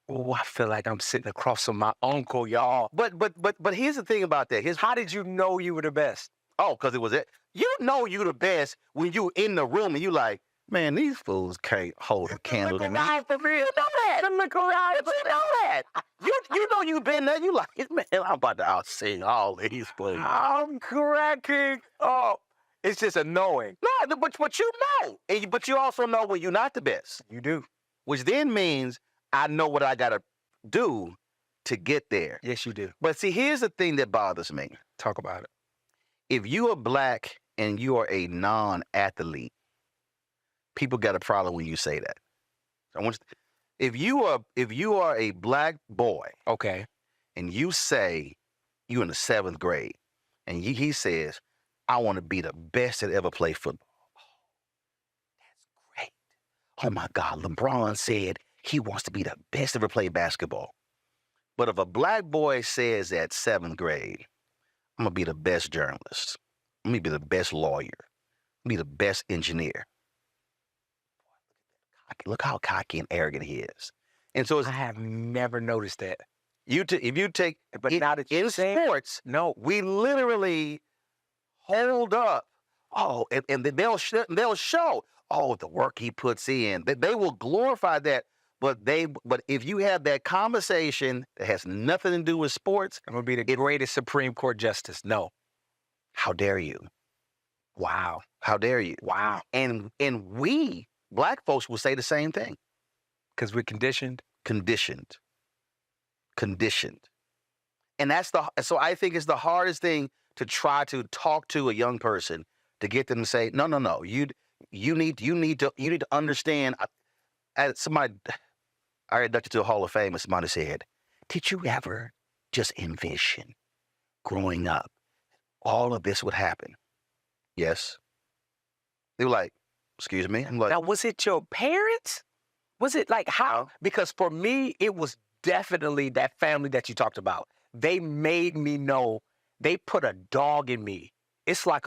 Oh, I feel like I'm sitting across from my uncle, y'all. But here's the thing about that. How did you know you were the best? Oh, because it was it. You know you the best when you in the room and you like, man, these fools can't hold a candle to me. For real, know that. Look around, know that. You know you been there. You like, man, I'm about to out-sing all these fools. I'm cracking. Oh, it's just annoying. No, but you know. But you also know when you're not the best. You do. Which then means I know what I got to do to get there. Yes, you do. But see, here's the thing that bothers me. Talk about it. If you are black and you are a non-athlete, people got a problem when you say that. I want you if you are a black boy, okay, and you say you're in the 7th grade, and he says, I want to be the best that ever played football. Oh, that's great. Oh my God, LeBron said he wants to be the best ever played basketball. But if a black boy says at 7th grade, I'm gonna be the best journalist, I'm gonna be the best lawyer, I'm gonna be the best engineer. Look how cocky and arrogant he is. And so I have never noticed that. If you take, but now that in sports, no, we literally hold up. Oh, and they'll show. Oh, the work he puts in. They will glorify that. But if you have that conversation that has nothing to do with sports, I'm gonna be the greatest Supreme Court justice. No. How dare you? Wow. How dare you? Wow. And we black folks will say the same thing. Because we're conditioned. Conditioned. And so I think it's the hardest thing to try to talk to a young person to get them to say, no. You need to understand. I got inducted to the Hall of Fame, and somebody said, "Did you ever just envision growing up all of this would happen?" Yes. They were like, "Excuse me." I'm like, now, was it your parents? Was it like how? Because for me, it was definitely that family that you talked about. They made me know. They put a dog in me. It's like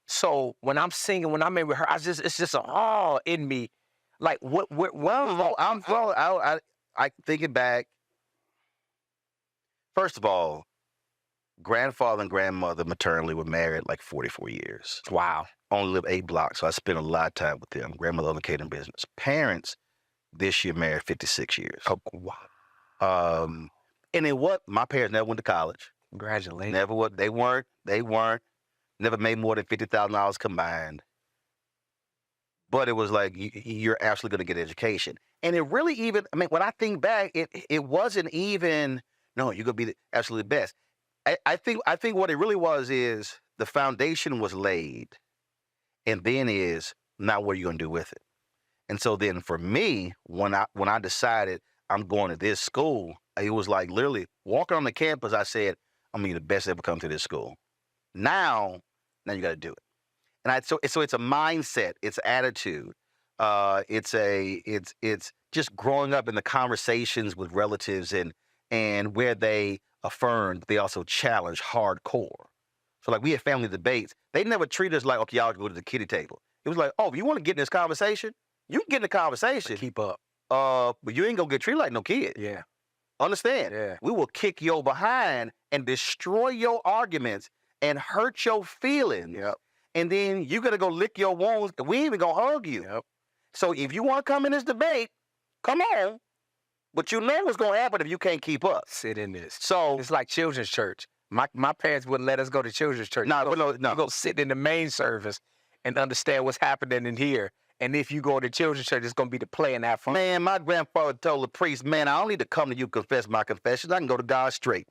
so when I'm singing, when I'm in with her, it's just a in me. Like what? I thinking back. First of all, grandfather and grandmother maternally were married like 44 years. Wow. Only lived 8 blocks, so I spent a lot of time with them. Grandmother on the catering business. Parents this year married 56 years. Oh, wow. And my parents never went to college. Congratulations. Never would. They weren't. Never made more than $50,000 combined. But it was like, you're absolutely going to get an education. And it really when I think back, it wasn't even, no, you're going to be the absolute best. I think what it really was is the foundation was laid. And then is, now what are you going to do with it? And so then for me, when I decided I'm going to this school, it was like literally walking on the campus, I said, I'm going to be the best ever come to this school. Now you got to do it. And so it's a mindset, it's attitude, it's just growing up in the conversations with relatives and where they affirmed, they also challenge hardcore. So like we had family debates, they never treated us like, okay, y'all go to the kiddie table. It was like, oh, if you want to get in this conversation, you can get in the conversation. But keep up. But you ain't gonna get treated like no kid. Yeah. Understand? Yeah. We will kick your behind and destroy your arguments and hurt your feelings. Yep. And then you gotta go lick your wounds. We ain't even gonna hug you. Yep. So if you want to come in this debate, come on. But you know what's gonna happen if you can't keep up. Sit in this. So it's like children's church. My parents wouldn't let us go to children's church. No. You go sit in the main service and understand what's happening in here. And if you go to children's church, it's going to be the play and have fun. Man, my grandfather told the priest, man, I don't need to come to you confess my confessions. I can go to God straight.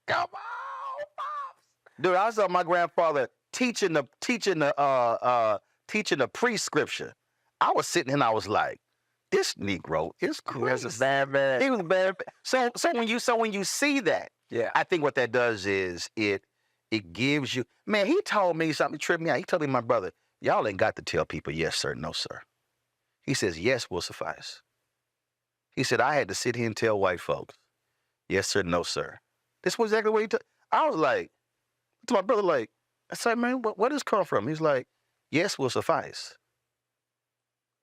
Come on, Pops. Dude, I saw my grandfather teaching the priest scripture. I was sitting and I was like, this Negro is crazy. He was a bad man. He was a bad man. So when you see that, yeah, I think what that does is it gives you, man, he told me something, tripped me out. He told me, my brother, y'all ain't got to tell people yes, sir, no, sir. He says, yes will suffice. He said, I had to sit here and tell white folks, yes, sir, no, sir. This was exactly what he told. I was like, to my brother, like, I said, man, where does this come from? He's like, yes will suffice.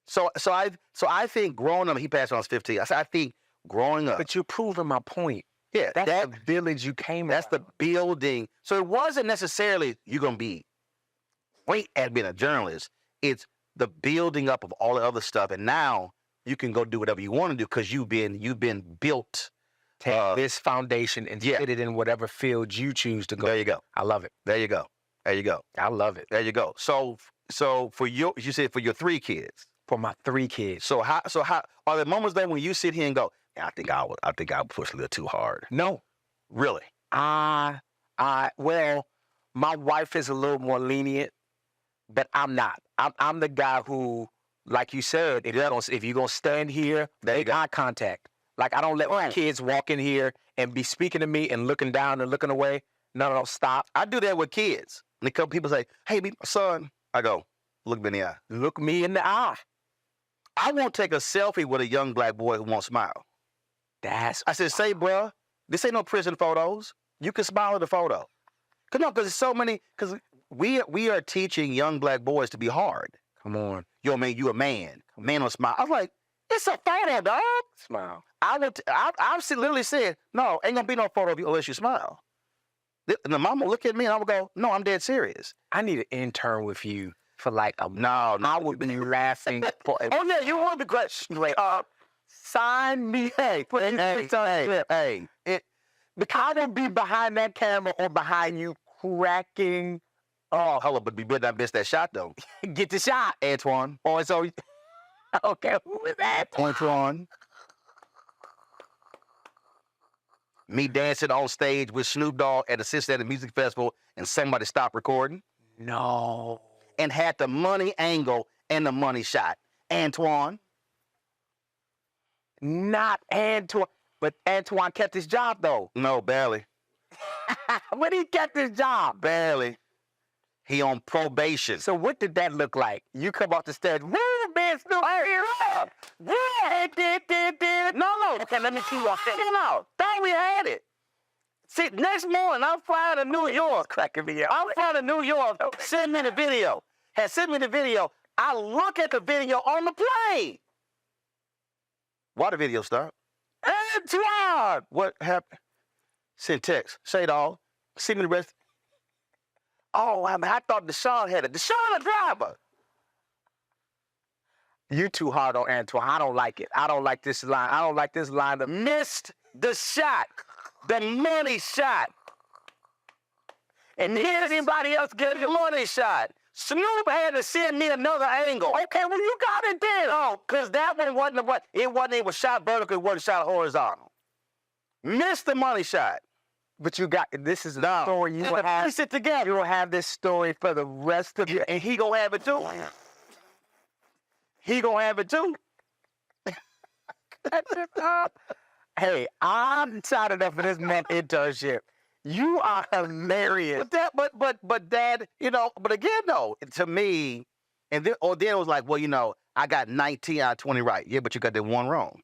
So I think growing up, he passed when I was 15. I said, I think growing up. But you're proving my point. Yeah. That's the village you came from. That's the building. So it wasn't necessarily you're going to be great at being a journalist. It's the building up of all the other stuff. And now you can go do whatever you want to do because you've been built. Take this foundation and fit it in whatever field you choose to go. There you go. I love it. There you go. There you go. I love it. There you go. So for you said for your 3 kids. For my 3 kids. So how are there moments then when you sit here and go, I think I would push a little too hard? No. Really? Well, my wife is a little more lenient, but I'm not. I'm the guy who, like you said, if you're gonna stand here, make eye contact. Like I don't let my kids walk in here and be speaking to me and looking down and looking away. No, stop. I do that with kids. And a couple people say, hey, meet my son. I go, look me in the eye. Look me in the eye. I won't take a selfie with a young black boy who won't smile. I said, say, bruh, this ain't no prison photos. You can smile at the photo. Because it's so many, because we are teaching young black boys to be hard. Come on. You a man. Man will smile. I was like, it's a photo, dog. Smile. I've literally said, no, ain't gonna be no photo of you unless you smile. And the mama will look at me and I would go, no, I'm dead serious. I need an intern with you for like a no. I would be laughing for oh yeah, you would be great. Like, Sign me. Hey, put this picture on the clip. Hey, I will be behind that camera or behind you cracking. Oh, hold up, but we better not miss that shot, though. Get the shot. Antoine. Oh, it's always. Okay, who is that? Antoine. Me dancing on stage with Snoop Dogg at the Cincinnati Music Festival and somebody stopped recording. No. And had the money angle and the money shot. Antoine. Not Antoine. But Antoine kept his job, though. No, barely. When he kept his job? Barely. He on probation. So what did that look like? You come off the stage, woo, man, Snoop, yeah, did. No. Okay, let me see what I said. No, thought we had it. See, next morning, I'm flying to New York. Cracking me up. I'm flying to New York. Send me the video. Had sent me the video. I look at the video on the plane. Why the video start? Antoine! What happened? Send text. Say it all. See me the rest. Oh, I thought Deshaun had it. Deshaun the driver. You too hard on Antoine. I don't like it. I don't like this line. I don't like this line. Missed the shot. The money shot. And did anybody else get the money shot? Snoop had to send me another angle. Okay, well, you got it then. Oh, because that one wasn't what it was shot vertical, it wasn't shot horizontal. Missed the money shot. But you got, this is a story you will have. Piece it together. You will have this story for the rest of your, and he gonna have it too. He gonna have it too. Hey, I'm tired enough of this man internship. You are hilarious. But Dad, but again though, to me, and then it was like, well, I got 19 out of 20 right. Yeah, but you got that one wrong.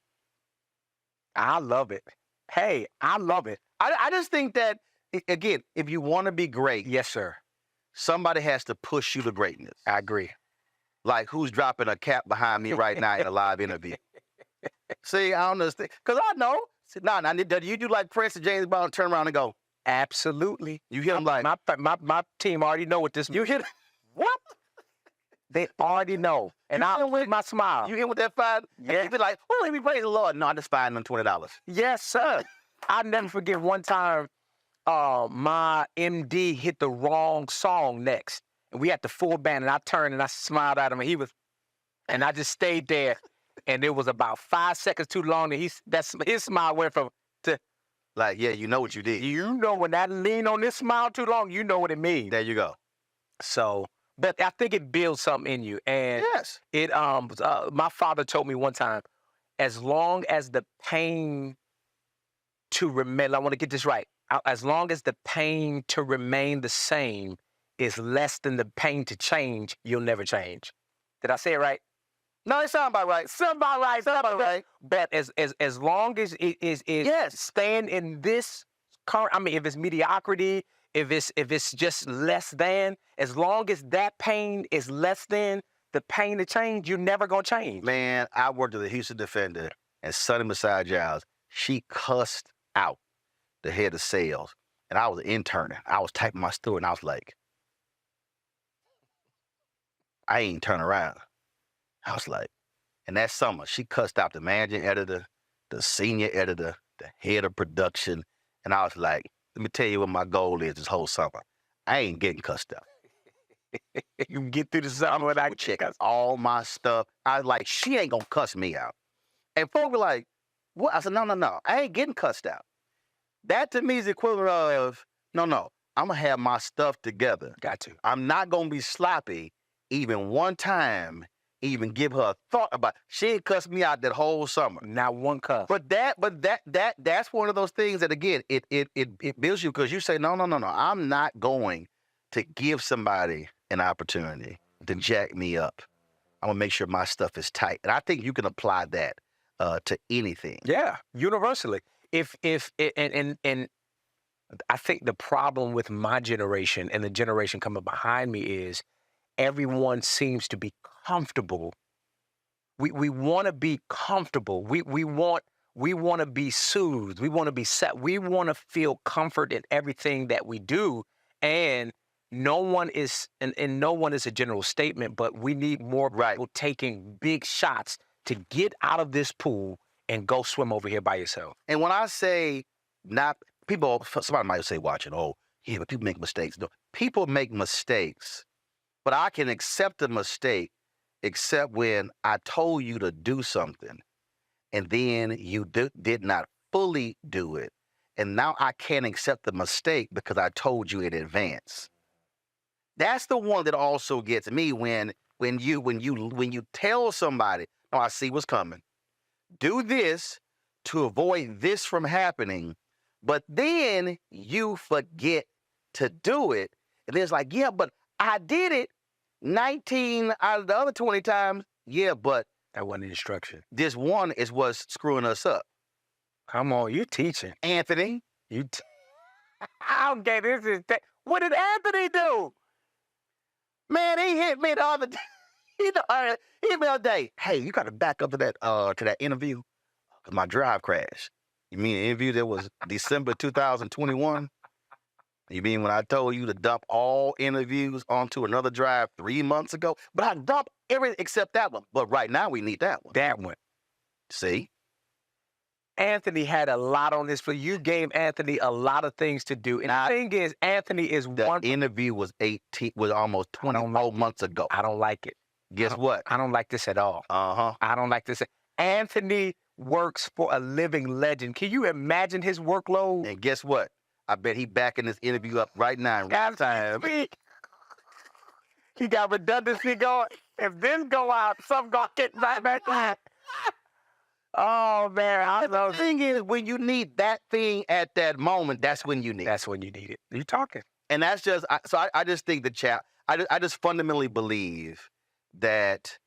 I love it. Hey, I love it. I just think that, again, if you want to be great. Yes, sir. Somebody has to push you to greatness. I agree. Like, who's dropping a cap behind me right now in a live interview? See, I don't understand. Because I know. You do like Prince and James Brown, turn around and go. Absolutely. You hit them like. My team already know what this means. You hit what? They already know. And I with my smile. You hit with that $5? Yeah. You be like, oh, let me praise the Lord. No, I just $5 and $20. Yes, sir. I'll never forget one time my MD hit the wrong song next. And we had the full band, and I turned and I smiled at him, and I just stayed there. And it was about 5 seconds too long that his smile went from to like, yeah, you know what you did. You know when that lean on this smile too long, you know what it means. There you go. So, but I think it builds something in you. And yes, it my father told me one time, as long as the pain to remain, I want to get this right. As long as the pain to remain the same is less than the pain to change, you'll never change. Did I say it right? No, it sounds about right. Sound about right. But as long as it is staying in this current, I mean, if it's mediocrity, if it's just less than, as long as that pain is less than the pain to change, you're never gonna change. Man, I worked with a Houston Defender, and Sonny Messiah Giles, she cussed out the head of sales, and I was interning. I was typing my story, and I was like, I ain't turn around. I was like, and that summer, she cussed out the managing editor, the senior editor, the head of production, and I was like, let me tell you what my goal is this whole summer. I ain't getting cussed out. You can get through the summer without check all my stuff. I was like, she ain't gonna cuss me out. And folks were like, what? I said, no, I ain't getting cussed out. That to me is the equivalent of, no, I'm gonna have my stuff together. Got to. I'm not gonna be sloppy even one time, even give her a thought about it. She ain't cussed me out that whole summer. Not one cuss. But that's one of those things that, again, it builds you, because you say, no, I'm not going to give somebody an opportunity to jack me up. I'm gonna make sure my stuff is tight. And I think you can apply that to anything. Yeah, universally. And I think the problem with my generation and the generation coming behind me is everyone seems to be comfortable. We want to be comfortable. We want to be soothed. We want to be set. We want to feel comfort in everything that we do. And no one is a general statement, but we need more people taking big shots to get out of this pool and go swim over here by yourself. And when I say not, people, somebody might say watching, oh, yeah, but people make mistakes. No, people make mistakes, but I can accept a mistake except when I told you to do something and then you did not fully do it. And now I can't accept the mistake because I told you in advance. That's the one that also gets me when you tell somebody, oh, I see what's coming. Do this to avoid this from happening, but then you forget to do it. And it's like, yeah, but I did it 19 out of the other 20 times. Yeah, but that wasn't instruction. This one is what's screwing us up. Come on, you're teaching. Anthony. Okay, this is what did Anthony do? Man, he hit me the other day. He hit me the other day. Hey, you got to back up to that interview because my drive crashed. You mean the interview that was December 2021? You mean when I told you to dump all interviews onto another drive 3 months ago? But I dumped everything except that one. But right now we need that one. That one. See? Anthony had a lot on this, but you gave Anthony a lot of things to do. And the thing is, Anthony is the interview was almost 24 months ago. I don't like it. Guess what? I don't like this at all. Uh-huh. I don't like this. Anthony works for a living legend. Can you imagine his workload? And guess what? I bet he backing this interview up right now in real time. He got redundancy going. If this go out, some gonna get right back. Oh, man. The thing is, when you need that thing at that moment, that's when you need it. That's when you need it. You're talking. And that's just, I just think I just fundamentally believe that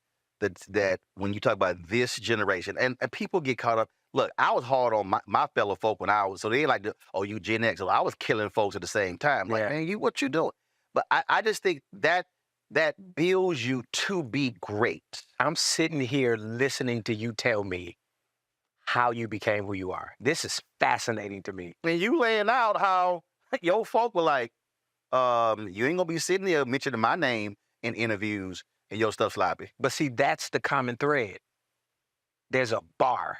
when you talk about this generation, and people get caught up, look, I was hard on my fellow folk when I was, so they ain't like, oh, you Gen X. So I was killing folks at the same time. Like, man, what you doing? But I just think that builds you to be great. I'm sitting here listening to you tell me how you became who you are. This is fascinating to me. And you laying out how your folk were like, you ain't gonna be sitting there mentioning my name in interviews and your stuff sloppy. But see, that's the common thread. There's a bar.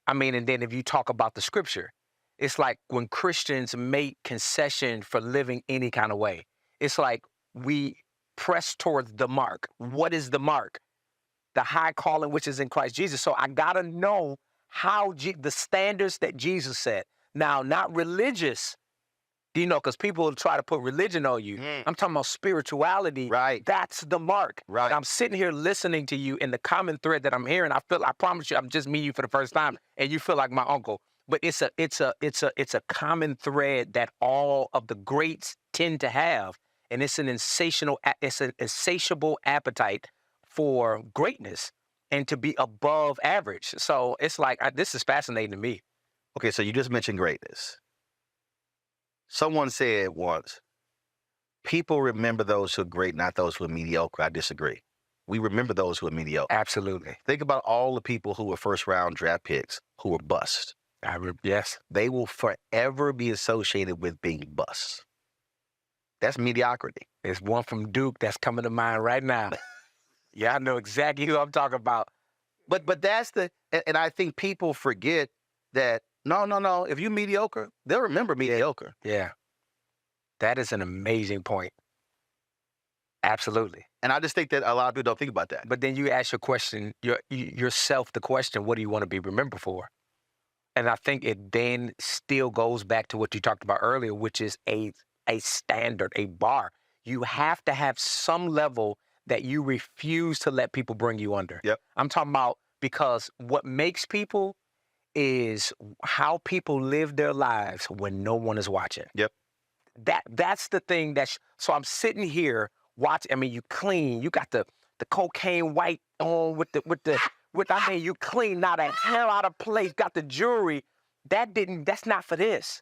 I mean, and then if you talk about the scripture, it's like when Christians make concession for living any kind of way, it's like we press towards the mark. What is the mark? The high calling which is in Christ Jesus. So I gotta know how the standards that Jesus set. Now, not religious, you know, because people try to put religion on you. I'm talking about spirituality. Right. That's the mark. Right. And I'm sitting here listening to you, and the common thread that I'm hearing, I promise you, I'm just meeting you for the first time, and you feel like my uncle. But it's a common thread that all of the greats tend to have, and it's an insatiable appetite for greatness and to be above average. So it's like, this is fascinating to me. Okay, so you just mentioned greatness. Someone said once, people remember those who are great, not those who are mediocre. I disagree. We remember those who are mediocre. Absolutely. Think about all the people who were first-round draft picks who were bust. Yes. They will forever be associated with being bust. That's mediocrity. There's one from Duke that's coming to mind right now. Yeah, I know exactly who I'm talking about. But that's and I think people forget that, no. If you're mediocre, they'll remember mediocre. Yeah. That is an amazing point. Absolutely. And I just think that a lot of people don't think about that. But then you ask yourself the question, what do you want to be remembered for? And I think it then still goes back to what you talked about earlier, which is a standard, a bar. You have to have some level that you refuse to let people bring you under. Yep. I'm talking about, because what makes people is how people live their lives when no one is watching. Yep. That's the thing so I'm sitting here watching. I mean, you clean, you got the cocaine white on with I mean, you clean, not a hell out of place, got the jewelry. That's not for this.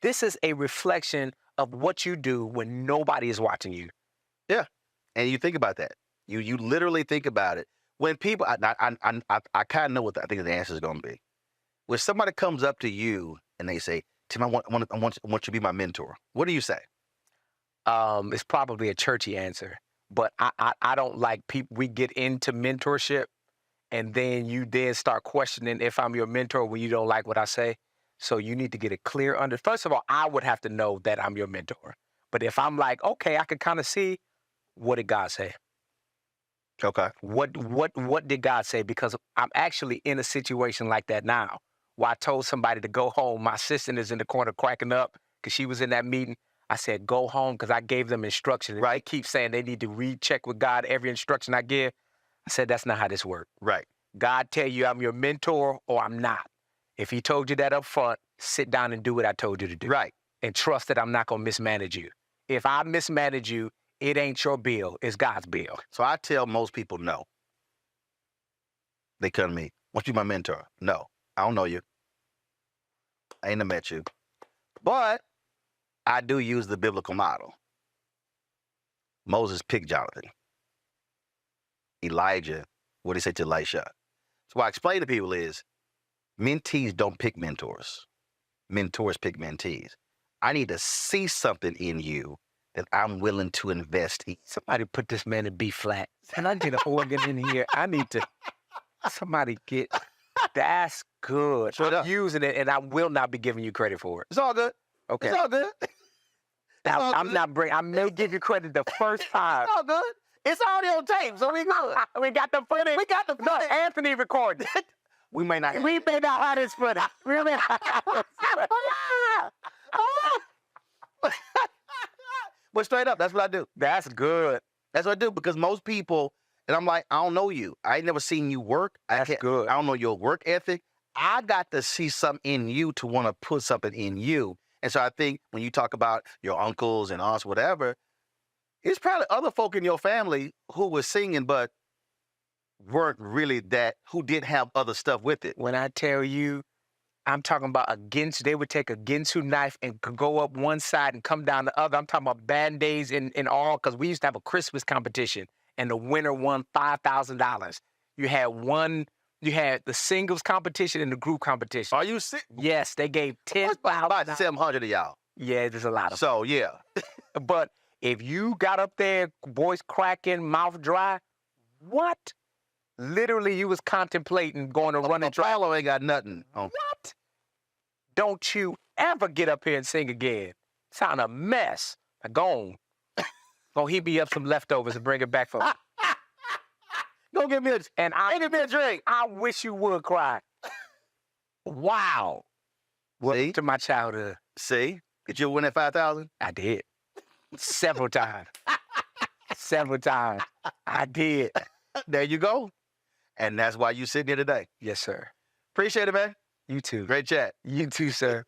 This is a reflection of what you do when nobody is watching you. Yeah. And you think about that. You literally think about it. When people, I kind of know what I think the answer is going to be. When somebody comes up to you and they say, Tim, I want you to be my mentor. What do you say? It's probably a churchy answer, but I don't like people. We get into mentorship and then you then start questioning if I'm your mentor when you don't like what I say. So you need to get a clear First of all, I would have to know that I'm your mentor. But if I'm like, okay, I can kind of see, what did God say? Okay. What did God say? Because I'm actually in a situation like that now, where I told somebody to go home. My assistant is in the corner cracking up because she was in that meeting. I said, go home, because I gave them instructions. Right. They keep saying they need to recheck with God every instruction I give. I said, that's not how this works. Right. God tell you I'm your mentor or I'm not. If he told you that up front, sit down and do what I told you to do. Right. And trust that I'm not going to mismanage you. If I mismanage you, it ain't your bill. It's God's bill. So I tell most people no. They come to me, want you my mentor? No, I don't know you. I ain't never met you. But I do use the biblical model. Moses picked Jonathan. Elijah, what did he say to Elisha? So what I explain to people is, mentees don't pick mentors. Mentors pick mentees. I need to see something in you that I'm willing to invest in. Somebody put this man in B flat. And I need an organ in here. I need to, somebody get, that's good. I'm using it, and I will not be giving you credit for it. It's all good. Okay. It's all good. Now, I'm not bringing, I may give you credit the first time. It's all good. It's already on tape, so we good. We got the footage. We got the footage. No, Anthony recorded. We may not. We may not have this footage. Really? But straight up, that's what I do. That's good. That's what I do, because most people, and I'm like, I don't know you. I ain't never seen you work. That's good. I don't know your work ethic. I got to see something in you to want to put something in you. And so I think when you talk about your uncles and aunts, whatever, it's probably other folk in your family who were singing, but weren't really that, who didn't have other stuff with it. When I tell you, I'm talking about they would take a Ginsu knife and could go up one side and come down the other. I'm talking about Band-Aids in all, because we used to have a Christmas competition, and the winner won $5,000. You had the singles competition and the group competition. Are you sick? Yes, they gave $10,000. About 700 of y'all. Yeah, there's a lot of So, yeah. But if you got up there, voice cracking, mouth dry, what? Literally, you was contemplating going to run and try. Apollo ain't got nothing. What? Don't you ever get up here and sing again. Sound a mess. Now, go on. Go heat me up some leftovers and bring it back for me. Go give me a drink. I wish you would cry. Wow. See? To my childhood. See? Did you win that 5,000? I did. Several times. Several times. I did. There you go. And that's why you sitting here today. Yes, sir. Appreciate it, man. You too. Great chat. You too, sir.